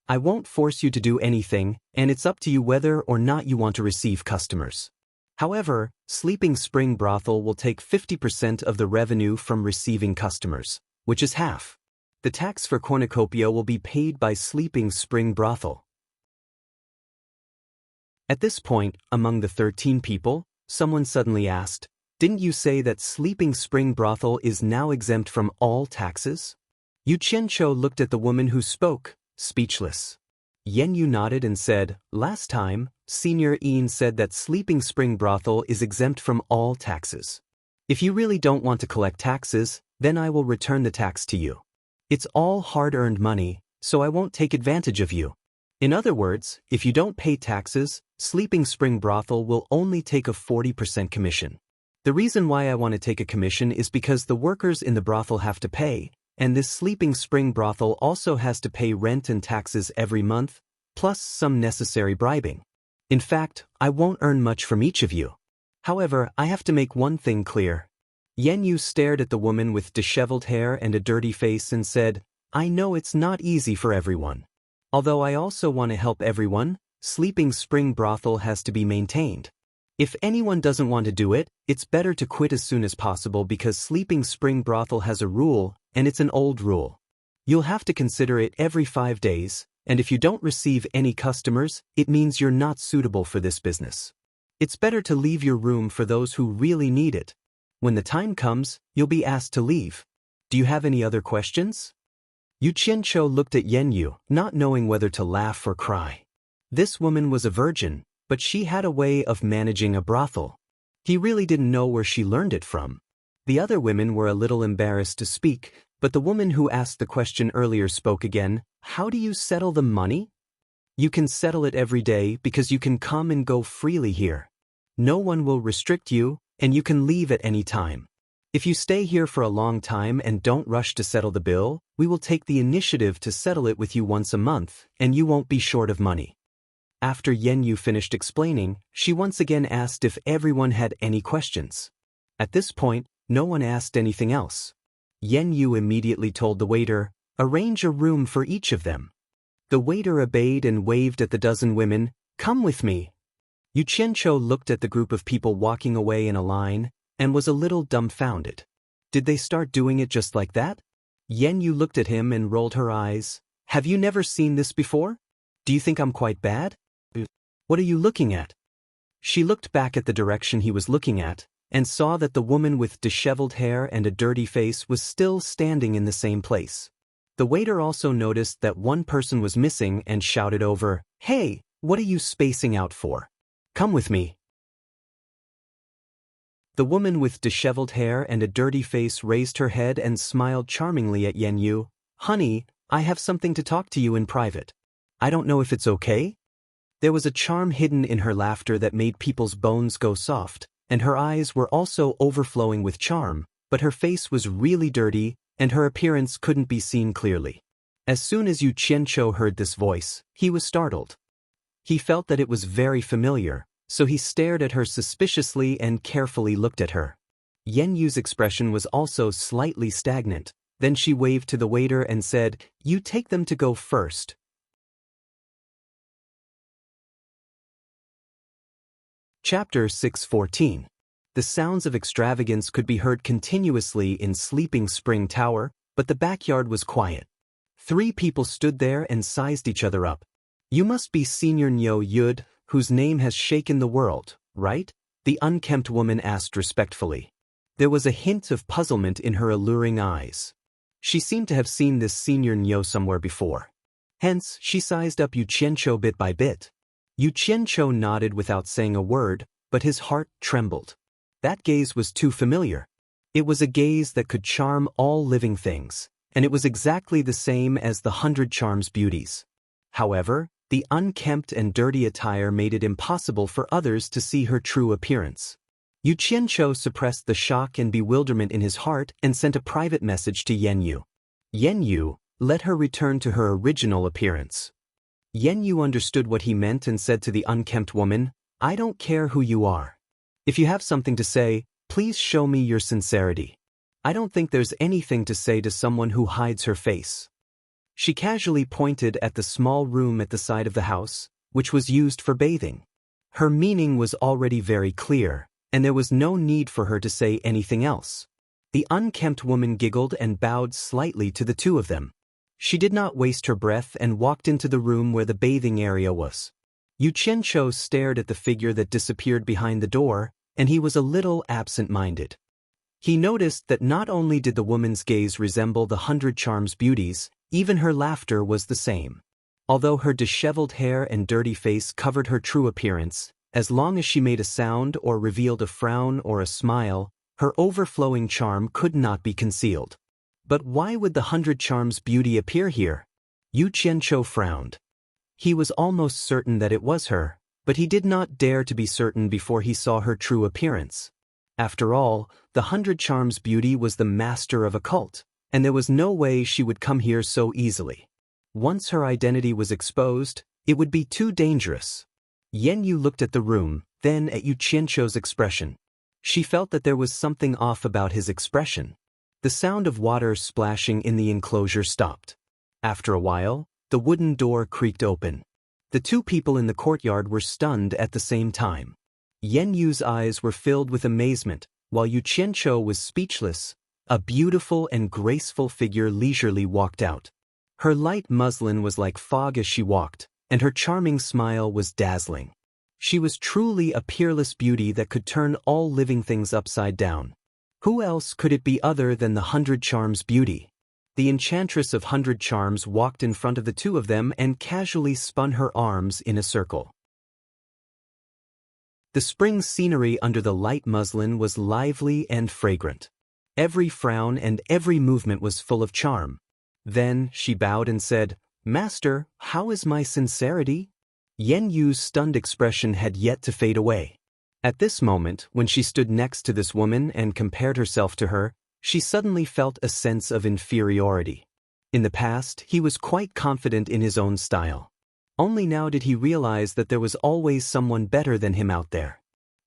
I won't force you to do anything, and it's up to you whether or not you want to receive customers. However, Sleeping Spring Brothel will take 50% of the revenue from receiving customers, which is half. The tax for cornucopia will be paid by Sleeping Spring Brothel. At this point, among the 13 people, someone suddenly asked, "Didn't you say that Sleeping Spring Brothel is now exempt from all taxes?" Yu Qianzhou looked at the woman who spoke, speechless. Yenyu nodded and said, "Last time, Senior Ian said that Sleeping Spring Brothel is exempt from all taxes. If you really don't want to collect taxes, then I will return the tax to you. It's all hard-earned money, so I won't take advantage of you. In other words, if you don't pay taxes, Sleeping Spring Brothel will only take a 40% commission. The reason why I want to take a commission is because the workers in the brothel have to pay, and this Sleeping Spring Brothel also has to pay rent and taxes every month, plus some necessary bribing. In fact, I won't earn much from each of you. However, I have to make one thing clear." Yenyu stared at the woman with disheveled hair and a dirty face and said, "I know it's not easy for everyone. Although I also want to help everyone, Sleeping Spring Brothel has to be maintained. If anyone doesn't want to do it, it's better to quit as soon as possible because Sleeping Spring Brothel has a rule, and it's an old rule. You'll have to consider it every 5 days, and if you don't receive any customers, it means you're not suitable for this business. It's better to leave your room for those who really need it. When the time comes, you'll be asked to leave. Do you have any other questions?" Yu Qianzhou looked at Yenyu, not knowing whether to laugh or cry. This woman was a virgin, but she had a way of managing a brothel. He really didn't know where she learned it from. The other women were a little embarrassed to speak, but the woman who asked the question earlier spoke again. "How do you settle the money?" "You can settle it every day because you can come and go freely here. No one will restrict you, and you can leave at any time. If you stay here for a long time and don't rush to settle the bill, we will take the initiative to settle it with you once a month, and you won't be short of money." After Yenyu finished explaining, she once again asked if everyone had any questions. At this point, no one asked anything else. Yenyu immediately told the waiter, "Arrange a room for each of them." The waiter obeyed and waved at the dozen women, "Come with me." Yu Qianzhou looked at the group of people walking away in a line, and was a little dumbfounded. Did they start doing it just like that? Yenyu looked at him and rolled her eyes. "Have you never seen this before? Do you think I'm quite bad? What are you looking at?" She looked back at the direction he was looking at, and saw that the woman with disheveled hair and a dirty face was still standing in the same place. The waiter also noticed that one person was missing and shouted over, "Hey, what are you spacing out for? Come with me." The woman with disheveled hair and a dirty face raised her head and smiled charmingly at Yenyu. "Honey, I have something to talk to you in private. I don't know if it's okay?" There was a charm hidden in her laughter that made people's bones go soft, and her eyes were also overflowing with charm, but her face was really dirty, and her appearance couldn't be seen clearly. As soon as Yu Qianzhou heard this voice, he was startled. He felt that it was very familiar, so he stared at her suspiciously and carefully looked at her. Yenyu's expression was also slightly stagnant. Then she waved to the waiter and said, "You take them to go first." Chapter 6:14. The sounds of extravagance could be heard continuously in Sleeping Spring Tower, but the backyard was quiet. 3 people stood there and sized each other up. "You must be Senior Nyo Yud, whose name has shaken the world, right?" the unkempt woman asked respectfully. There was a hint of puzzlement in her alluring eyes. She seemed to have seen this Senior Nyo somewhere before. Hence, she sized up Yu Qianzhou bit by bit. Yu Qianzhou nodded without saying a word, but his heart trembled. That gaze was too familiar. It was a gaze that could charm all living things, and it was exactly the same as the 100 Charms beauties. However, The unkempt and dirty attire made it impossible for others to see her true appearance. Yu Qianqiu suppressed the shock and bewilderment in his heart and sent a private message to Yen Yu. Yen Yu, let her return to her original appearance. Yen Yu understood what he meant and said to the unkempt woman, I don't care who you are. If you have something to say, please show me your sincerity. I don't think there's anything to say to someone who hides her face. She casually pointed at the small room at the side of the house, which was used for bathing. Her meaning was already very clear, and there was no need for her to say anything else. The unkempt woman giggled and bowed slightly to the two of them. She did not waste her breath and walked into the room where the bathing area was. Yu Qianqiu stared at the figure that disappeared behind the door, and he was a little absent-minded. He noticed that not only did the woman's gaze resemble the 100 Charms beauties, even her laughter was the same. Although her disheveled hair and dirty face covered her true appearance, as long as she made a sound or revealed a frown or a smile, her overflowing charm could not be concealed. But why would the 100 Charms beauty appear here? Yu Qianqiu frowned. He was almost certain that it was her, but he did not dare to be certain before he saw her true appearance. After all, the 100 Charms beauty was the master of a cult, and there was no way she would come here so easily. Once her identity was exposed, it would be too dangerous. Yen Yu looked at the room, then at Yu Qianqiu's expression. She felt that there was something off about his expression. The sound of water splashing in the enclosure stopped. After a while, the wooden door creaked open. The two people in the courtyard were stunned at the same time. Yen Yu's eyes were filled with amazement, while Yu Qianqiu was speechless. A beautiful and graceful figure leisurely walked out. Her light muslin was like fog as she walked, and her charming smile was dazzling. She was truly a peerless beauty that could turn all living things upside down. Who else could it be other than the 100 Charms beauty? The Enchantress of 100 Charms walked in front of the two of them and casually spun her arms in a circle. The spring scenery under the light muslin was lively and fragrant. Every frown and every movement was full of charm. Then she bowed and said, Master, how is my sincerity? Yen Yu's stunned expression had yet to fade away. At this moment, when she stood next to this woman and compared herself to her, she suddenly felt a sense of inferiority. In the past, he was quite confident in his own style. Only now did he realize that there was always someone better than him out there.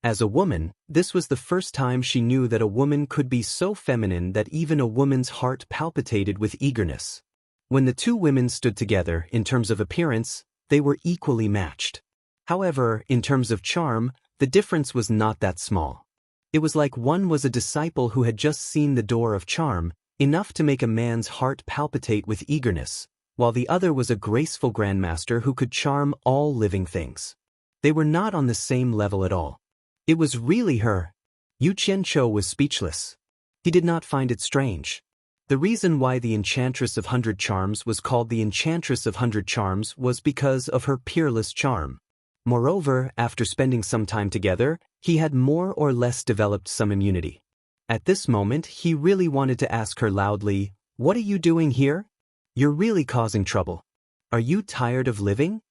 As a woman, this was the first time she knew that a woman could be so feminine that even a woman's heart palpitated with eagerness. When the two women stood together, in terms of appearance, they were equally matched. However, in terms of charm, the difference was not that small. It was like one was a disciple who had just seen the door of charm, enough to make a man's heart palpitate with eagerness, while the other was a graceful grandmaster who could charm all living things. They were not on the same level at all. It was really her. Yu Qianqiu was speechless. He did not find it strange. The reason why the Enchantress of 100 Charms was called the Enchantress of 100 Charms was because of her peerless charm. Moreover, after spending some time together, he had more or less developed some immunity. At this moment, he really wanted to ask her loudly, "What are you doing here? You're really causing trouble. Are you tired of living?"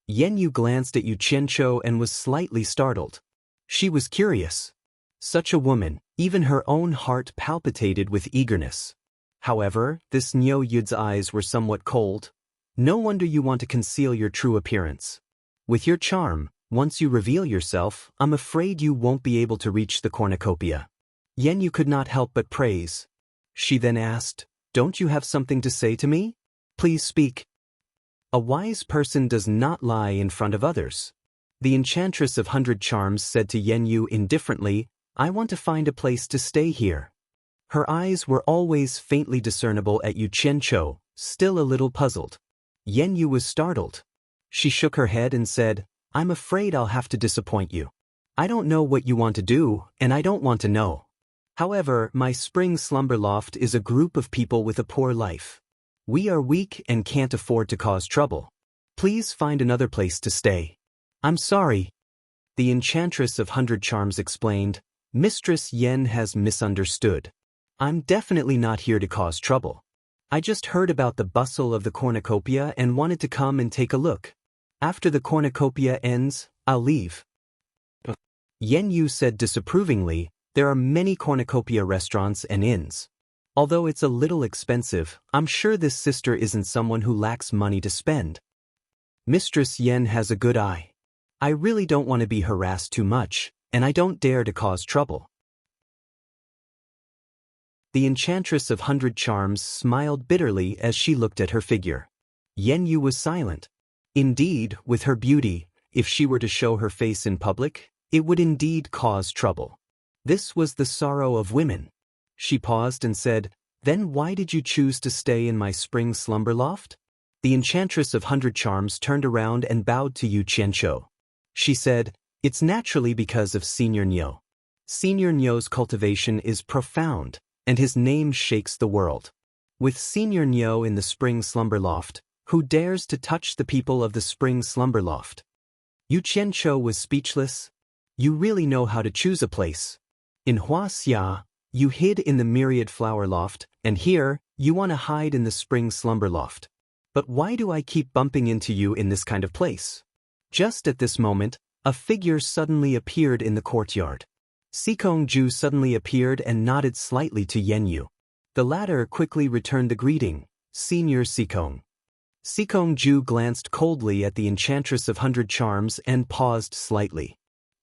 Yen Yu glanced at Yu Qianqiu and was slightly startled. She was curious. Such a woman, even her own heart palpitated with eagerness. However, this Niu Yud's eyes were somewhat cold. No wonder you want to conceal your true appearance. With your charm, once you reveal yourself, I'm afraid you won't be able to reach the cornucopia. Yen Yu could not help but praise. She then asked, "Don't you have something to say to me? Please speak." A wise person does not lie in front of others. The Enchantress of 100 Charms said to Yen Yu indifferently, "I want to find a place to stay here." Her eyes were always faintly discernible at Yu Qianqiu, still a little puzzled. Yen Yu was startled. She shook her head and said, "I'm afraid I'll have to disappoint you. I don't know what you want to do, and I don't want to know. However, my spring slumber loft is a group of people with a poor life. We are weak and can't afford to cause trouble. Please find another place to stay." "I'm sorry." The Enchantress of 100 Charms explained, "Mistress Yen has misunderstood. I'm definitely not here to cause trouble. I just heard about the bustle of the cornucopia and wanted to come and take a look. After the cornucopia ends, I'll leave. Yen Yu said disapprovingly, there are many cornucopia restaurants and inns. Although it's a little expensive, I'm sure this sister isn't someone who lacks money to spend. Mistress Yen has a good eye. I really don't want to be harassed too much, and I don't dare to cause trouble. The Enchantress of 100 Charms smiled bitterly as she looked at her figure. Yen Yu was silent. Indeed, with her beauty, if she were to show her face in public, it would indeed cause trouble. This was the sorrow of women. She paused and said, "Then why did you choose to stay in my spring slumber loft?" The Enchantress of 100 Charms turned around and bowed to Yu Qianqiu. She said, "It's naturally because of Senior Niu. Senior Niu's cultivation is profound, and his name shakes the world. With Senior Niu in the spring slumber loft, who dares to touch the people of the spring slumber loft?" Yu Qianqiu was speechless. You really know how to choose a place. In Huaxia, you hid in the myriad flower loft, and here, you want to hide in the spring slumber loft. But why do I keep bumping into you in this kind of place? Just at this moment, a figure suddenly appeared in the courtyard. Sikong Ju suddenly appeared and nodded slightly to Yen Yu. The latter quickly returned the greeting, "Senior Sikong." Sikong Ju glanced coldly at the Enchantress of 100 Charms and paused slightly.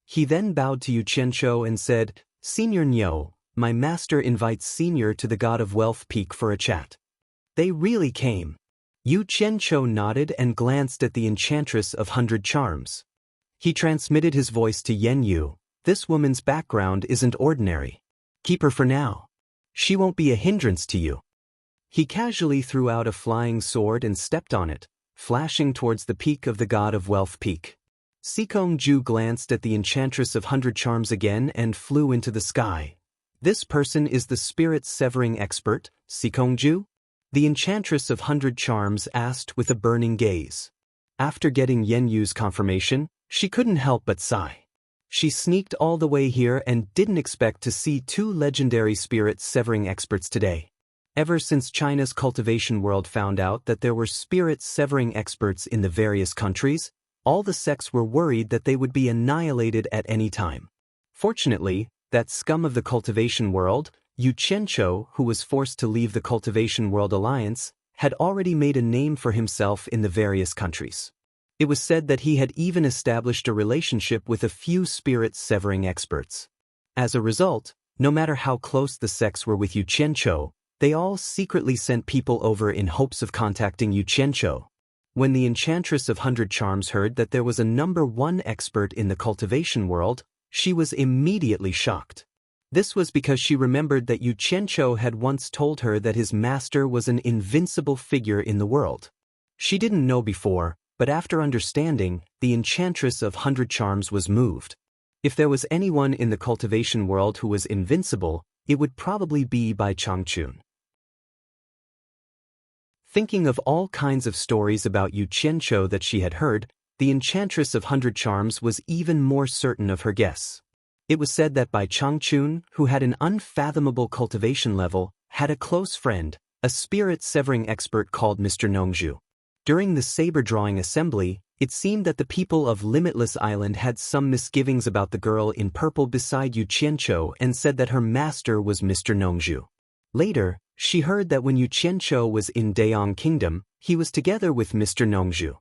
He then bowed to Yu Qianqiu and said, "Senior Niu, my master invites Senior to the God of Wealth Peak for a chat." They really came. Yu Qianqiu nodded and glanced at the Enchantress of 100 Charms. He transmitted his voice to Yen Yu. "This woman's background isn't ordinary. Keep her for now. She won't be a hindrance to you." He casually threw out a flying sword and stepped on it, flashing towards the peak of the God of Wealth Peak. Sikong Ju glanced at the Enchantress of 100 Charms again and flew into the sky. "This person is the spirit-severing expert, Sikong Ju?" The Enchantress of 100 Charms asked with a burning gaze. After getting Yen Yu's confirmation, she couldn't help but sigh. She sneaked all the way here and didn't expect to see two legendary spirit-severing experts today. Ever since China's cultivation world found out that there were spirit-severing experts in the various countries, all the sects were worried that they would be annihilated at any time. Fortunately, that scum of the cultivation world, Yu Qianqiu, who was forced to leave the Cultivation World Alliance, had already made a name for himself in the various countries. It was said that he had even established a relationship with a few spirit-severing experts. As a result, no matter how close the sects were with Yu Qianqiu, they all secretly sent people over in hopes of contacting Yu Qianqiu. When the Enchantress of 100 Charms heard that there was a #1 expert in the cultivation world, she was immediately shocked. This was because she remembered that Yu Qianqiu had once told her that his master was an invincible figure in the world. She didn't know before, but after understanding, the Enchantress of 100 Charms was moved. If there was anyone in the cultivation world who was invincible, it would probably be Bai Changchun. Thinking of all kinds of stories about Yu Qianqiu that she had heard, the Enchantress of 100 Charms was even more certain of her guess. It was said that Bai Changchun, who had an unfathomable cultivation level, had a close friend, a spirit-severing expert called Mr. Nongzhu. During the saber-drawing assembly, it seemed that the people of Limitless Island had some misgivings about the girl in purple beside Yu Qianqiu and said that her master was Mr. Nongzhu. Later, she heard that when Yu Qianqiu was in Dayong Kingdom, he was together with Mr. Nongzhu.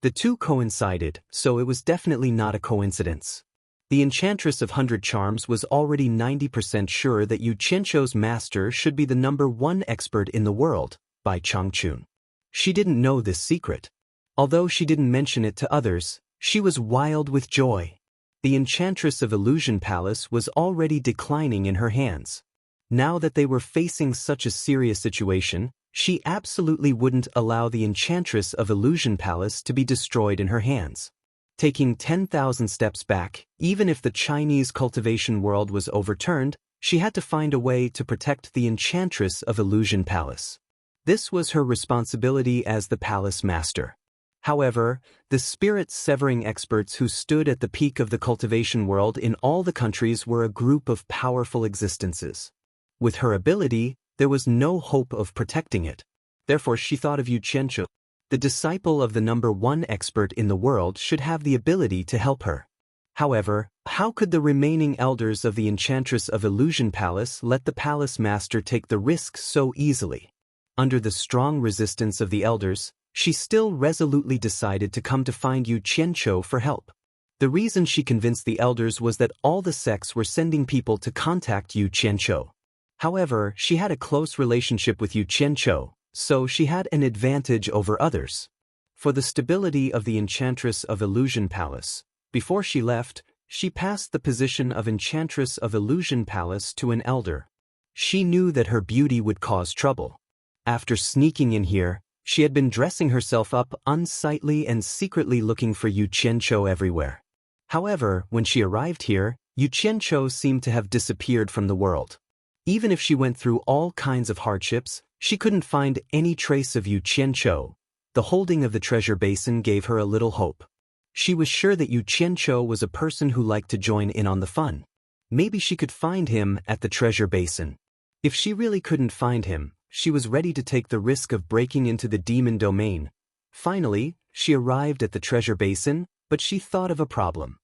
The two coincided, so it was definitely not a coincidence. The Enchantress of 100 Charms was already 90% sure that Yu Qianqiu's master should be the #1 expert in the world, Bai Changchun. She didn't know this secret. Although she didn't mention it to others, she was wild with joy. The Enchantress of Illusion Palace was already declining in her hands. Now that they were facing such a serious situation, she absolutely wouldn't allow the Enchantress of Illusion Palace to be destroyed in her hands. Taking 10,000 steps back, even if the Chinese cultivation world was overturned, she had to find a way to protect the Enchantress of Illusion Palace. This was her responsibility as the palace master. However, the spirit-severing experts who stood at the peak of the cultivation world in all the countries were a group of powerful existences. With her ability, there was no hope of protecting it. Therefore she thought of Yu Qianqiu. The disciple of the #1 expert in the world should have the ability to help her. However, how could the remaining elders of the Enchantress of Illusion Palace let the palace master take the risk so easily? Under the strong resistance of the elders, she still resolutely decided to come to find Yu Qianqiu for help. The reason she convinced the elders was that all the sects were sending people to contact Yu Qianqiu. However, she had a close relationship with Yu Qianqiu, so she had an advantage over others. For the stability of the Enchantress of Illusion Palace, before she left, she passed the position of Enchantress of Illusion Palace to an elder. She knew that her beauty would cause trouble. After sneaking in here, she had been dressing herself up unsightly and secretly looking for Yu Qianqiu everywhere. However, when she arrived here, Yu Qianqiu seemed to have disappeared from the world. Even if she went through all kinds of hardships, she couldn't find any trace of Yu Qianqiu. The holding of the treasure basin gave her a little hope. She was sure that Yu Qianqiu was a person who liked to join in on the fun. Maybe she could find him at the treasure basin. If she really couldn't find him, she was ready to take the risk of breaking into the demon domain. Finally, she arrived at the treasure basin, but she thought of a problem.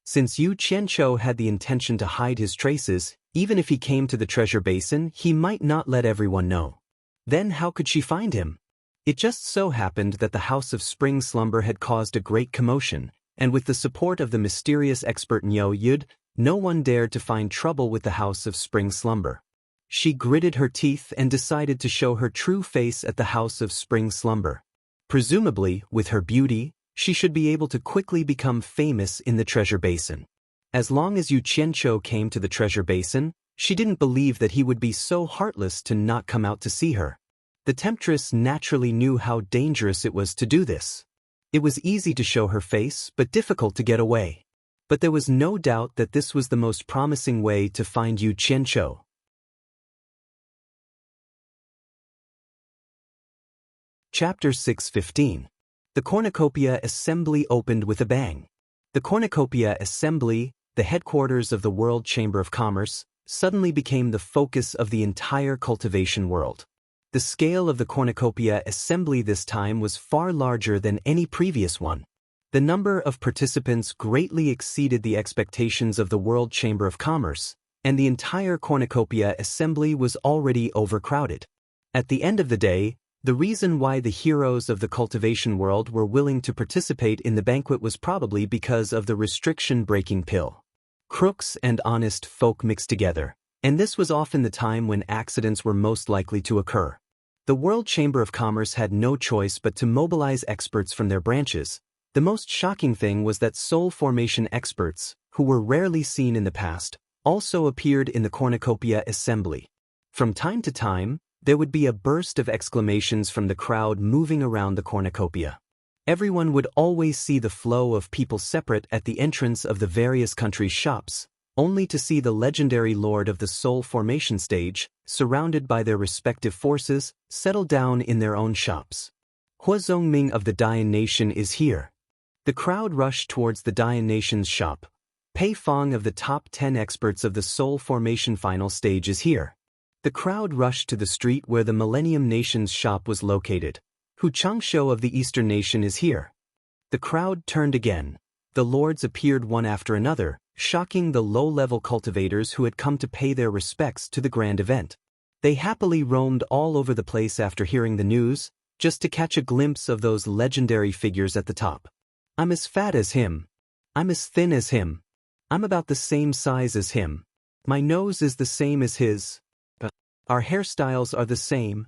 Since Yu Qianqiu had the intention to hide his traces, even if he came to the treasure basin, he might not let everyone know. Then how could she find him? It just so happened that the House of Spring Slumber had caused a great commotion, and with the support of the mysterious expert Niu Yud, no one dared to find trouble with the House of Spring Slumber. She gritted her teeth and decided to show her true face at the House of Spring Slumber. Presumably, with her beauty, she should be able to quickly become famous in the treasure basin. As long as Yu Qianqiu came to the treasure basin, she didn't believe that he would be so heartless to not come out to see her. The temptress naturally knew how dangerous it was to do this. It was easy to show her face, but difficult to get away. But there was no doubt that this was the most promising way to find Yu Qianqiu. Chapter 6:15. The Cornucopia Assembly opened with a bang. The Cornucopia Assembly, the headquarters of the World Chamber of Commerce, suddenly became the focus of the entire cultivation world. The scale of the Cornucopia Assembly this time was far larger than any previous one. The number of participants greatly exceeded the expectations of the World Chamber of Commerce, and the entire Cornucopia Assembly was already overcrowded. At the end of the day, the reason why the heroes of the cultivation world were willing to participate in the banquet was probably because of the restriction-breaking pill. Crooks and honest folk mixed together, and this was often the time when accidents were most likely to occur. The World Chamber of Commerce had no choice but to mobilize experts from their branches. The most shocking thing was that soul formation experts, who were rarely seen in the past, also appeared in the Cornucopia Assembly. From time to time, there would be a burst of exclamations from the crowd moving around the cornucopia. Everyone would always see the flow of people separate at the entrance of the various countries' shops, only to see the legendary lord of the soul formation stage, surrounded by their respective forces, settle down in their own shops. Hua Zongming of the Dian Nation is here. The crowd rushed towards the Dian Nation's shop. Pei Fong of the top 10 experts of the soul formation final stage is here. The crowd rushed to the street where the Millennium Nation's shop was located. Hu Changshou of the Eastern Nation is here. The crowd turned again. The lords appeared one after another, shocking the low-level cultivators who had come to pay their respects to the grand event. They happily roamed all over the place after hearing the news, just to catch a glimpse of those legendary figures at the top. I'm as fat as him. I'm as thin as him. I'm about the same size as him. My nose is the same as his. Our hairstyles are the same.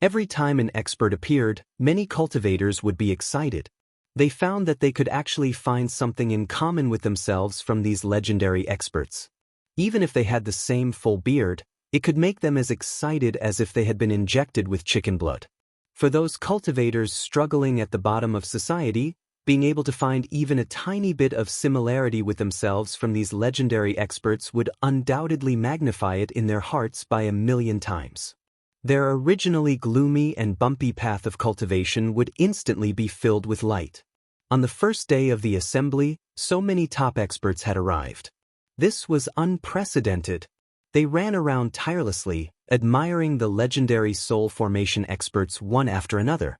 Every time an expert appeared, many cultivators would be excited. They found that they could actually find something in common with themselves from these legendary experts. Even if they had the same full beard, it could make them as excited as if they had been injected with chicken blood. For those cultivators struggling at the bottom of society, being able to find even a tiny bit of similarity with themselves from these legendary experts would undoubtedly magnify it in their hearts by 1,000,000 times. Their originally gloomy and bumpy path of cultivation would instantly be filled with light. On the first day of the assembly, so many top experts had arrived. This was unprecedented. They ran around tirelessly, admiring the legendary soul formation experts one after another.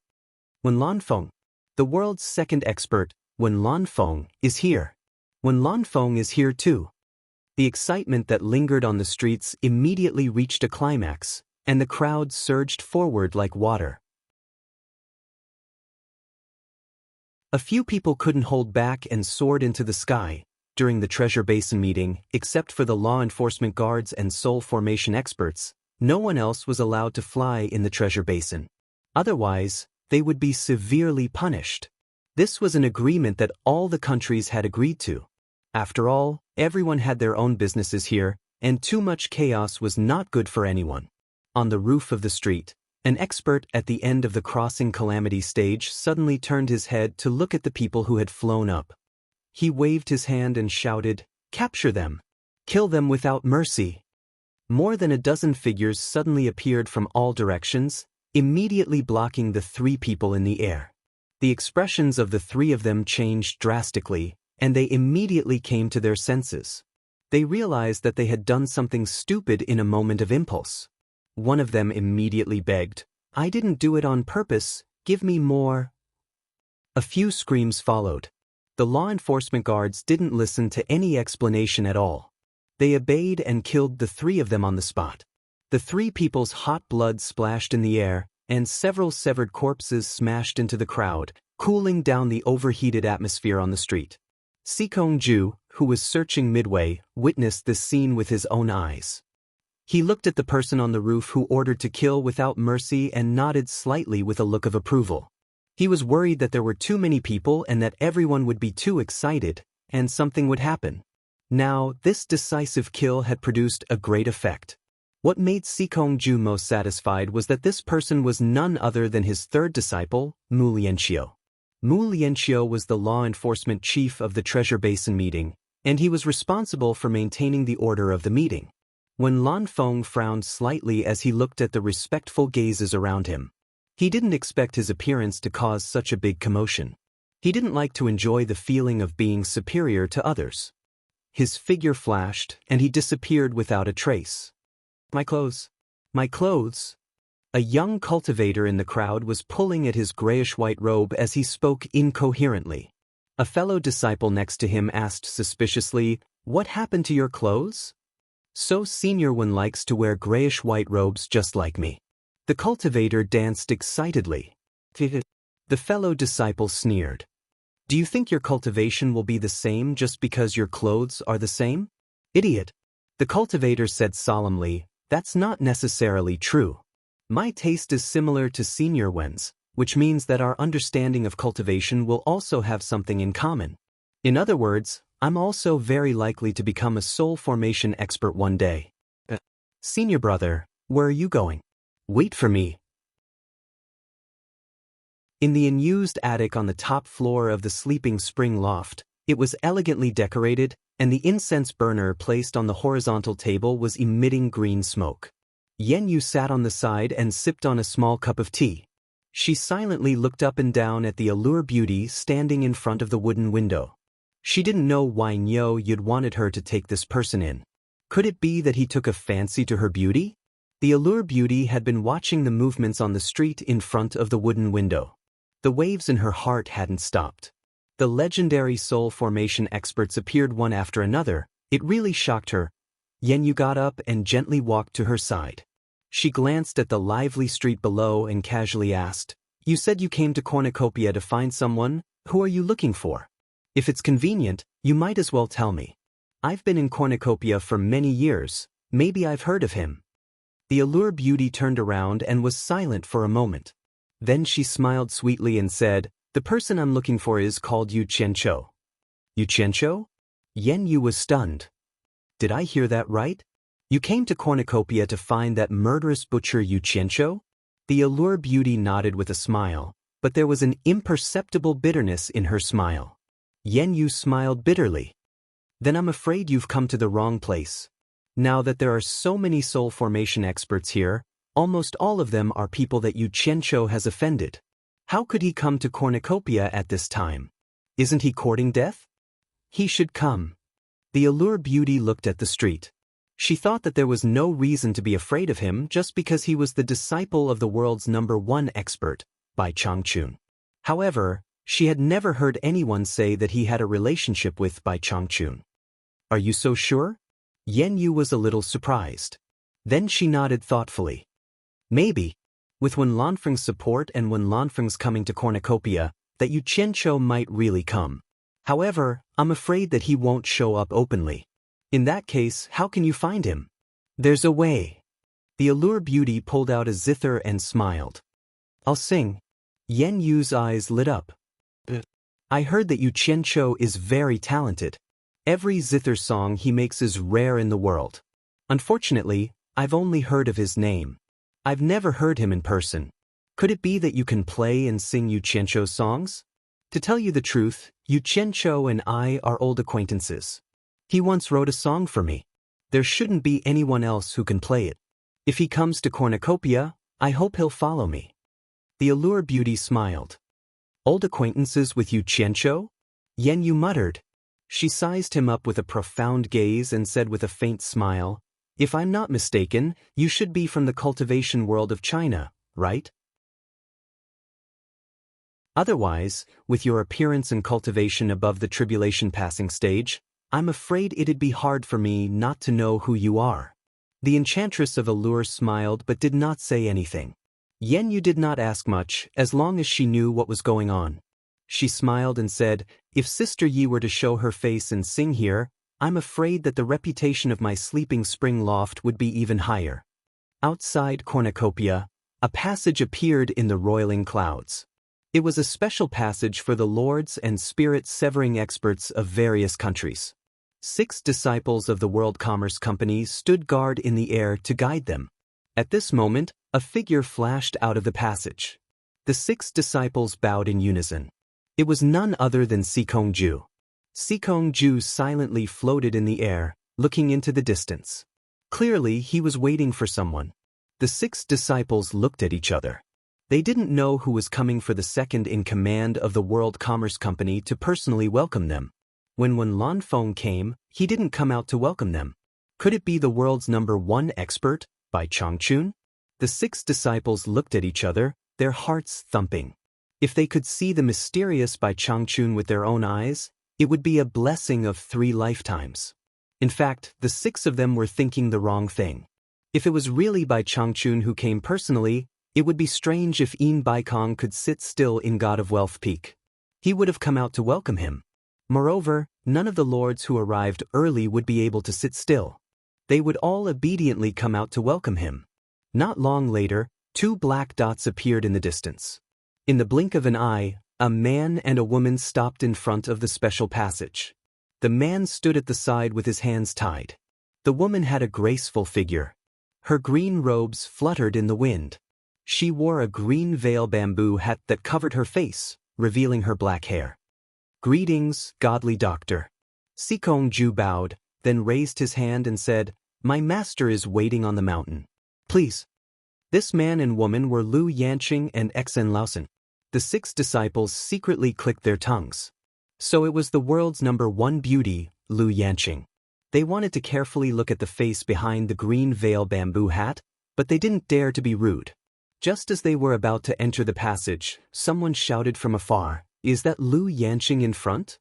Wen Lanfeng, the world's second expert, Wen Lanfeng, is here. Wen Lanfeng is here too. The excitement that lingered on the streets immediately reached a climax, and the crowd surged forward like water. A few people couldn't hold back and soared into the sky during the Treasure Basin meeting. Except for the law enforcement guards and soul formation experts, no one else was allowed to fly in the Treasure Basin. Otherwise, they would be severely punished. This was an agreement that all the countries had agreed to. After all, everyone had their own businesses here, and too much chaos was not good for anyone. On the roof of the street, an expert at the end of the crossing calamity stage suddenly turned his head to look at the people who had flown up. He waved his hand and shouted, "Capture them! Kill them without mercy!" More than a dozen figures suddenly appeared from all directions, immediately blocking the three people in the air. The expressions of the three of them changed drastically, and they immediately came to their senses. They realized that they had done something stupid in a moment of impulse. One of them immediately begged, "I didn't do it on purpose, give me more." A few screams followed. The law enforcement guards didn't listen to any explanation at all. They obeyed and killed the three of them on the spot. The three people's hot blood splashed in the air, and several severed corpses smashed into the crowd, cooling down the overheated atmosphere on the street. Sikong-ju, who was searching midway, witnessed this scene with his own eyes. He looked at the person on the roof who ordered to kill without mercy and nodded slightly with a look of approval. He was worried that there were too many people and that everyone would be too excited, and something would happen. Now, this decisive kill had produced a great effect. What made Sikong-ju most satisfied was that this person was none other than his third disciple, Mu Lianxiu. Mu Lianxiu was the law enforcement chief of the Treasure Basin meeting, and he was responsible for maintaining the order of the meeting. Wen Lanfeng frowned slightly as he looked at the respectful gazes around him. He didn't expect his appearance to cause such a big commotion. He didn't like to enjoy the feeling of being superior to others. His figure flashed, and he disappeared without a trace. "My clothes! My clothes!" A young cultivator in the crowd was pulling at his grayish-white robe as he spoke incoherently. A fellow disciple next to him asked suspiciously, "What happened to your clothes?" "So Senior One likes to wear grayish-white robes just like me." The cultivator danced excitedly. The fellow disciple sneered. "Do you think your cultivation will be the same just because your clothes are the same? Idiot!" The cultivator said solemnly, "That's not necessarily true. My taste is similar to Senior Wen's, which means that our understanding of cultivation will also have something in common. In other words, I'm also very likely to become a soul formation expert one day." "Senior brother, where are you going?" "Wait for me." In the unused attic on the top floor of the Sleeping Spring loft, it was elegantly decorated, and the incense burner placed on the horizontal table was emitting green smoke. Yen Yu sat on the side and sipped on a small cup of tea. She silently looked up and down at the allure beauty standing in front of the wooden window. She didn't know why Nyo Yud wanted her to take this person in. Could it be that he took a fancy to her beauty? The allure beauty had been watching the movements on the street in front of the wooden window. The waves in her heart hadn't stopped. The legendary soul formation experts appeared one after another. It really shocked her. Yen Yu got up and gently walked to her side. She glanced at the lively street below and casually asked, "You said you came to Cornucopia to find someone. Who are you looking for? If it's convenient, you might as well tell me. I've been in Cornucopia for many years. Maybe I've heard of him." The allure beauty turned around and was silent for a moment. Then she smiled sweetly and said, "The person I'm looking for is called Yu Qianqiu." "Yu Qianqiu?" Yen Yu was stunned. "Did I hear that right? You came to Cornucopia to find that murderous butcher Yu Qianqiu?" The allure beauty nodded with a smile, but there was an imperceptible bitterness in her smile. Yen Yu smiled bitterly. "Then I'm afraid you've come to the wrong place. Now that there are so many soul formation experts here, almost all of them are people that Yu Qianqiu has offended. How could he come to Cornucopia at this time? Isn't he courting death? He should come." The allure beauty looked at the street. She thought that there was no reason to be afraid of him just because he was the disciple of the world's #1 expert, Bai Changchun. However, she had never heard anyone say that he had a relationship with Bai Changchun. Are you so sure? Yan Yu was a little surprised. Then she nodded thoughtfully. Maybe. With Wen Lanfeng's support and Wen Lanfeng's coming to Cornucopia, that Yu Qianqiu might really come. However, I'm afraid that he won't show up openly. In that case, how can you find him? There's a way. The allure beauty pulled out a zither and smiled. I'll sing. Yan Yu's eyes lit up. I heard that Yu Qianqiu is very talented. Every zither song he makes is rare in the world. Unfortunately, I've only heard of his name. I've never heard him in person. Could it be that you can play and sing Yu Qianqiu's songs? To tell you the truth, Yu Qianqiu and I are old acquaintances. He once wrote a song for me. There shouldn't be anyone else who can play it. If he comes to Cornucopia, I hope he'll follow me. The allure beauty smiled. Old acquaintances with Yu Qianqiu? Yan Yu muttered. She sized him up with a profound gaze and said with a faint smile, if I'm not mistaken, you should be from the cultivation world of China, right? Otherwise, with your appearance and cultivation above the tribulation passing stage, I'm afraid it'd be hard for me not to know who you are. The enchantress of allure smiled but did not say anything. Yan Yu did not ask much, as long as she knew what was going on. She smiled and said, if Sister Yi were to show her face and sing here, I'm afraid that the reputation of my sleeping spring loft would be even higher. Outside Cornucopia, a passage appeared in the roiling clouds. It was a special passage for the lords and spirit-severing experts of various countries. 6 disciples of the World Commerce Company stood guard in the air to guide them. At this moment, a figure flashed out of the passage. The 6 disciples bowed in unison. It was none other than Sikongju. Sikongju silently floated in the air, looking into the distance. Clearly, he was waiting for someone. The 6 disciples looked at each other. They didn't know who was coming for the second in command of the World Commerce Company to personally welcome them. When Lanfeng came, he didn't come out to welcome them. Could it be the world's #1 expert, Bai Changchun? The 6 disciples looked at each other, their hearts thumping. If they could see the mysterious Bai Changchun with their own eyes, it would be a blessing of 3 lifetimes. In fact, the 6 of them were thinking the wrong thing. If it was really Bai Changchun who came personally, it would be strange if Yin Baikong could sit still in God of Wealth Peak. He would have come out to welcome him. Moreover, none of the lords who arrived early would be able to sit still. They would all obediently come out to welcome him. Not long later, 2 black dots appeared in the distance. In the blink of an eye, a man and a woman stopped in front of the special passage. The man stood at the side with his hands tied. The woman had a graceful figure. Her green robes fluttered in the wind. She wore a green veil bamboo hat that covered her face, revealing her black hair. Greetings, godly doctor. Sikongju bowed, then raised his hand and said, my master is waiting on the mountain. Please. This man and woman were Lu Yanqing and Xen Laosen. The 6 disciples secretly clicked their tongues. So it was the world's #1 beauty, Lu Yanqing. They wanted to carefully look at the face behind the green veil bamboo hat, but they didn't dare to be rude. Just as they were about to enter the passage, someone shouted from afar, is that Lu Yanqing in front?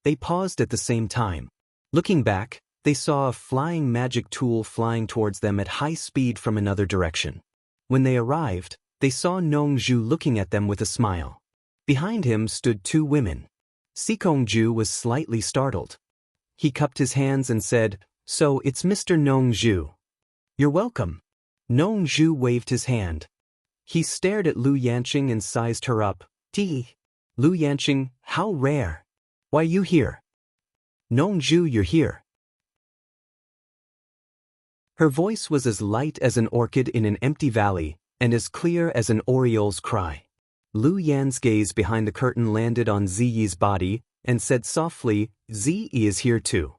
They paused at the same time. Looking back, they saw a flying magic tool flying towards them at high speed from another direction. When they arrived, they saw Nongju looking at them with a smile. Behind him stood 2 women. Sikongju was slightly startled. He cupped his hands and said, so it's Mr. Nongju. You're welcome. Nongju waved his hand. He stared at Lu Yanqing and sized her up. Lu Yanqing, how rare. Why you here? Nongju, you're here. Her voice was as light as an orchid in an empty valley, and as clear as an oriole's cry. Lu Yan's gaze behind the curtain landed on Ziyi's body, and said softly, Ziyi is here too.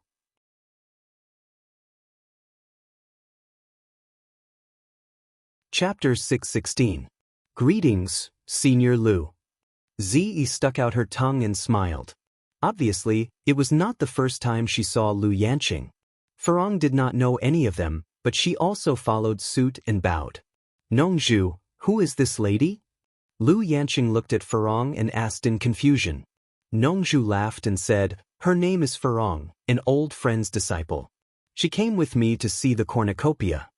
Chapter 616. Greetings, Senior Lu. Ziyi stuck out her tongue and smiled. Obviously, it was not the first time she saw Lu Yanqing. Farong did not know any of them, but she also followed suit and bowed. Nongzhu, who is this lady? Lu Yanqing looked at Farong and asked in confusion. Nongzhu laughed and said, her name is Farong, an old friend's disciple. She came with me to see the cornucopia.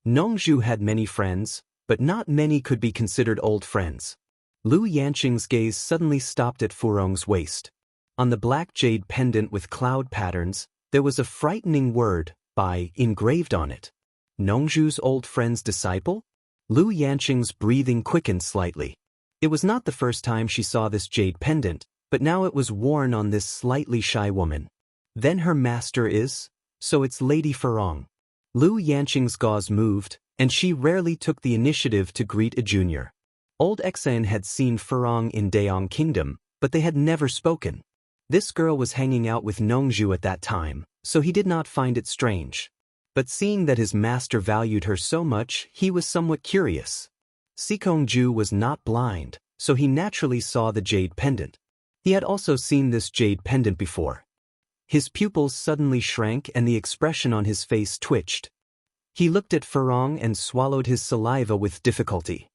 Nongzhu had many friends, but not many could be considered old friends. Lu Yanqing's gaze suddenly stopped at Farong's waist. On the black jade pendant with cloud patterns, there was a frightening word, "Bai," engraved on it. Nongzhu's old friend's disciple? Lu Yanqing's breathing quickened slightly. It was not the first time she saw this jade pendant, but now it was worn on this slightly shy woman. Then her master is? So it's Lady Farong. Lu Yanqing's gauze moved, and she rarely took the initiative to greet a junior. Old Exan had seen Farong in Daong Kingdom, but they had never spoken. This girl was hanging out with Nongzhu at that time, so he did not find it strange. But seeing that his master valued her so much, he was somewhat curious. Sikongju was not blind, so he naturally saw the jade pendant. He had also seen this jade pendant before. His pupils suddenly shrank and the expression on his face twitched. He looked at Farong and swallowed his saliva with difficulty.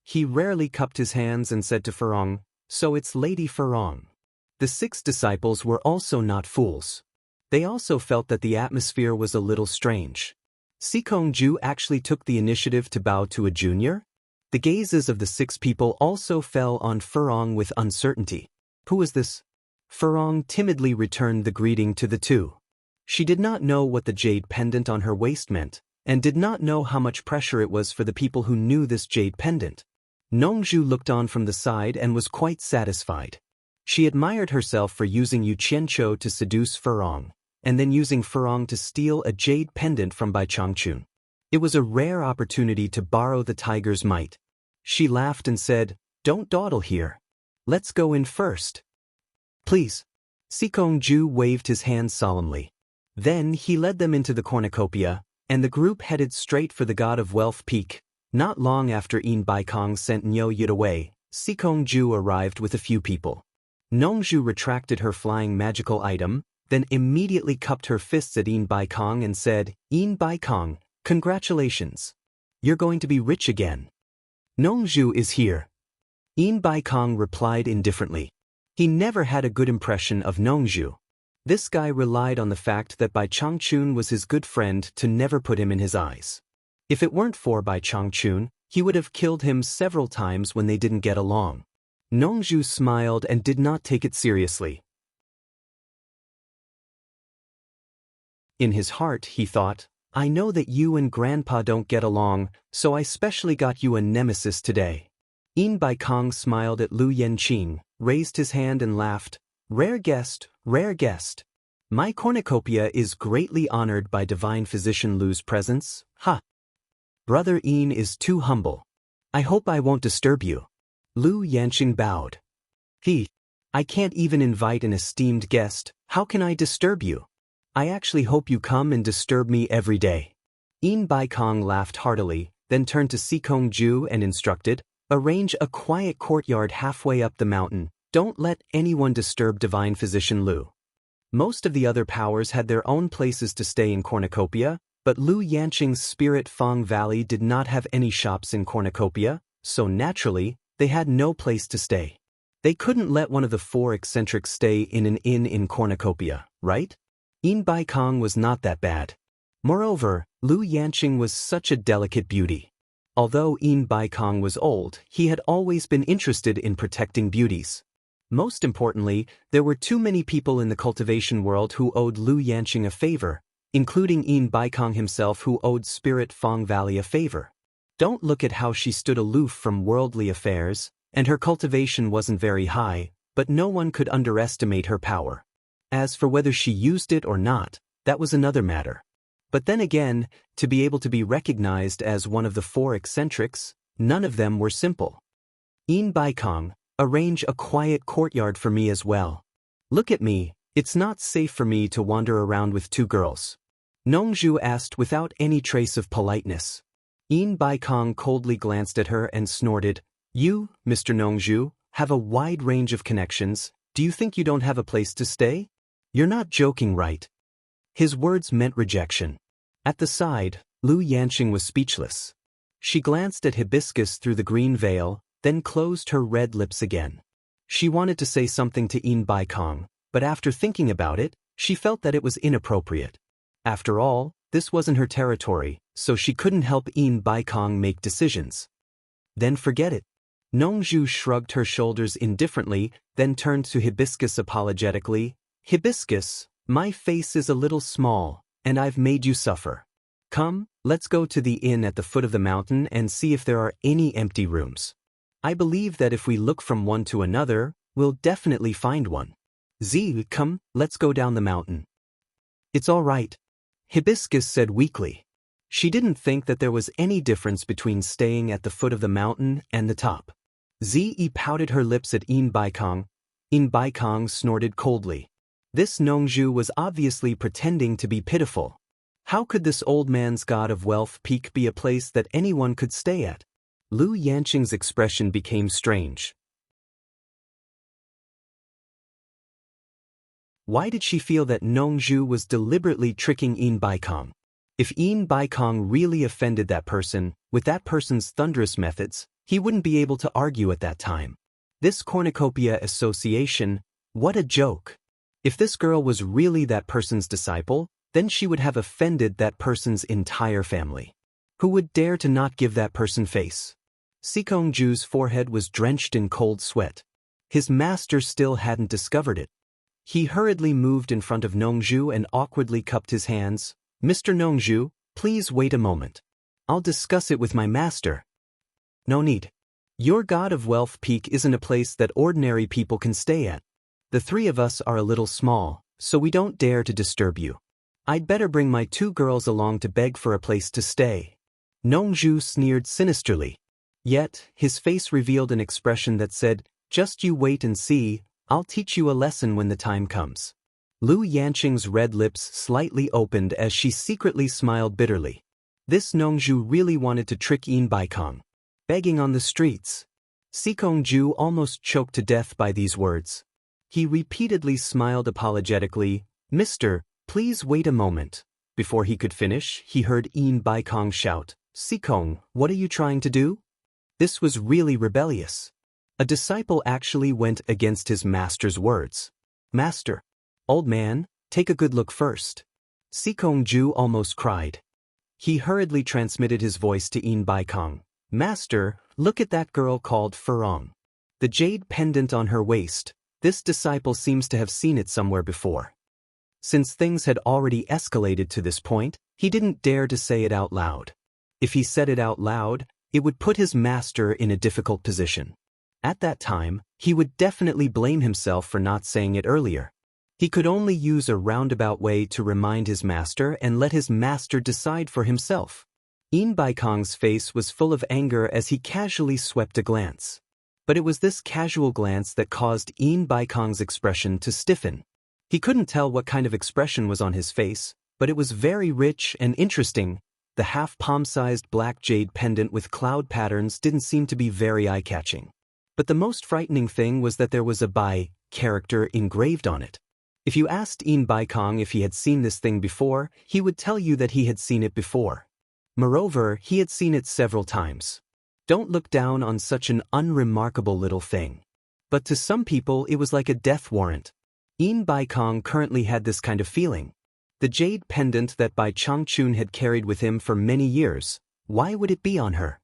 He rarely cupped his hands and said to Farong, so it's Lady Farong. The 6 disciples were also not fools. They also felt that the atmosphere was a little strange. Sikongju actually took the initiative to bow to a junior? The gazes of the 6 people also fell on Farong with uncertainty. Who is this? Farong timidly returned the greeting to the 2. She did not know what the jade pendant on her waist meant, and did not know how much pressure it was for the people who knew this jade pendant. Nongzhu looked on from the side and was quite satisfied. She admired herself for using Yu Qianqiu to seduce Farong, and then using Farong to steal a jade pendant from Bai Changchun. It was a rare opportunity to borrow the tiger's might. She laughed and said, don't dawdle here. Let's go in first. Please. Sikongju waved his hand solemnly. Then he led them into the cornucopia, and the group headed straight for the God of Wealth Peak. Not long after Yin Baikong sent Niu Yud away, Sikongju arrived with a few people. Nongzhu retracted her flying magical item, then immediately cupped her fists at Yin Baikong and said, Yin Baikong, congratulations. You're going to be rich again. Nongzhu is here. Yin Baikong replied indifferently. He never had a good impression of Nongzhu. This guy relied on the fact that Bai Changchun was his good friend to never put him in his eyes. If it weren't for Bai Changchun, he would have killed him several times when they didn't get along. Nongzhu smiled and did not take it seriously. In his heart, he thought, I know that you and Grandpa don't get along, so I specially got you a nemesis today. Yin Baikong smiled at Lu Yanqing, raised his hand and laughed. Rare guest, rare guest. My cornucopia is greatly honored by Divine Physician Lu's presence. Ha! Brother Yin is too humble. I hope I won't disturb you. Lu Yanqing bowed. I can't even invite an esteemed guest, how can I disturb you? I actually hope you come and disturb me every day. Yin Baikong laughed heartily, then turned to Sikongju and instructed, arrange a quiet courtyard halfway up the mountain. Don't let anyone disturb Divine Physician Lu. Most of the other powers had their own places to stay in Cornucopia, but Lu Yanqing's Spirit Fong Valley did not have any shops in Cornucopia, so naturally, they had no place to stay. They couldn't let one of the 4 eccentrics stay in an inn in Cornucopia, right? Yin Baikong was not that bad. Moreover, Lu Yanqing was such a delicate beauty. Although Yin Baikong was old, he had always been interested in protecting beauties. Most importantly, there were too many people in the cultivation world who owed Lu Yanqing a favor, including Yin Baikong himself who owed Spirit Fong Valley a favor. Don't look at how she stood aloof from worldly affairs, and her cultivation wasn't very high, but no one could underestimate her power. As for whether she used it or not, that was another matter. But then again, to be able to be recognized as one of the 4 eccentrics, none of them were simple. Yin Baikong, arrange a quiet courtyard for me as well. Look at me, it's not safe for me to wander around with 2 girls. Nongzhu asked without any trace of politeness. Yin Baikong coldly glanced at her and snorted, You, Mr. Nongzhu, have a wide range of connections, do you think you don't have a place to stay? You're not joking, right? His words meant rejection. At the side, Lu Yanqing was speechless. She glanced at Hibiscus through the green veil, then closed her red lips again. She wanted to say something to Yin Baikong, but after thinking about it, she felt that it was inappropriate. After all, this wasn't her territory, so she couldn't help Yin Baikong make decisions. Then forget it. Nongzhu shrugged her shoulders indifferently, then turned to Hibiscus apologetically. Hibiscus, my face is a little small, and I've made you suffer. Come, let's go to the inn at the foot of the mountain and see if there are any empty rooms. I believe that if we look from one to another, we'll definitely find one. Zi, come, let's go down the mountain. It's all right, Hibiscus said weakly. She didn't think that there was any difference between staying at the foot of the mountain and the top. Zi pouted her lips at Yin Baikong. Yin Baikong snorted coldly. This Nongzhu was obviously pretending to be pitiful. How could this old man's god of wealth peak be a place that anyone could stay at? Lu Yanqing's expression became strange. Why did she feel that Nongzhu was deliberately tricking Yin Baikong? If Yin Baikong really offended that person, with that person's thunderous methods, he wouldn't be able to argue at that time. This cornucopia association, what a joke. If this girl was really that person's disciple, then she would have offended that person's entire family. Who would dare to not give that person face? Sikongju's forehead was drenched in cold sweat. His master still hadn't discovered it. He hurriedly moved in front of Nongzhu and awkwardly cupped his hands. Mr. Nongzhu, please wait a moment. I'll discuss it with my master. No need. Your god of wealth peak isn't a place that ordinary people can stay at. The three of us are a little small, so we don't dare to disturb you. I'd better bring my two girls along to beg for a place to stay. Nongzhu sneered sinisterly. Yet, his face revealed an expression that said, just you wait and see, I'll teach you a lesson when the time comes. Lu Yanqing's red lips slightly opened as she secretly smiled bitterly. This Nongzhu really wanted to trick Yin Baikong. Begging on the streets. Sikongju almost choked to death by these words. He repeatedly smiled apologetically. Mister, please wait a moment. Before he could finish, he heard Yin Baikong shout, Sikong, what are you trying to do? This was really rebellious. A disciple actually went against his master's words. Master. Old man, take a good look first. Sikongju almost cried. He hurriedly transmitted his voice to Yin Baikong. Master, look at that girl called Furong. The jade pendant on her waist. This disciple seems to have seen it somewhere before. Since things had already escalated to this point, he didn't dare to say it out loud. If he said it out loud, it would put his master in a difficult position. At that time, he would definitely blame himself for not saying it earlier. He could only use a roundabout way to remind his master and let his master decide for himself. Yin Baikong's face was full of anger as he casually swept a glance. But it was this casual glance that caused Yin Baikong's expression to stiffen. He couldn't tell what kind of expression was on his face, but it was very rich and interesting. The half-palm-sized black jade pendant with cloud patterns didn't seem to be very eye-catching. But the most frightening thing was that there was a Bai character engraved on it. If you asked Yin Baikong if he had seen this thing before, he would tell you that he had seen it before. Moreover, he had seen it several times. Don't look down on such an unremarkable little thing. But to some people it was like a death warrant. Yin Baikong currently had this kind of feeling. The jade pendant that Bai Changchun had carried with him for many years, why would it be on her?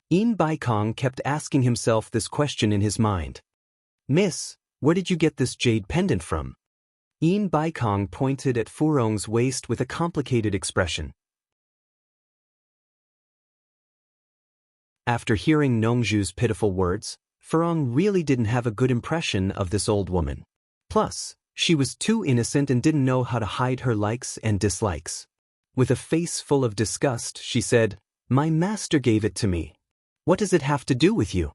Yin Baikong kept asking himself this question in his mind. Miss, where did you get this jade pendant from? Yin Baikong pointed at Furong's waist with a complicated expression. After hearing Nongzhu's pitiful words, Furong really didn't have a good impression of this old woman. Plus, she was too innocent and didn't know how to hide her likes and dislikes. With a face full of disgust, she said, My master gave it to me. What does it have to do with you?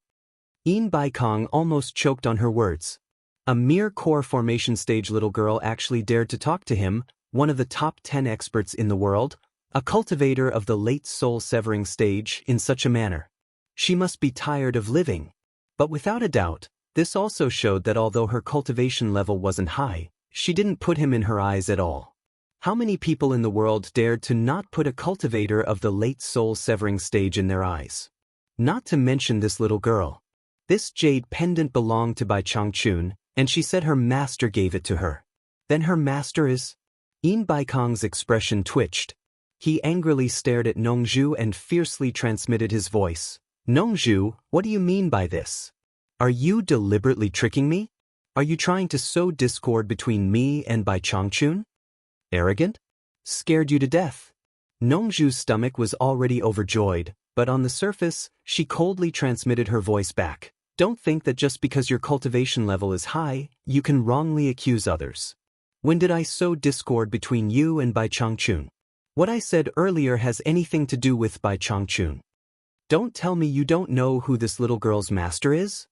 Yin Baikong almost choked on her words. A mere core formation stage little girl actually dared to talk to him, one of the top 10 experts in the world, a cultivator of the late soul-severing stage, in such a manner. She must be tired of living. But without a doubt, this also showed that although her cultivation level wasn't high, she didn't put him in her eyes at all. How many people in the world dared to not put a cultivator of the late soul-severing stage in their eyes? Not to mention this little girl. This jade pendant belonged to Bai Changchun, and she said her master gave it to her. Then her master is? Yin Baikong's expression twitched. He angrily stared at Nongzhu and fiercely transmitted his voice. Nongzhu, what do you mean by this? Are you deliberately tricking me? Are you trying to sow discord between me and Bai Changchun? Arrogant? Scared you to death? Nongzhu's stomach was already overjoyed, but on the surface, she coldly transmitted her voice back. Don't think that just because your cultivation level is high, you can wrongly accuse others. When did I sow discord between you and Bai Changchun? What I said earlier has anything to do with Bai Changchun. Don't tell me you don't know who this little girl's master is?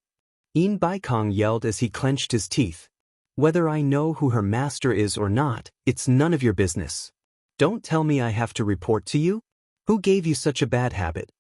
Yin Baikong yelled as he clenched his teeth. Whether I know who her master is or not, it's none of your business. Don't tell me I have to report to you? Who gave you such a bad habit?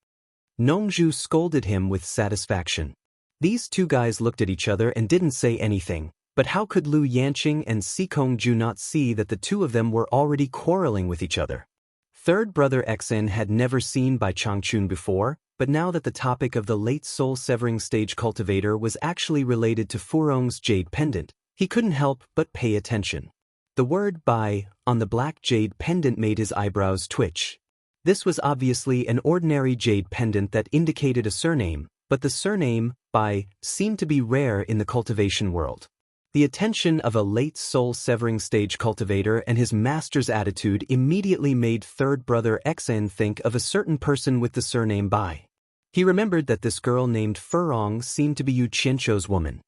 Nongzhu scolded him with satisfaction. These two guys looked at each other and didn't say anything, but how could Lu Yanqing and Sikongju not see that the two of them were already quarreling with each other? Third brother Xen had never seen Bai Changchun before, but now that the topic of the late soul-severing stage cultivator was actually related to Furong's jade pendant, he couldn't help but pay attention. The word Bai on the black jade pendant made his eyebrows twitch. This was obviously an ordinary jade pendant that indicated a surname, but the surname, Bai, seemed to be rare in the cultivation world. The attention of a late soul-severing stage cultivator and his master's attitude immediately made third brother Xen think of a certain person with the surname Bai. He remembered that this girl named Furong seemed to be Yu Qianzhou's woman.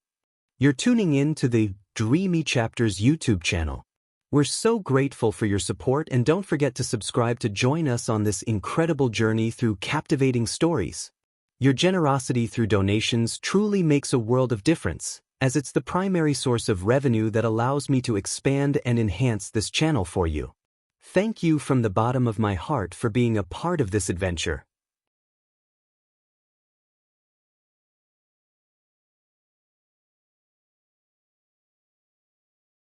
You're tuning in to the Dreamy Chapters YouTube channel. We're so grateful for your support, and don't forget to subscribe to join us on this incredible journey through captivating stories. Your generosity through donations truly makes a world of difference, as it's the primary source of revenue that allows me to expand and enhance this channel for you. Thank you from the bottom of my heart for being a part of this adventure.